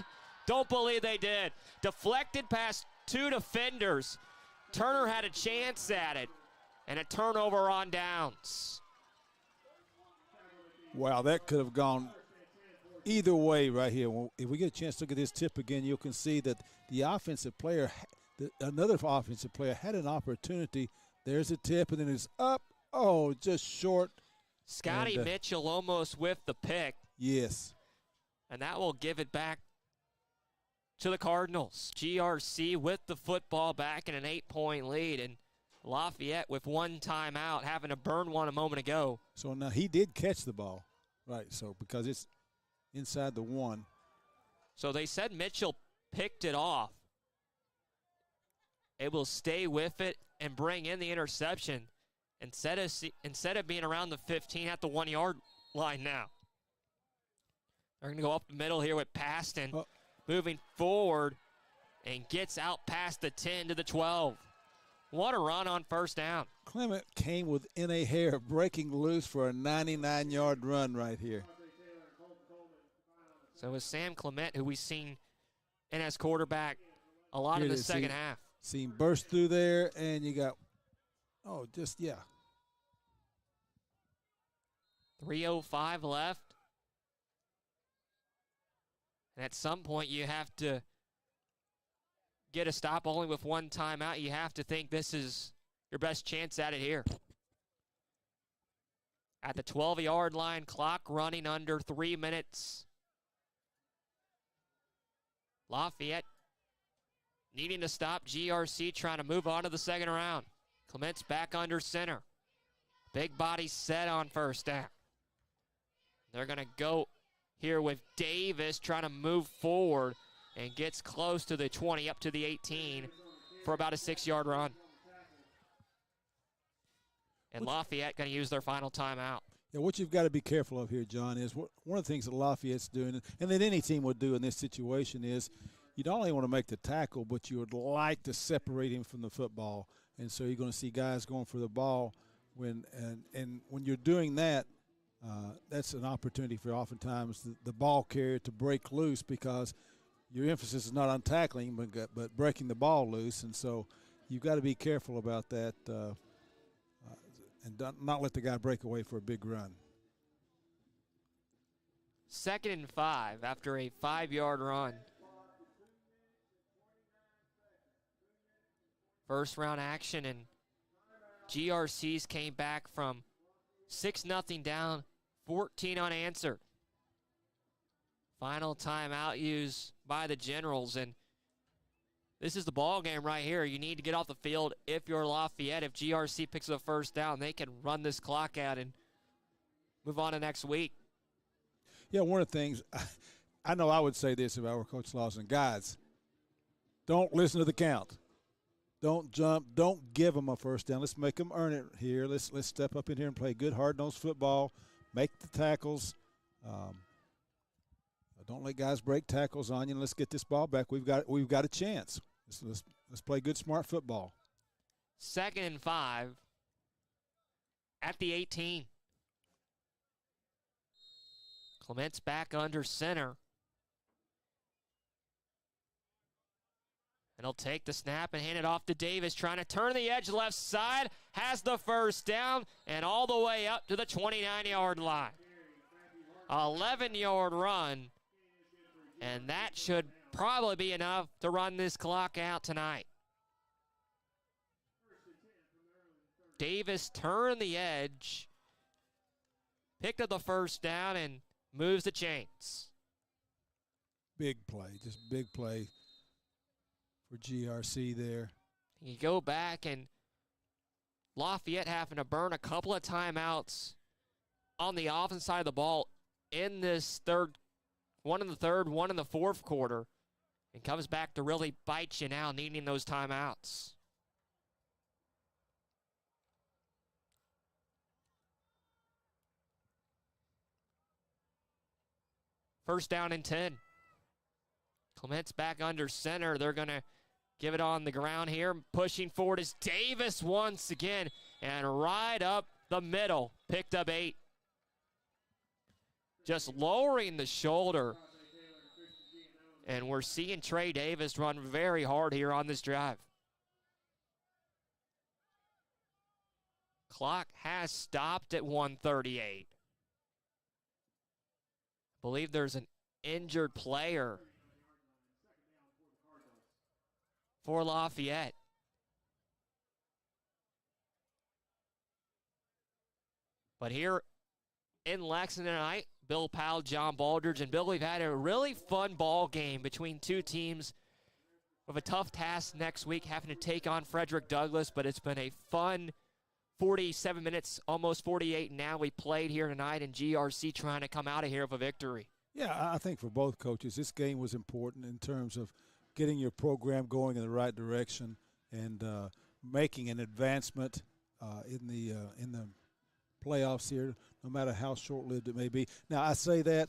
Don't believe they did. Deflected past 2 defenders. Turner had a chance at it. And a turnover on downs. Wow, that could have gone either way right here. If we get a chance to look at this tip again, you can see that the offensive player, another offensive player, had an opportunity. There's a tip, and then it's up. Oh, just short. Scotty Mitchell almost whiffed the pick. Yes. And that will give it back to the Cardinals. GRC with the football back in an 8-point lead. And Lafayette with 1 timeout, having to burn one a moment ago. So now he did catch the ball. Right, so because it's inside the 1. So they said Mitchell picked it off. Able to stay with it and bring in the interception. Instead of being around the 15 at the 1 yard line now. They're going to go up the middle here with Paston moving forward and gets out past the 10 to the 12. What a run on first down. Clement came within a hair of breaking loose for a 99-yard run right here. So it was Sam Clement, who we've seen in as quarterback a lot in the second half. Seen burst through there, and you got, 3:05 left. And at some point you have to get a stop only with 1 timeout. You have to think this is your best chance at it here. At the 12-yard line, clock running under 3 minutes. Lafayette needing to stop GRC, trying to move on to the second round. Clement's back under center. Big body set on first down. They're going to go here with Davis trying to move forward and gets close to the 20, up to the 18 for about a 6-yard run. And Lafayette going to use their final timeout. Yeah, what you've got to be careful of here, John, is one of the things that Lafayette's doing, and that any team would do in this situation, is you don't only want to make the tackle, but you would like to separate him from the football. And so you're going to see guys going for the ball. And when you're doing that, that's an opportunity for oftentimes the ball carrier to break loose, because your emphasis is not on tackling but breaking the ball loose. And so you've got to be careful about that and not let the guy break away for a big run. 2nd and 5 after a 5-yard run. First round action, and GRC's came back from 6-0 down, 14 unanswered. Final timeout used by the Generals, and this is the ball game right here. You need to get off the field if you're Lafayette. If GRC picks up a first down, they can run this clock out and move on to next week. Yeah, one of the things, I know I would say this if I were Coach Lawson. Guys, don't listen to the count. Don't jump. Don't give them a first down. Let's make them earn it here. Let's step up in here and play good, hard-nosed football. Make the tackles. Don't let guys break tackles on you. Let's get this ball back. We've got a chance. Let's play good, smart football. 2nd and 5 at the 18. Clement's back under center. And he'll take the snap and hand it off to Davis, trying to turn the edge left side, has the first down, and all the way up to the 29-yard line. 11-yard run, and that should probably be enough to run this clock out tonight. Davis turned the edge, picked up the first down, and moves the chains. Big play, just big play for GRC there. You go back, and Lafayette having to burn a couple of timeouts on the offensive side of the ball in this third, one in the third, one in the fourth quarter, and comes back to really bite you now, needing those timeouts. First down and 10. Clement's back under center. They're going to give it on the ground here. Pushing forward is Davis once again, and right up the middle. Picked up 8. Just lowering the shoulder. And we're seeing Trey Davis run very hard here on this drive. Clock has stopped at 1:38. Believe there's an injured player for Lafayette. But here in Lexington tonight, Bill Powell, John Baldridge, and Bill, we've had a really fun ball game between two teams with a tough task next week, having to take on Frederick Douglass, but it's been a fun 47 minutes, almost 48 now we played here tonight, and GRC trying to come out of here with a victory. Yeah, I think for both coaches, this game was important in terms of getting your program going in the right direction and making an advancement in the playoffs here, no matter how short-lived it may be. Now, I say that,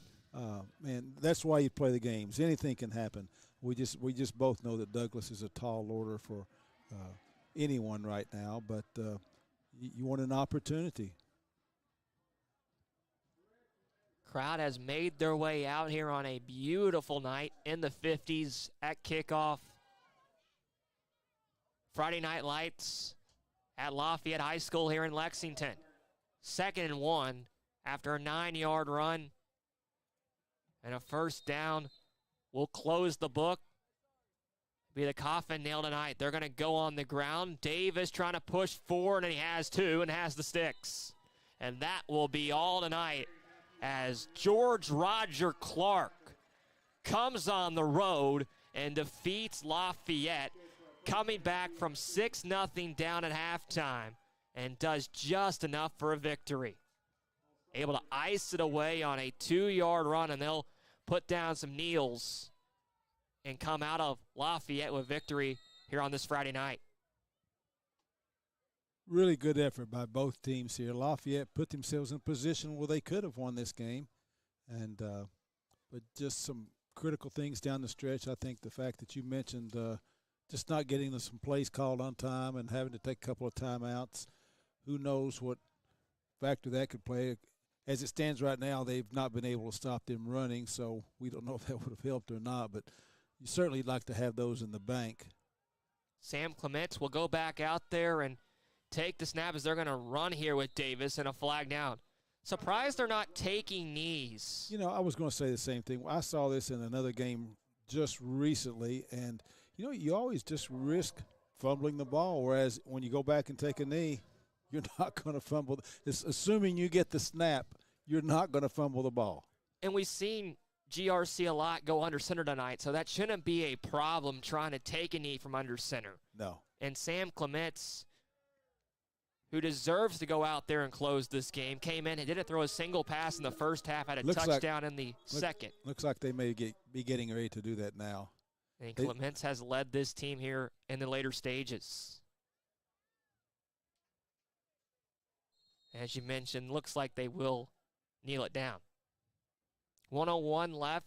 man, that's why you play the games. Anything can happen. We just both know that Douglas is a tall order for anyone right now, but you want an opportunity. Crowd has made their way out here on a beautiful night in the 50s at kickoff. Friday Night Lights at Lafayette High School here in Lexington. 2nd and 1 after a 9-yard run and a first down. We'll close the book. Be the coffin nail tonight. They're going to go on the ground. Davis trying to push forward, and he has 2 and has the sticks. And that will be all tonight as George Roger Clark comes on the road and defeats Lafayette, coming back from 6-0 down at halftime, and does just enough for a victory. Able to ice it away on a 2-yard run, and they'll put down some kneels and come out of Lafayette with victory here on this Friday night. Really good effort by both teams here. Lafayette put themselves in a position where they could have won this game, and but just some critical things down the stretch. I think the fact that you mentioned just not getting some plays called on time and having to take a couple of timeouts, who knows what factor that could play. As it stands right now, they've not been able to stop them running, so we don't know if that would have helped or not, but you certainly like to have those in the bank. Sam Clements will go back out there and take the snap as they're going to run here with Davis and a flag down. Surprised they're not taking knees. You know, I was going to say the same thing. I saw this in another game just recently, and, you know, you always just risk fumbling the ball, whereas when you go back and take a knee, you're not going to fumble. It's assuming you get the snap, you're not going to fumble the ball. And we've seen GRC a lot go under center tonight, so that shouldn't be a problem trying to take a knee from under center. No. And Sam Clements, who deserves to go out there and close this game, came in and didn't throw a single pass in the first half, had a touchdown in the second. Looks like they may be getting ready to do that now. And Clements has led this team here in the later stages. As you mentioned, looks like they will kneel it down. 1:01 left,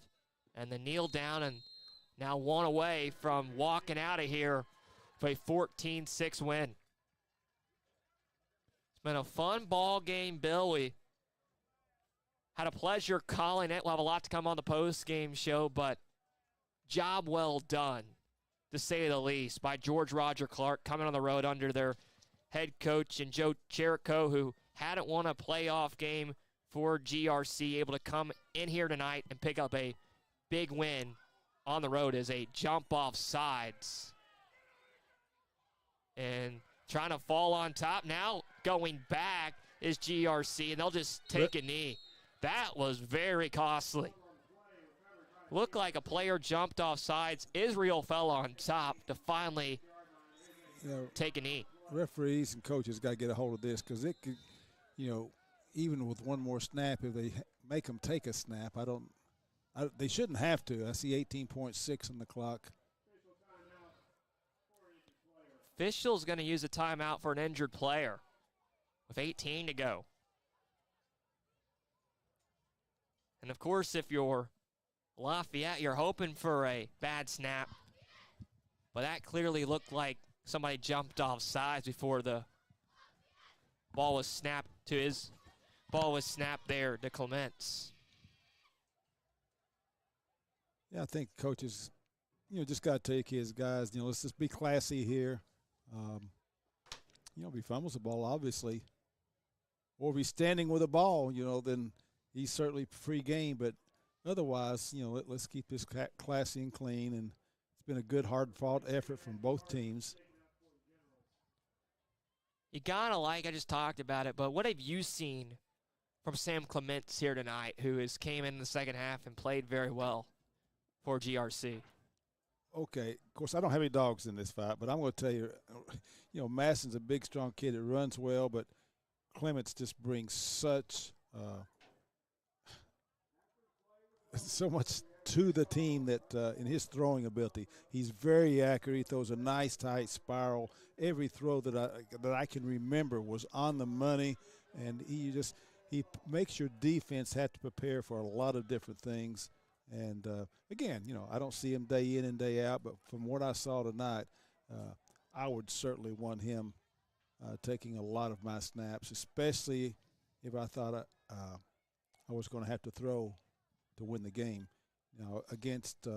and the kneel down, and now one away from walking out of here for a 14-6 win. It's been a fun ball game, Bill. We had a pleasure calling it. We'll have a lot to come on the post-game show, but job well done, to say the least, by George Roger Clark coming on the road under their head coach and Joe Cherico, who hadn't won a playoff game for GRC, able to come in here tonight and pick up a big win on the road as a jump off sides. And trying to fall on top. Now going back is GRC, and they'll just take a knee. That was very costly. Looked like a player jumped off sides. Israel fell on top to finally take a knee. Referees and coaches got to get a hold of this, because it could, even with one more snap, if they make them take a snap, they shouldn't have to. I see 18.6 on the clock. Official's going to use a timeout for an injured player with 18 to go. And, of course, if you're Lafayette, you're hoping for a bad snap. But that clearly looked like somebody jumped off sides before the ball was snapped to his ball was snapped there to Clements. Yeah, I think coaches, just got to take his guys, let's just be classy here. If he fumbles the ball, obviously, or if he's standing with the ball, then he's certainly free game. But otherwise, let's keep this classy and clean. And it's been a good, hard-fought effort from both teams. You gotta I just talked about it, but what have you seen from Sam Clements here tonight, who came in the second half and played very well for GRC? Okay, of course, I don't have any dogs in this fight, but I'm going to tell you, Masson's a big, strong kid that runs well, but Clements just brings so much to the team that in his throwing ability. He's very accurate. He throws a nice, tight spiral. Every throw that I can remember was on the money, and he makes your defense have to prepare for a lot of different things. And, again, I don't see him day in and day out, but from what I saw tonight, I would certainly want him taking a lot of my snaps, especially if I thought I was going to have to throw to win the game. Against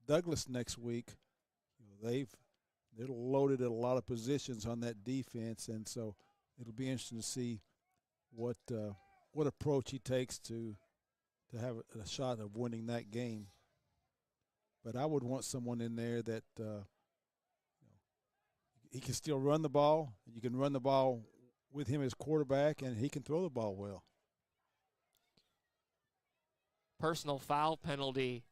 Douglas next week, they're loaded at a lot of positions on that defense, and so it'll be interesting to see what approach he takes to have a shot of winning that game. But I would want someone in there that he can still run the ball, and you can run the ball with him as quarterback, and he can throw the ball well. Personal foul penalty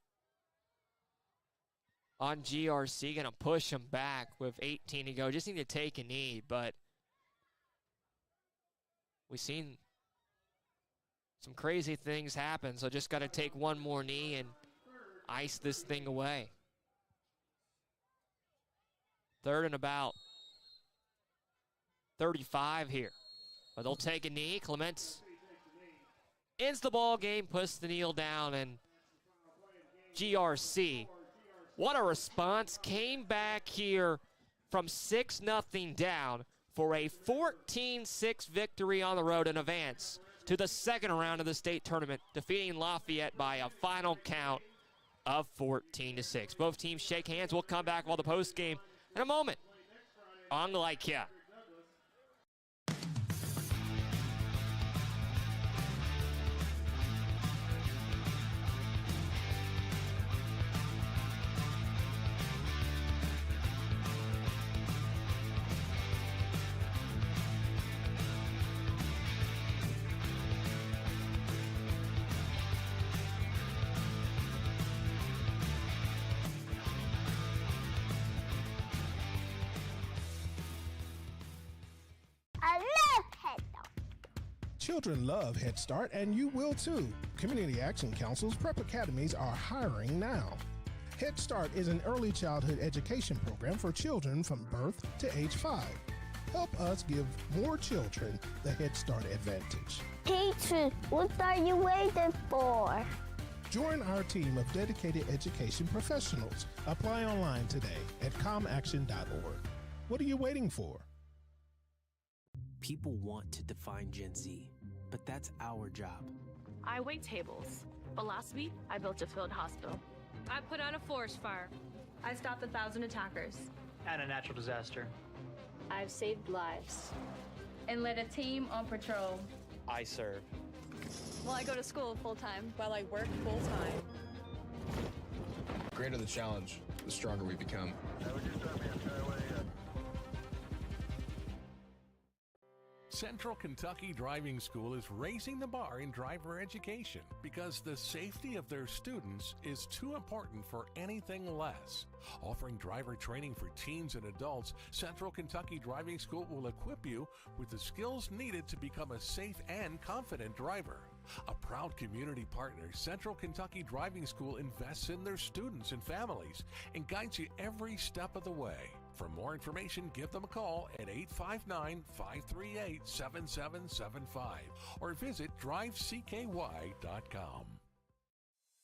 on GRC, going to push him back with 18 to go. Just need to take a knee, but we've seen some crazy things happen, so just got to take one more knee and ice this thing away. Third and about 35 here, but they'll take a knee. Clements ends the ball game, puts the kneel down, and GRC, what a response, came back here from 6-0 down for a 14-6 victory on the road and advance to the second round of the state tournament, defeating Lafayette by a final count of 14-6. Both teams shake hands. We'll come back while the post game in a moment on the Like Ya. Children love Head Start, and you will too. Community Action Council's prep academies are hiring now. Head Start is an early childhood education program for children from birth to age 5. Help us give more children the Head Start advantage. Teacher, what are you waiting for? Join our team of dedicated education professionals. Apply online today at comaction.org. What are you waiting for? People want to define Gen Z, but that's our job. I wait tables, but last week I built a field hospital. I put out a forest fire. I stopped 1,000 attackers. And a natural disaster. I've saved lives and led a team on patrol. I serve. Well, I go to school full-time. While I work full-time. The greater the challenge, the stronger we become. Central Kentucky Driving School is raising the bar in driver education because the safety of their students is too important for anything less. Offering driver training for teens and adults, Central Kentucky Driving School will equip you with the skills needed to become a safe and confident driver. A proud community partner, Central Kentucky Driving School invests in their students and families and guides you every step of the way. For more information, give them a call at 859-538-7775 or visit drivecky.com.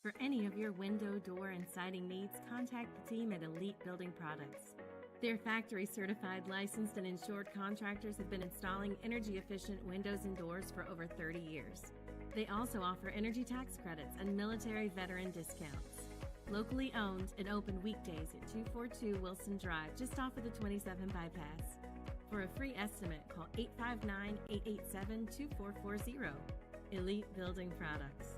For any of your window, door, and siding needs, contact the team at Elite Building Products. Their factory-certified, licensed, and insured contractors have been installing energy-efficient windows and doors for over 30 years. They also offer energy tax credits and military veteran discounts. Locally owned and open weekdays at 242 Wilson Drive, just off of the 27 bypass. For a free estimate, call 859-887-2440. Elite Building Products.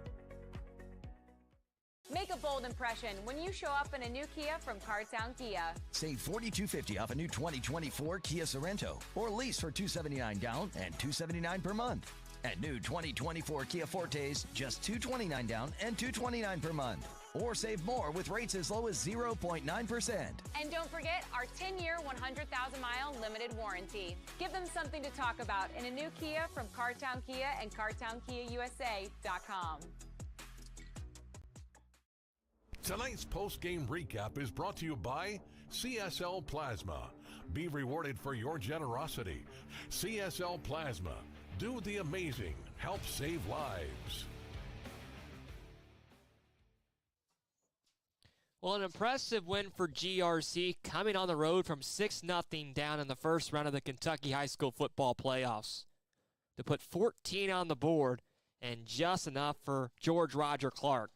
Make a bold impression when you show up in a new Kia from Cartown Kia. Save $4,250 off a new 2024 Kia Sorento or lease for $279 down and $279 per month. At new 2024 Kia Fortes, just $229 down and $229 per month. Or save more with rates as low as 0.9%. And don't forget our 10-year, 100,000-mile limited warranty. Give them something to talk about in a new Kia from Cartown Kia and CartownKiaUSA.com. Tonight's post-game recap is brought to you by CSL Plasma. Be rewarded for your generosity. CSL Plasma. Do the amazing. Help save lives. Well, an impressive win for GRC, coming on the road from 6-0 down in the first round of the Kentucky High School football playoffs to put 14 on the board and just enough for George Roger Clark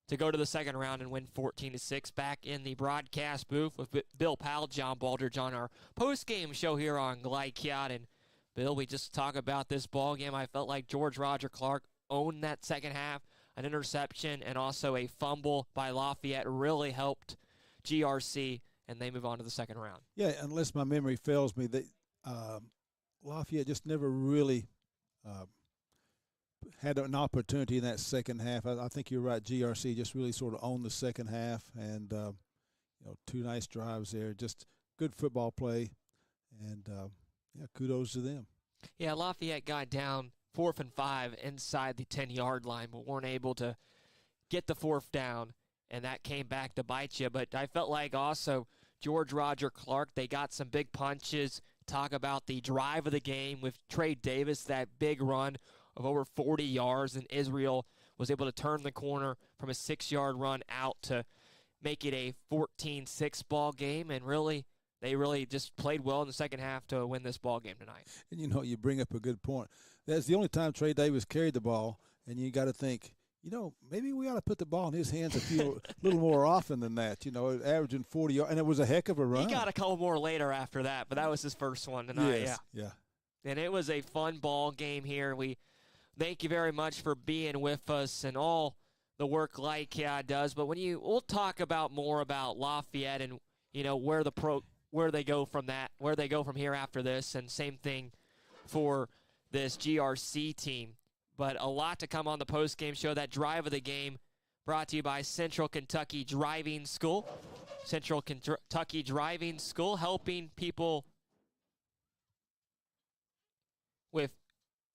to go to the second round and win 14-6. Back in the broadcast booth with Bill Powell, John Baldridge on our post-game show here on Glykyacht. And Bill, we just talk about this ball game. I felt like George Roger Clark owned that second half. An interception and also a fumble by Lafayette really helped GRC, and they move on to the second round. Yeah, unless my memory fails me, they, Lafayette just never really had an opportunity in that second half. I think you're right. GRC just really sort of owned the second half, and two nice drives there. Just good football play, and kudos to them. Yeah, Lafayette got down 4th and 5 inside the 10-yard line, but weren't able to get the fourth down, and that came back to bite you. But I felt like also George Roger Clark, they got some big punches. Talk about the drive of the game with Trey Davis, that big run of over 40 yards, and Israel was able to turn the corner from a 6-yard run out to make it a 14-6 ball game, and they really just played well in the second half to win this ball game tonight. And, you bring up a good point. That's the only time Trey Davis carried the ball, and you got to think, maybe we ought to put the ball in his hands a little more often than that, averaging 40 yards, and it was a heck of a run. He got a couple more later after that, but that was his first one tonight. Yes, yeah. And it was a fun ball game here. We thank you very much for being with us and all the work Glykyacht does. But we'll talk more about Lafayette and, where they go from here after this, and same thing for this GRC team. But a lot to come on the post-game show. That drive of the game brought to you by Central Kentucky Driving School. Central Kentucky Driving School helping people with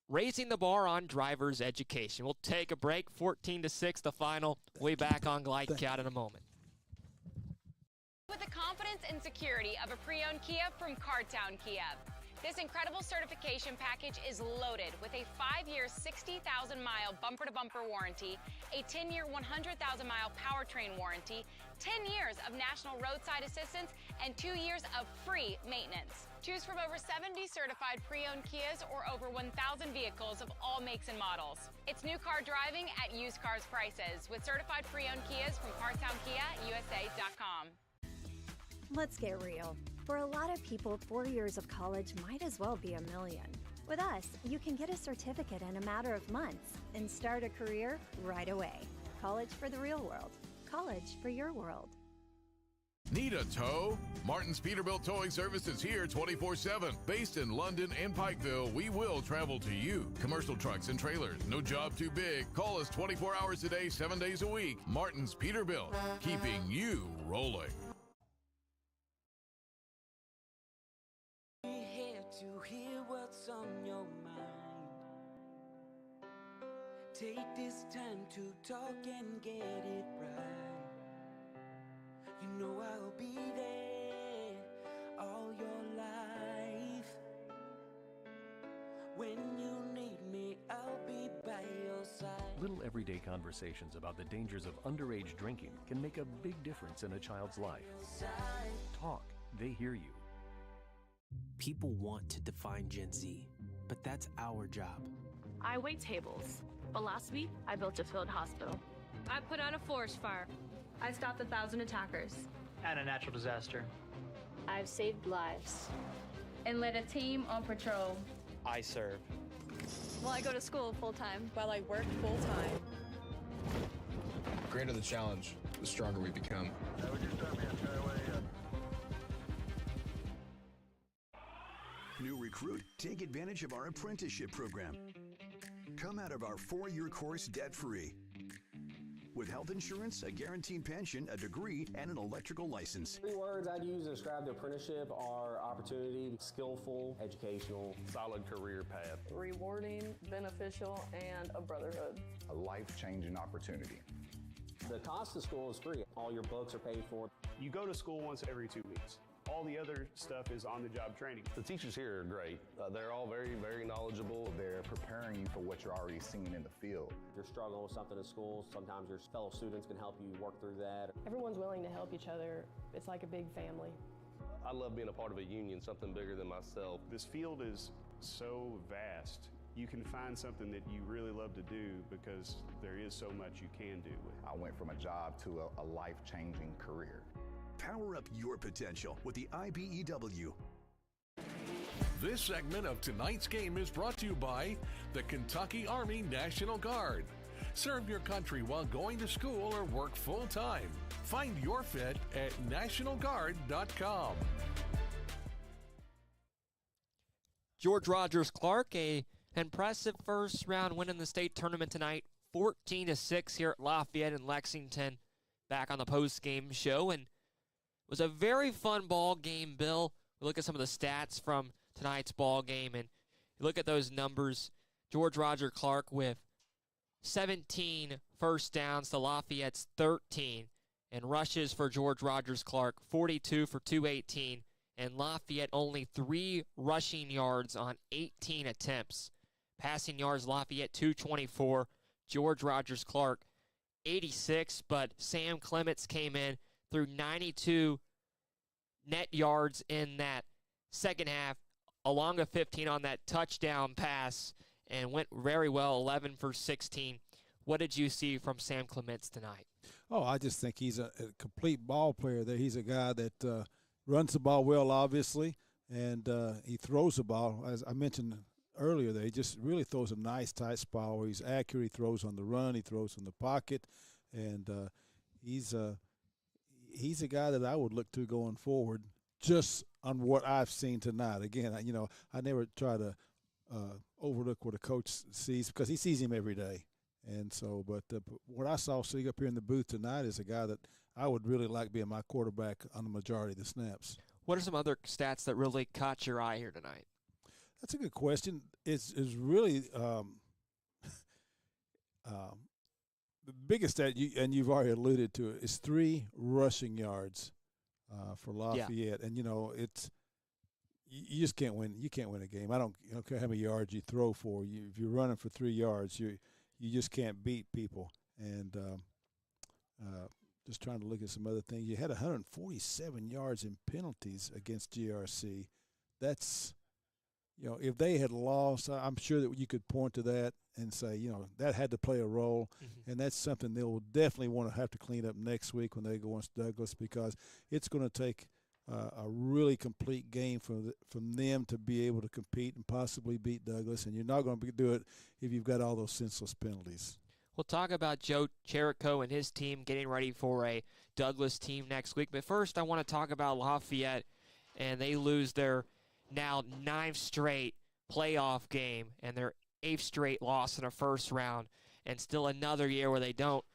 raising the bar on driver's education. We'll take a break. 14-6 the final. We'll be back on Glide Count in a moment. With the confidence and security of a pre-owned Kia from Cartown Kia. This incredible certification package is loaded with a 5-year, 60,000-mile bumper-to-bumper warranty, a 10-year, 100,000-mile powertrain warranty, 10 years of national roadside assistance, and 2 years of free maintenance. Choose from over 70 certified pre-owned Kias or over 1,000 vehicles of all makes and models. It's new car driving at used cars prices with certified pre-owned Kias from CartownKiaUSA.com. Let's get real. For a lot of people, 4 years of college might as well be $1 million. With us, you can get a certificate in a matter of months and start a career right away. College for the real world. College for your world. Need a tow? Martin's Peterbilt Towing Service is here 24/7. Based in London and Pikeville, we will travel to you. Commercial trucks and trailers, no job too big. Call us 24 hours a day, 7 days a week. Martin's Peterbilt, keeping you rolling. Here to hear what's on your mind. Take this time to talk and get it right. You know I'll be there all your life. When you need me, I'll be by your side. Little everyday conversations about the dangers of underage drinking can make a big difference in a child's life. Talk, they hear you. People want to define Gen Z, but that's our job. I wait tables, but last week I built a field hospital. I put out a forest fire. I stopped 1,000 attackers. And a natural disaster. I've saved lives and led a team on patrol. I serve. Well, I go to school full-time while I work full-time. The greater the challenge, the stronger we become. New recruit, take advantage of our apprenticeship program. Come out of our 4-year course debt-free. With health insurance, a guaranteed pension, a degree, and an electrical license. 3 words I'd use to describe the apprenticeship are opportunity, skillful, educational, solid career path, rewarding, beneficial, and a brotherhood. A life-changing opportunity. The cost of school is free. All your books are paid for. You go to school once every 2 weeks. All the other stuff is on-the-job training. The teachers here are great. They're all very, very knowledgeable. They're preparing you for what you're already seeing in the field. If you're struggling with something in school, sometimes your fellow students can help you work through that. Everyone's willing to help each other. It's like a big family. I love being a part of a union, something bigger than myself. This field is so vast. You can find something that you really love to do because there is so much you can do with it. I went from a job to a life-changing career. Power up your potential with the IBEW. This segment of tonight's game is brought to you by the Kentucky Army National Guard. Serve your country while going to school or work full-time. Find your fit at nationalguard.com. George Rogers Clark, an impressive first-round win in the state tournament tonight. 14-6 here at Lafayette and Lexington. Back on the post-game show, and it was a very fun ball game, Bill. We look at some of the stats from tonight's ball game, and you look at those numbers. George Roger Clark with 17 first downs to Lafayette's 13, and rushes for George Rogers Clark, 42 for 218, and Lafayette only 3 rushing yards on 18 attempts. Passing yards, Lafayette 224, George Rogers Clark 86, but Sam Clements came in through 92 net yards in that second half, along with 15 on that touchdown pass, and went very well, 11 for 16. What did you see from Sam Clements tonight? Oh, I just think he's a complete ball player there. He's a guy that runs the ball well, obviously, and he throws the ball. As I mentioned earlier there, he just really throws a nice tight spot where he's accurate. He throws on the run. He throws in the pocket, and he's a guy that I would look to going forward just on what I've seen tonight. Again, I never try to overlook what a coach sees because he sees him every day. And so, but what I saw sitting up here in the booth tonight is a guy that I would really like being my quarterback on the majority of the snaps. What are some other stats that really caught your eye here tonight? That's a good question. It's really the biggest stat, you've already alluded to it, is 3 rushing yards for Lafayette. Yeah. And, it's you just can't win. You can't win a game. I don't care how many yards you throw for. If you're running for 3 yards, you just can't beat people. And just trying to look at some other things. You had 147 yards in penalties against GRC. That's, if they had lost, I'm sure that you could point to that and say, that had to play a role. Mm-hmm. And that's something they'll definitely want to have to clean up next week when they go against Douglas, because it's going to take a really complete game from them to be able to compete and possibly beat Douglas. And you're not going to do it if you've got all those senseless penalties. We'll talk about Joe Cherico and his team getting ready for a Douglas team next week. But first, I want to talk about Lafayette, and they lose their now 9th straight playoff game and their 8th straight loss in a first round, and still another year where they don't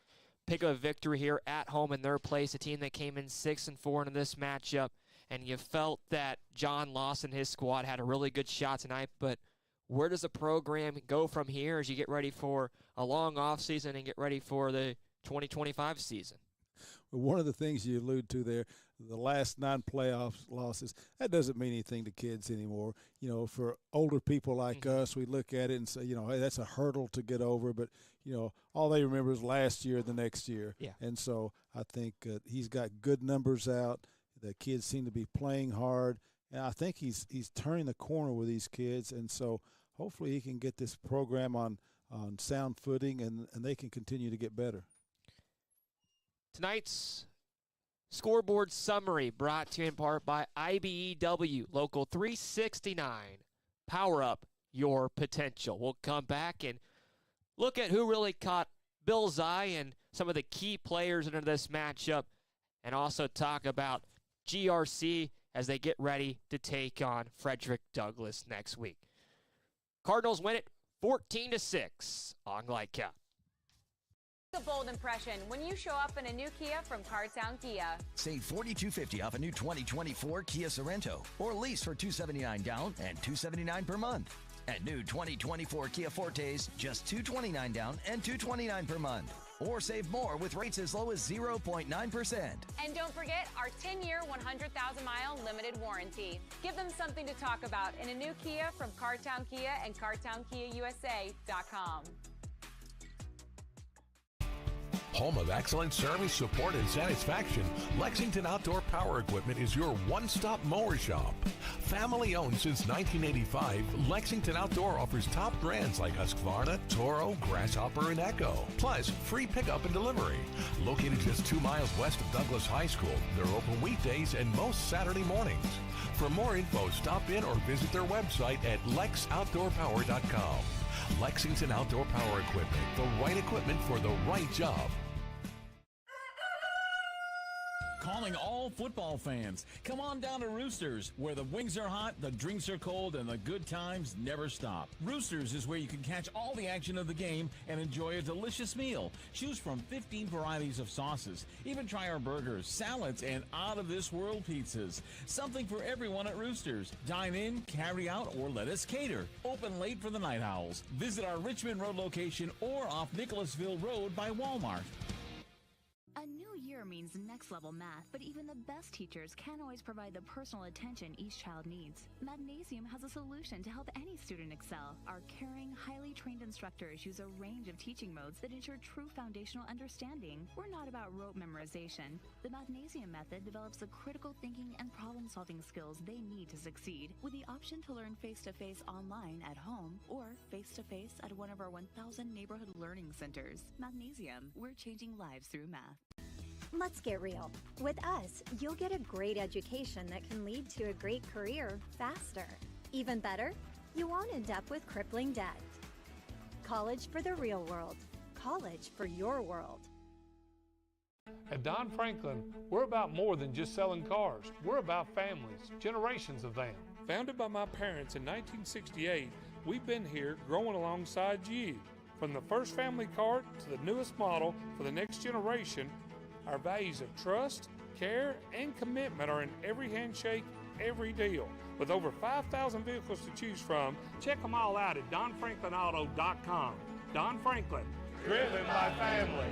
pick up a victory here at home in their place, a team that came in 6-4 in this matchup. And you felt that John Lawson and his squad had a really good shot tonight, but where does the program go from here as you get ready for a long offseason and get ready for the 2025 season? Well, one of the things you allude to there, the last 9 playoff losses, that doesn't mean anything to kids anymore. For older people like us, we look at it and say, hey, that's a hurdle to get over. But, all they remember is last year, the next year. Yeah. And so I think he's got good numbers out. The kids seem to be playing hard. And I think he's turning the corner with these kids. And so hopefully he can get this program on sound footing and they can continue to get better. Tonight's scoreboard summary brought to you in part by IBEW Local 369. Power up your potential. We'll come back and look at who really caught Bill's eye and some of the key players into this matchup, and also talk about GRC as they get ready to take on Frederick Douglass next week. Cardinals win it 14-6 on Glide Cup. A bold impression when you show up in a new Kia from Cardtown Kia. Save $4,250 off a new 2024 Kia Sorento, or lease for $279 down and $279 per month. And new 2024 Kia Fortes, just $229 down and $229 per month. Or save more with rates as low as 0.9%. And don't forget our 10-year, 100,000-mile limited warranty. Give them something to talk about in a new Kia from Cardtown Kia and CardtownKiaUSA.com. Home of excellent service, support, and satisfaction, Lexington Outdoor Power Equipment is your one-stop mower shop. Family owned since 1985, Lexington Outdoor offers top brands like Husqvarna, Toro, Grasshopper, and Echo. Plus, free pickup and delivery. Located just 2 miles west of Douglas High School, they're open weekdays and most Saturday mornings. For more info, stop in or visit their website at lexoutdoorpower.com. Lexington Outdoor Power Equipment, the right equipment for the right job. Calling all football fans. Come on down to Roosters, where the wings are hot, the drinks are cold, and the good times never stop. Roosters is where you can catch all the action of the game and enjoy a delicious meal. Choose from 15 varieties of sauces. Even try our burgers, salads, and out-of-this-world pizzas. Something for everyone at Roosters. Dine in, carry out, or let us cater. Open late for the Night Owls. Visit our Richmond Road location or off Nicholasville Road by Walmart. A new year means next-level math, but even the best teachers can't always provide the personal attention each child needs. Mathnasium has a solution to help any student excel. Our caring, highly trained instructors use a range of teaching modes that ensure true foundational understanding. We're not about rote memorization. The Mathnasium method develops the critical thinking and problem-solving skills they need to succeed, with the option to learn face-to-face online at home or face-to-face at one of our 1,000 neighborhood learning centers. Mathnasium, we're changing lives through math. Let's get real. With us, you'll get a great education that can lead to a great career faster. Even better, you won't end up with crippling debt. College for the real world. College for your world. At Don Franklin, we're about more than just selling cars. We're about families, generations of them. Founded by my parents in 1968, we've been here growing alongside you. From the first family car to the newest model for the next generation, our values of trust, care, and commitment are in every handshake every deal. With over 5,000 vehicles to choose from, check them all out at donfranklinauto.com. Don Franklin, driven by family.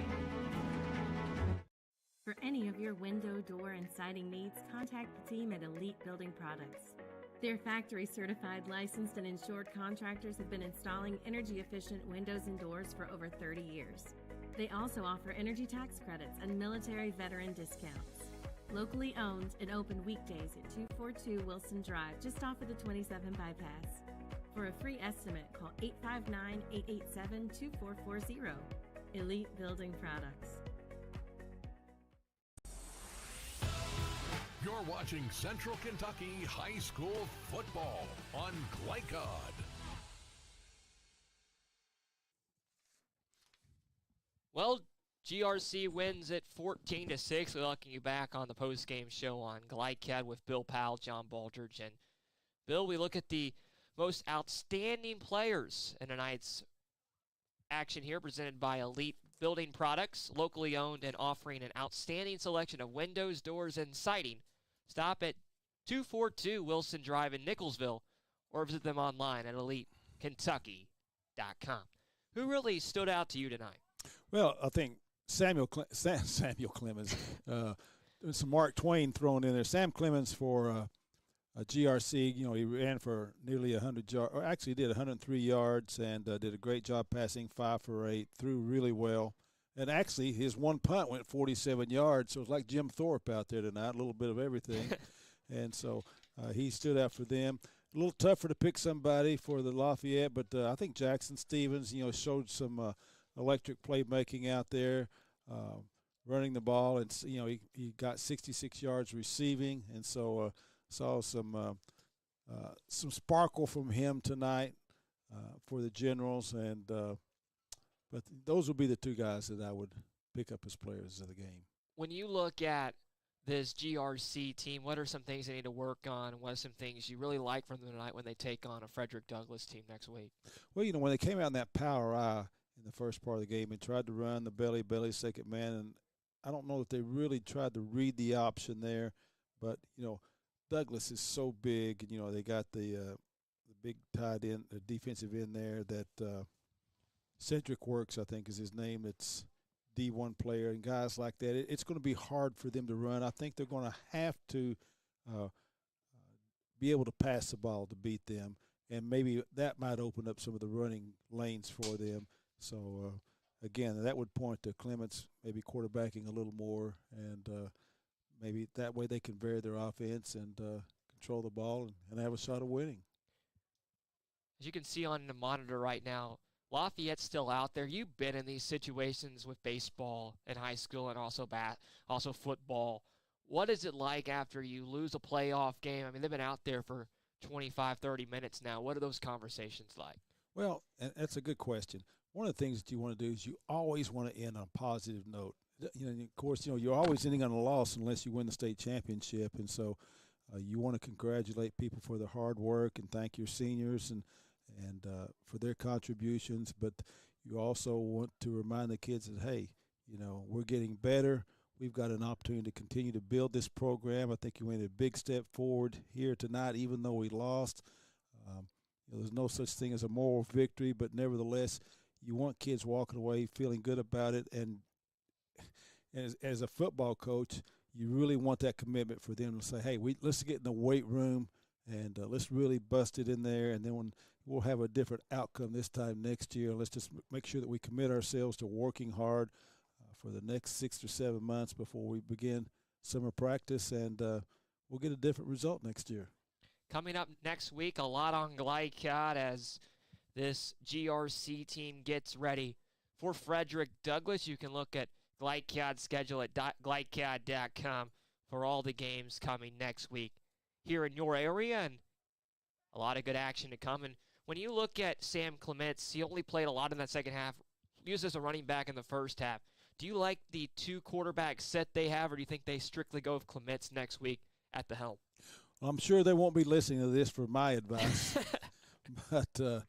For any of your window, door, and siding needs, contact the team at Elite Building Products. Their factory-certified, licensed, and insured contractors have been installing energy-efficient windows and doors for over 30 years. They also offer energy tax credits and military veteran discounts. Locally owned and open weekdays at 242 Wilson Drive, just off of the 27 bypass. For a free estimate, call 859-887-2440. Elite Building Products. You're watching Central Kentucky High School Football on Glycod. Well, GRC wins it 14-6. We're looking you back on the post-game show on Glycad with Bill Powell, John Baldridge. And Bill, we look at the most outstanding players in tonight's action here, presented by Elite Building Products, locally owned and offering an outstanding selection of windows, doors, and siding. Stop at 242 Wilson Drive in Nicholsville or visit them online at elitekentucky.com. Who really stood out to you tonight? Well, I think Samuel Clemens, there's some Mark Twain thrown in there. Sam Clemens for a GRC, he ran for nearly 100 yards, or actually did 103 yards and did a great job passing, 5 for 8, threw really well. And actually, his one punt went 47 yards, so it was like Jim Thorpe out there tonight, a little bit of everything. And so he stood out for them. A little tougher to pick somebody for the Lafayette, but I think Jackson Stevens, showed some electric playmaking out there, running the ball. And, he got 66 yards receiving, and so saw some sparkle from him tonight for the Generals. And but those would be the two guys that I would pick up as players of the game. When you look at this GRC team, what are some things they need to work on? What are some things you really like from them tonight when they take on a Frederick Douglass team next week? Well, when they came out in that power eye in the first part of the game and tried to run the belly second man, and I don't know if they really tried to read the option there, but, Douglass is so big, and, they got the big tight end, the defensive end there that Cedric Works, I think is his name. It's D1 player and guys like that. It's going to be hard for them to run. I think they're going to have to be able to pass the ball to beat them, and maybe that might open up some of the running lanes for them. So, again, that would point to Clements maybe quarterbacking a little more, and maybe that way they can vary their offense and control the ball and have a shot of winning. As you can see on the monitor right now, Lafayette's still out there. You've been in these situations with baseball in high school and also football. What is it like after you lose a playoff game? I mean, they've been out there for 25, 30 minutes now. What are those conversations like? Well, that's a good question. One of the things that you want to do is you always want to end on a positive note. Of course, you're always ending on a loss unless you win the state championship, and so you want to congratulate people for their hard work and thank your seniors and for their contributions, but you also want to remind the kids that, hey, we're getting better. We've got an opportunity to continue to build this program. I think you made a big step forward here tonight, even though we lost. There's no such thing as a moral victory, but nevertheless, you want kids walking away feeling good about it. And as a football coach, you really want that commitment for them to say, hey, let's get in the weight room and let's really bust it in there, and then we'll have a different outcome this time next year. Let's just make sure that we commit ourselves to working hard for the next 6 or 7 months before we begin summer practice, and we'll get a different result next year. Coming up next week, a lot on Glycad as this GRC team gets ready for Frederick Douglass. You can look at Glycad's schedule at glycad.com for all the games coming next week here in your area, and a lot of good action to come. And when you look at Sam Clements, he only played a lot in that second half, used as a running back in the first half. Do you like the two quarterback set they have, or do you think they strictly go with Clements next week at the helm? Well, I'm sure they won't be listening to this for my advice. But, the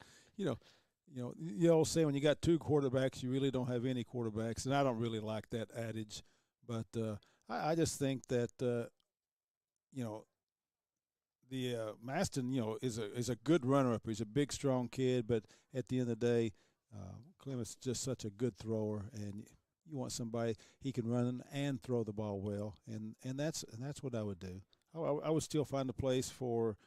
old saying, when you got two quarterbacks, you really don't have any quarterbacks, and I don't really like that adage. But I just think that, Maston, is a good runner-up. He's a big, strong kid, but at the end of the day, Clement's just such a good thrower, and you want somebody he can run and throw the ball well, and that's what I would do. I would still find a place for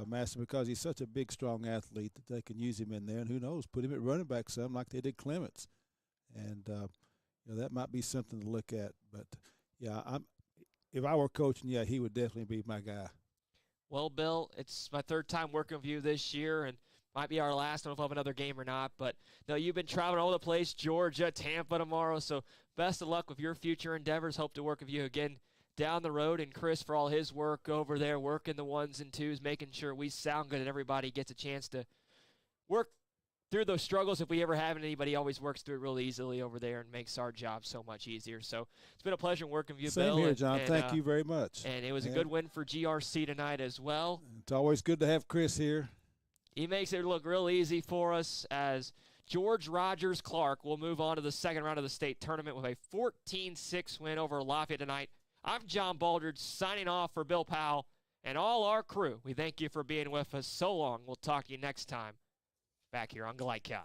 Maston because he's such a big, strong athlete that they can use him in there, and who knows, put him at running back some like they did Clements, and that might be something to look at. But yeah, if I were coaching, yeah, he would definitely be my guy. Well, Bill, it's my third time working with you this year, and might be our last. I don't know if we'll have another game or not, but no, you've been traveling all over the place, Georgia, Tampa tomorrow, so best of luck with your future endeavors. Hope to work with you again down the road, and Chris for all his work over there, working the 1s and 2s, making sure we sound good and everybody gets a chance to work through those struggles. If we ever have anybody always works through it real easily over there and makes our job so much easier. So it's been a pleasure working with you, Bill. Same here, John. Thank you very much. And it was a good win for GRC tonight as well. It's always good to have Chris here. He makes it look real easy for us as George Rogers Clark will move on to the second round of the state tournament with a 14-6 win over Lafayette tonight. I'm John Baldridge signing off for Bill Powell and all our crew. We thank you for being with us so long. We'll talk to you next time back here on Glycod.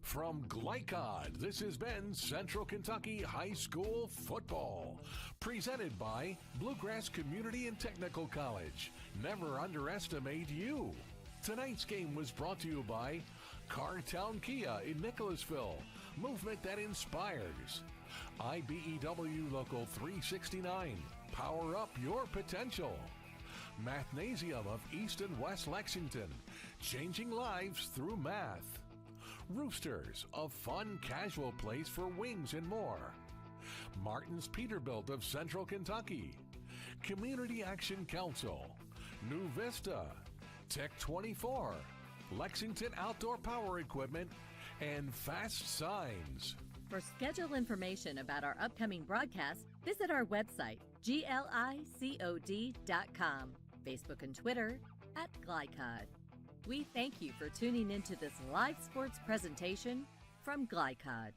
From Glycod, this has been Central Kentucky High School Football, presented by Bluegrass Community and Technical College. Never underestimate you. Tonight's game was brought to you by Cartown Kia in Nicholasville, movement that inspires. IBEW Local 369, power up your potential. Mathnasium of East and West Lexington, changing lives through math. Roosters, a fun, casual place for wings and more. Martin's Peterbilt of Central Kentucky. Community Action Council. New Vista. Tech 24. Lexington Outdoor Power Equipment. And Fast Signs. For schedule information about our upcoming broadcasts, visit our website, glicod.com, Facebook and Twitter @Glycod. We thank you for tuning into this live sports presentation from Glycod.